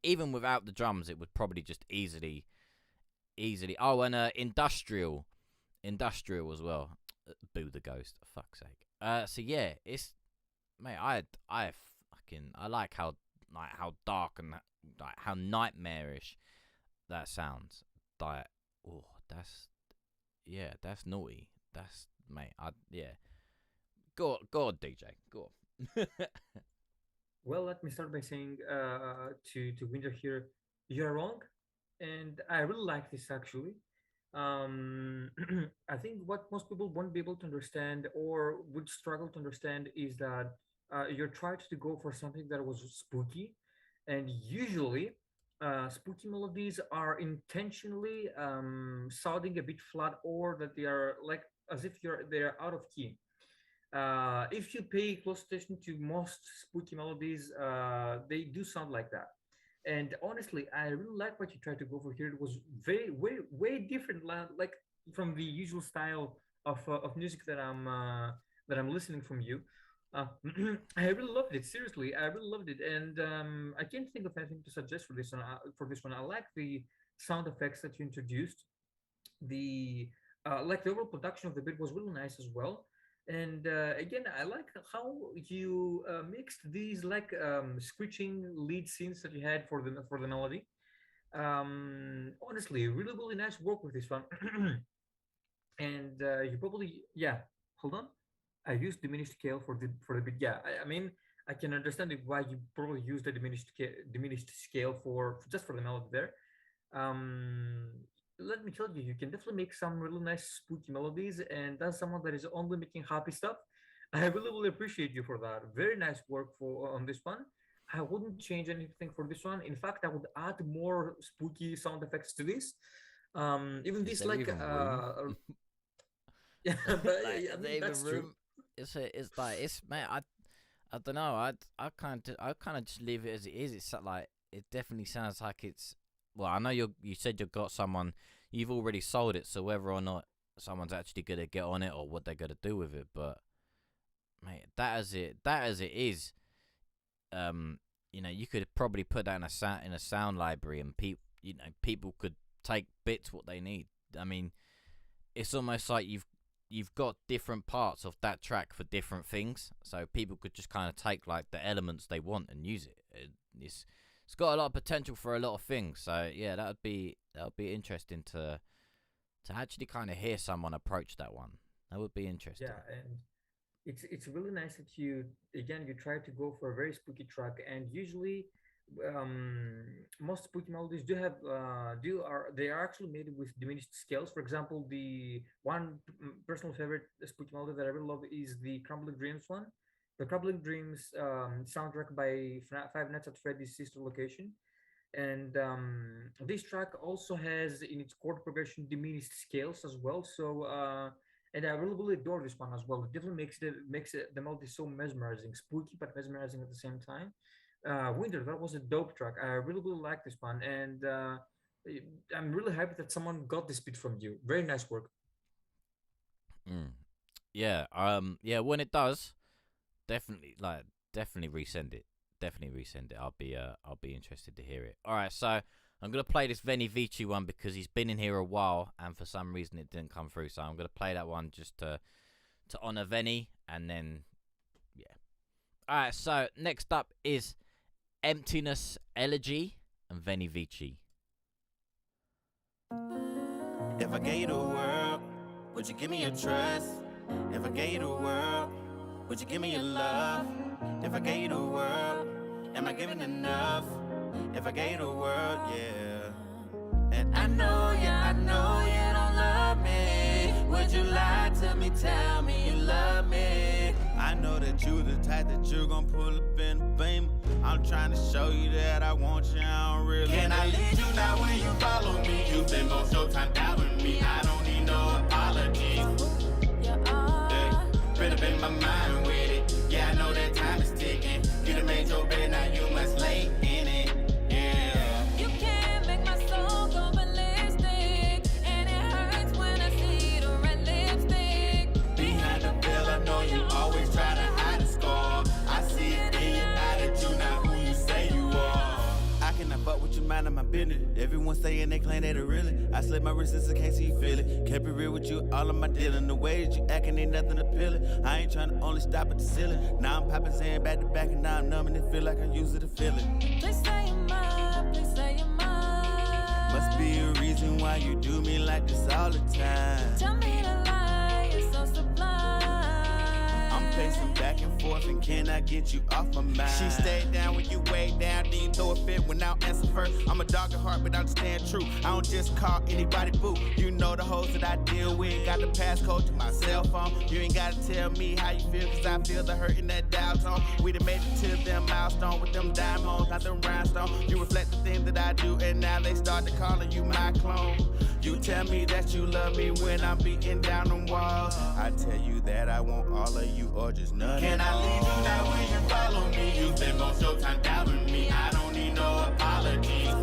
even without the drums, it would probably just easily. Oh, and industrial as well. Boo the ghost, for fuck's sake. So yeah, it's mate. I like how dark and like how nightmarish that sounds. Like, oh, that's naughty. That's mate. Go on, DJ. Go on. Well, let me start by saying to Winter here, you're wrong, and I really like this actually. I think what most people won't be able to understand or would struggle to understand is that you're trying to go for something that was spooky, and usually spooky melodies are intentionally sounding a bit flat or that they are like as if they're out of key. If you pay close attention to most spooky melodies, they do sound like that. And honestly, I really like what you tried to go for here. It was very, way different, like from the usual style of music that I'm listening from you. I really loved it. Seriously, I really loved it, and I can't think of anything to suggest for this one. I like the sound effects that you introduced. The like the overall production of the bit was really nice as well. And again, I like how you mixed these like screeching lead scenes that you had for the melody. Honestly, really really nice work with this one. And you probably hold on. I used diminished scale for the bit. Yeah, I mean I can understand why you probably used the diminished scale for just for the melody there. Um, Let me tell you, you can definitely make some really nice spooky melodies, and that's someone that is only making happy stuff. I really, really appreciate you for that. Very nice work for on this one. I wouldn't change anything for this one. In fact, I would add more spooky sound effects to this. Even Is this there like even room? yeah, but Like, I is mean there even that's true. room? It's like it's mate. I don't know. I kind of just leave it as it is. It's like it definitely sounds like it's. Well, I know you said you've got someone. You've already sold it, so whether or not someone's actually gonna get on it or what they're gonna do with it, but mate, that as it is, you know, you could probably put that in a sound library, and people could take bits what they need. I mean, it's almost like you've got different parts of that track for different things, so people could just kind of take like the elements they want and use it. It's got a lot of potential for a lot of things. So yeah, that would be interesting to actually kind of hear someone approach that one. That would be interesting. Yeah, and it's really nice that you try to go for a very spooky track, and usually most spooky melodies do have they are actually made with diminished scales. For example, the one personal favorite spooky melody that I really love is the Crumbling Dreams one. The Crumbling Dreams soundtrack by Five Nights at Freddy's Sister Location. And this track also has in its chord progression diminished scales as well. So and I really really adore this one as well. It definitely makes the melody so mesmerizing, spooky but mesmerizing at the same time. Winter, that was a dope track. I really really like this one, and I'm really happy that someone got this beat from you. Very nice work. Yeah. Yeah. When it does, definitely resend it. Definitely resend it. I'll be interested to hear it. All right, so I'm gonna play this Veni Vici one because he's been in here a while, and for some reason it didn't come through. So I'm gonna play that one just to honor Veni, and then yeah. All right, so next up is Emptiness Elegy and Veni Vici. If I gave you the world, would you give me your trust? If I gave you the world, would you give me your love? If I gave you the world, am I giving enough? if I gave the world, yeah. And I know you don't love me. Would you lie to me, tell me you love me? I know that you the type that you gon' pull up in a beamer. I'm trying to show you that I want you, I don't really. Can I lead you now when you follow me? You spend most your time doubting me. I don't need no apologies. Yeah, been up in my mind with it. Yeah, I know that time is ticking. You done made your bed, now you must lay in it. Yeah. You can't make my soul go ballistic, and it hurts when I see the red lipstick. Behind the veil, I know you always try to hide the scar. I see it in your attitude, not who you say you are. I cannot fuck with you, mind of my business. Everyone saying they claim they the real. I slip my wrists in case you feel it. Kept it real with you, all of my dealing. The way that you acting ain't nothing appealing. I ain't trying to only stop at the ceiling. Now I'm popping Zan back to back, and now I'm numbing it. Feel like I use it to feel it. Please say you're mine, please say you're mine. Must be a reason why you do me like this all the time. Tell me to lie, you're so sublime. I'm pacing back and forth and cannot get you off my mind. She stayed down when you way down, then you throw a fit when I answer first. I'm a dog at heart, but I understand true. I don't just call anybody boo. You know the hoes that I deal with. Got the passcode to my cell phone. You ain't gotta tell me how you feel, cause I feel the hurt in that dial tone. We done made it to them milestone with them diamonds, not them rhinestones. You reflect the things that I do, and now they started calling you my clone. You tell me that you love me when I'm beating down them walls. I tell you that I want all of you or just none. Can I lead you now when you follow me? You spend most your time doubting me. I don't need no apologies.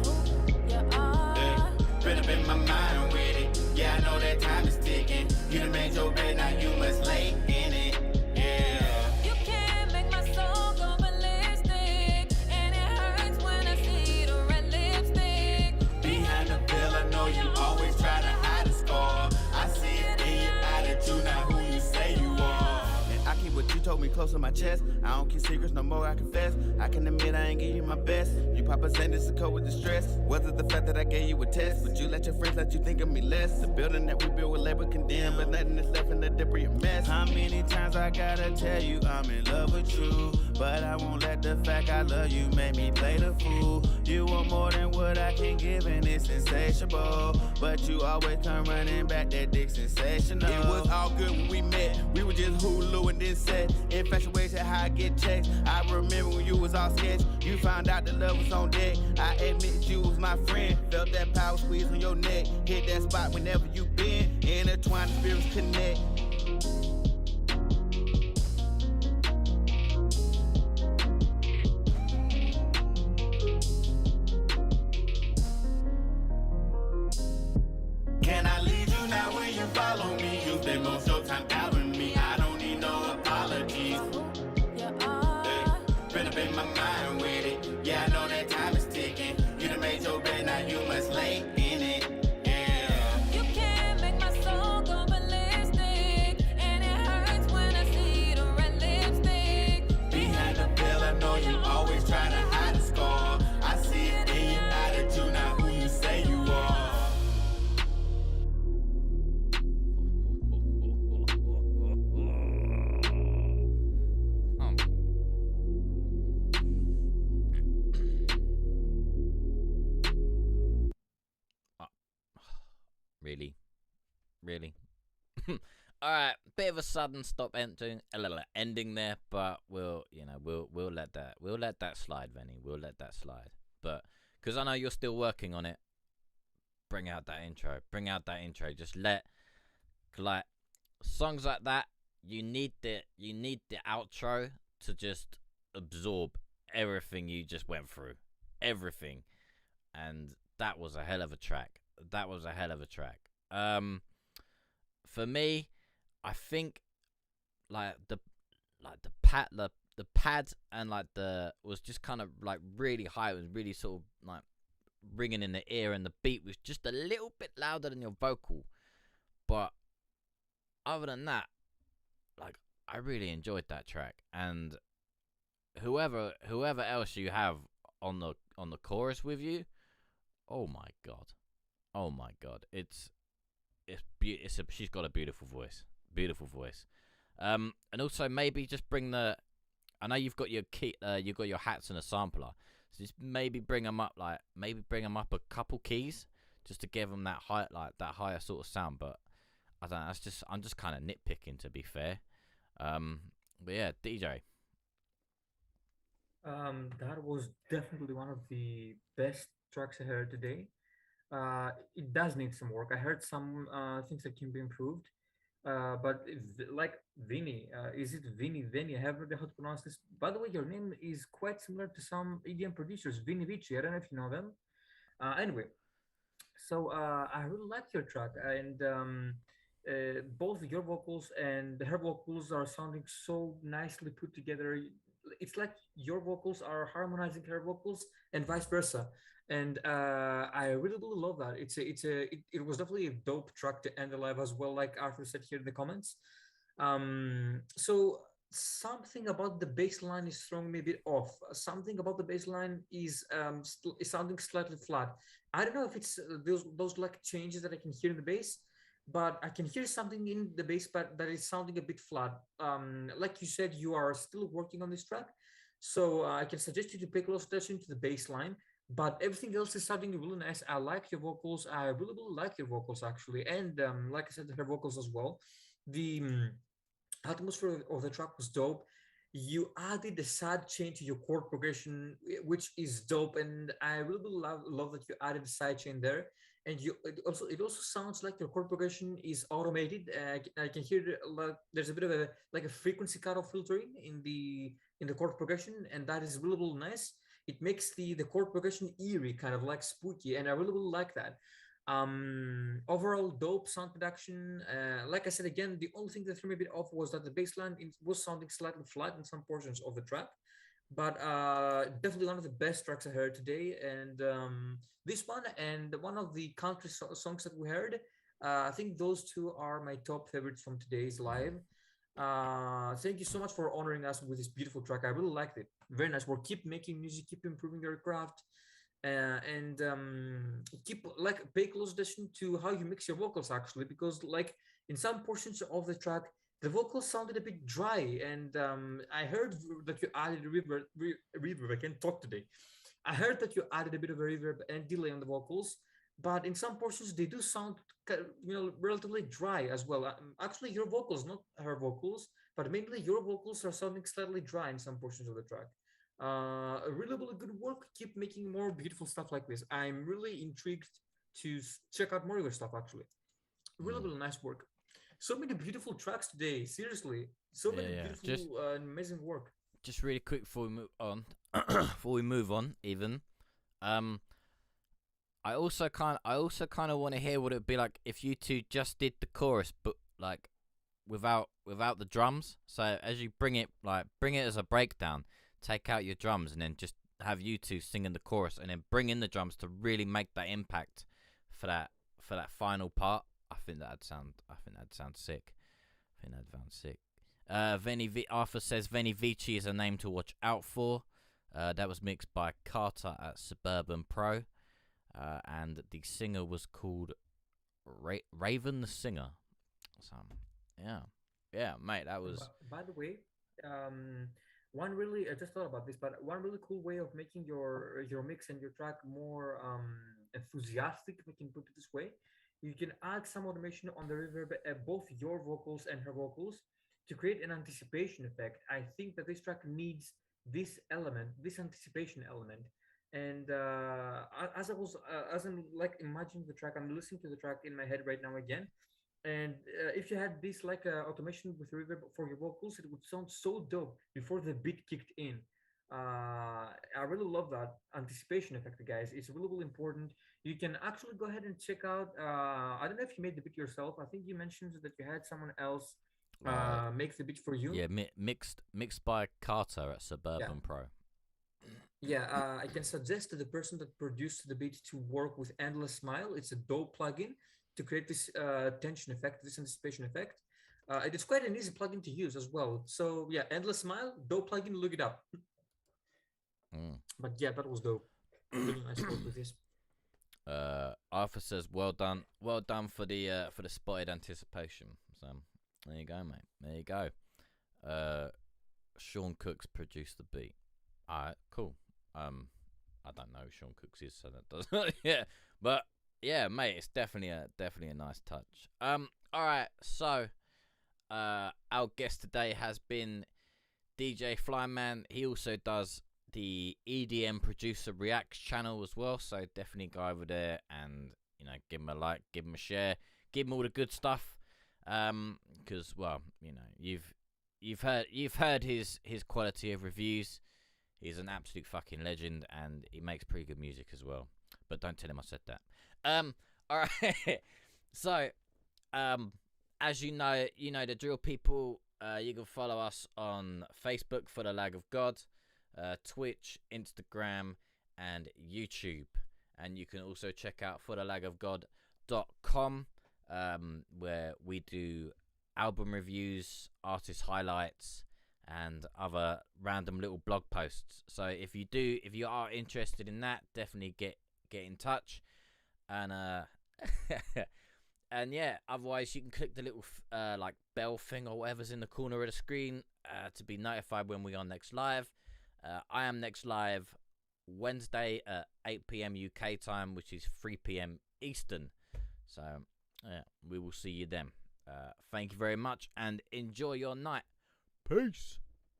Yeah, been up in my mind with it. Yeah, I know that time is ticking. You done made your bed, now you must lay in it. Yeah. You can't make my soul go ballistic, and it hurts when I see the red lipstick. Behind the veil, I know you always try to hide the scar. I see it in your attitude, not who you say you are. And I keep what you told me close to my chest. I don't keep secrets no more, I confess. I can admit I ain't give you my best. You pop a sentence to cope with the stress. Was it the fact that I gave you a test? But you let your friends let you think of me less. The building that we built with labor condemned, but nothing is left in the debris mess. How many times I gotta tell you I'm in love with you? But I won't let the fact I love you make me play the fool. You want more than what I can give, and it's insatiable. But you always come running back, that dick sensational. It was all good when we met. We were just Hulu and this set. Infatuated how I get checks. I remember when you was all sketch. You found out the love was on deck. I admit you was my friend. Felt that power squeeze on your neck. Hit that spot whenever you been. Intertwined spirits connect. Can I lead you now when you follow me? You spend most your time doubting me. I don't need no apologies. Yeah, been up in my mind with it. Yeah, I know that time is ticking. You done made your bed, now you must lay in it. Yeah. You can't make my soul go ballistic, and it hurts when I see the red lipstick. Behind the veil, I know you always try to hide the scar. I see it in your attitude, not who you say you are. Really? Alright, bit of a sudden stop ending there, but we'll let that slide, Venny. We'll let that slide. But because I know you're still working on it, bring out that intro. Just let, like, songs like that, you need the outro to just absorb everything you just went through. Everything. And that was a hell of a track. For me, I think the pad and was just kind of like really high. It was really sort of like ringing in the ear, and the beat was just a little bit louder than your vocal. But other than that, like, I really enjoyed that track. And whoever else you have on the chorus with you, oh my god, she's got a beautiful voice. And also maybe just bring I know you've got your key, you've got your hats and a sampler, So just maybe bring them up a couple keys just to give them that higher sort of sound. But I don't know. I'm just kind of nitpicking, to be fair. But yeah, DJ. That was definitely one of the best tracks I heard today. It does need some work. I heard some things that can be improved. But like Vinny, is it Vinny? I haven't really how to pronounce this. By the way, your name is quite similar to some EDM producers, Vinny Vici. I don't know if you know them. Anyway, so I really like your track, and both your vocals and her vocals are sounding so nicely put together. It's like your vocals are harmonizing her vocals, and vice versa. And I really, really love that. It was definitely a dope track to end the live as well, like Arthur said here in the comments. So something about the bass line is throwing me a bit off. Something about the bass line is sounding slightly flat. I don't know if it's those like changes that I can hear in the bass, but I can hear something in the bass, but that is sounding a bit flat. Like you said, you are still working on this track, so I can suggest you to pay close attention to the bass line. But everything else is sounding really nice. I like your vocals. I really, really like your vocals actually, and like I said, her vocals as well. The atmosphere of the track was dope. You added a side chain to your chord progression, which is dope, and I really love that you added a side chain there. And it also sounds like your chord progression is automated. I can hear like there's a bit of a frequency cutoff filtering in the chord progression, and that is really, really nice. It makes the chord progression eerie, kind of like spooky, and I really, really like that. Overall dope sound production. Like I said again, the only thing that threw me a bit off was that the bass line was sounding slightly flat in some portions of the track, but definitely one of the best tracks I heard today. And this one and one of the country songs that we heard, I think those two are my top favorites from today's live. Thank you so much for honoring us with this beautiful track. I really liked it. Very nice work. Keep making music, keep improving your craft, and keep like pay close attention to how you mix your vocals actually, because like in some portions of the track the vocals sounded a bit dry, and I heard that you added reverb. I can't talk today. I heard that you added a bit of a reverb and delay on the vocals, but in some portions they do sound relatively dry as well. Actually your vocals, not her vocals, but mainly your vocals are sounding slightly dry in some portions of the track. Really, really good work. Keep making more beautiful stuff like this. I'm really intrigued to check out more of your stuff actually. Really, really nice work. So many beautiful tracks today, seriously. So many beautiful amazing work. Just really quick before we move on, even I also kind of want to hear what it'd be like if you two just did the chorus, but like without the drums. So as you bring it as a breakdown, take out your drums, and then just have you two singing the chorus, and then bring in the drums to really make that impact for that final part. I think that'd sound sick. Arthur says Veni Vici is a name to watch out for. That was mixed by Carter at Suburban Pro. And the singer was called Raven the Singer. So, yeah, mate, that was. By the way, one really I just thought about this, but one really cool way of making your mix and your track more enthusiastic, we can put it this way. You can add some automation on the reverb at both your vocals and her vocals to create an anticipation effect. I think that this track needs this element, this anticipation element. And as I'm like imagining the track, I'm listening to the track in my head right now again. And if you had this like automation with reverb for your vocals, it would sound so dope before the beat kicked in. I really love that anticipation effect, guys. It's really, really important. You can actually go ahead and check out. I don't know if you made the beat yourself. I think you mentioned that you had someone else make the beat for you. Yeah, mixed by Carter at Suburban Pro. Yeah, I can suggest to the person that produced the beat to work with Endless Smile. It's a dope plugin to create this tension effect, this anticipation effect. It is quite an easy plugin to use as well. So yeah, Endless Smile, dope plugin. Look it up. But yeah, that was dope. Really nice work with this. Arthur says, "Well done for the spotted anticipation." So there you go, mate. There you go. Sean Cooks produced the beat. All right, cool. I don't know who Sean Cooks is, so that doesn't. Yeah, but yeah, mate, it's definitely a nice touch. All right, so our guest today has been DJ Flyman. He also does the EDM Producer Reacts channel as well, so definitely go over there and give him a like, give him a share, give him all the good stuff. Because well, you've heard his quality of reviews. He's an absolute fucking legend, and he makes pretty good music as well. But don't tell him I said that. All right. So, as you know the drill, people. You can follow us on Facebook for the Lag of God, Twitch, Instagram, and YouTube. And you can also check out forthelagofgod.com, where we do album reviews, artist highlights, and other random little blog posts. So if you are interested in that, definitely get in touch. And and yeah, otherwise you can click the little like bell thing or whatever's in the corner of the screen to be notified when we are next live. I am next live Wednesday at 8 p.m. UK time, which is 3 p.m. Eastern. So yeah, we will see you then. Thank you very much and enjoy your night. Peace.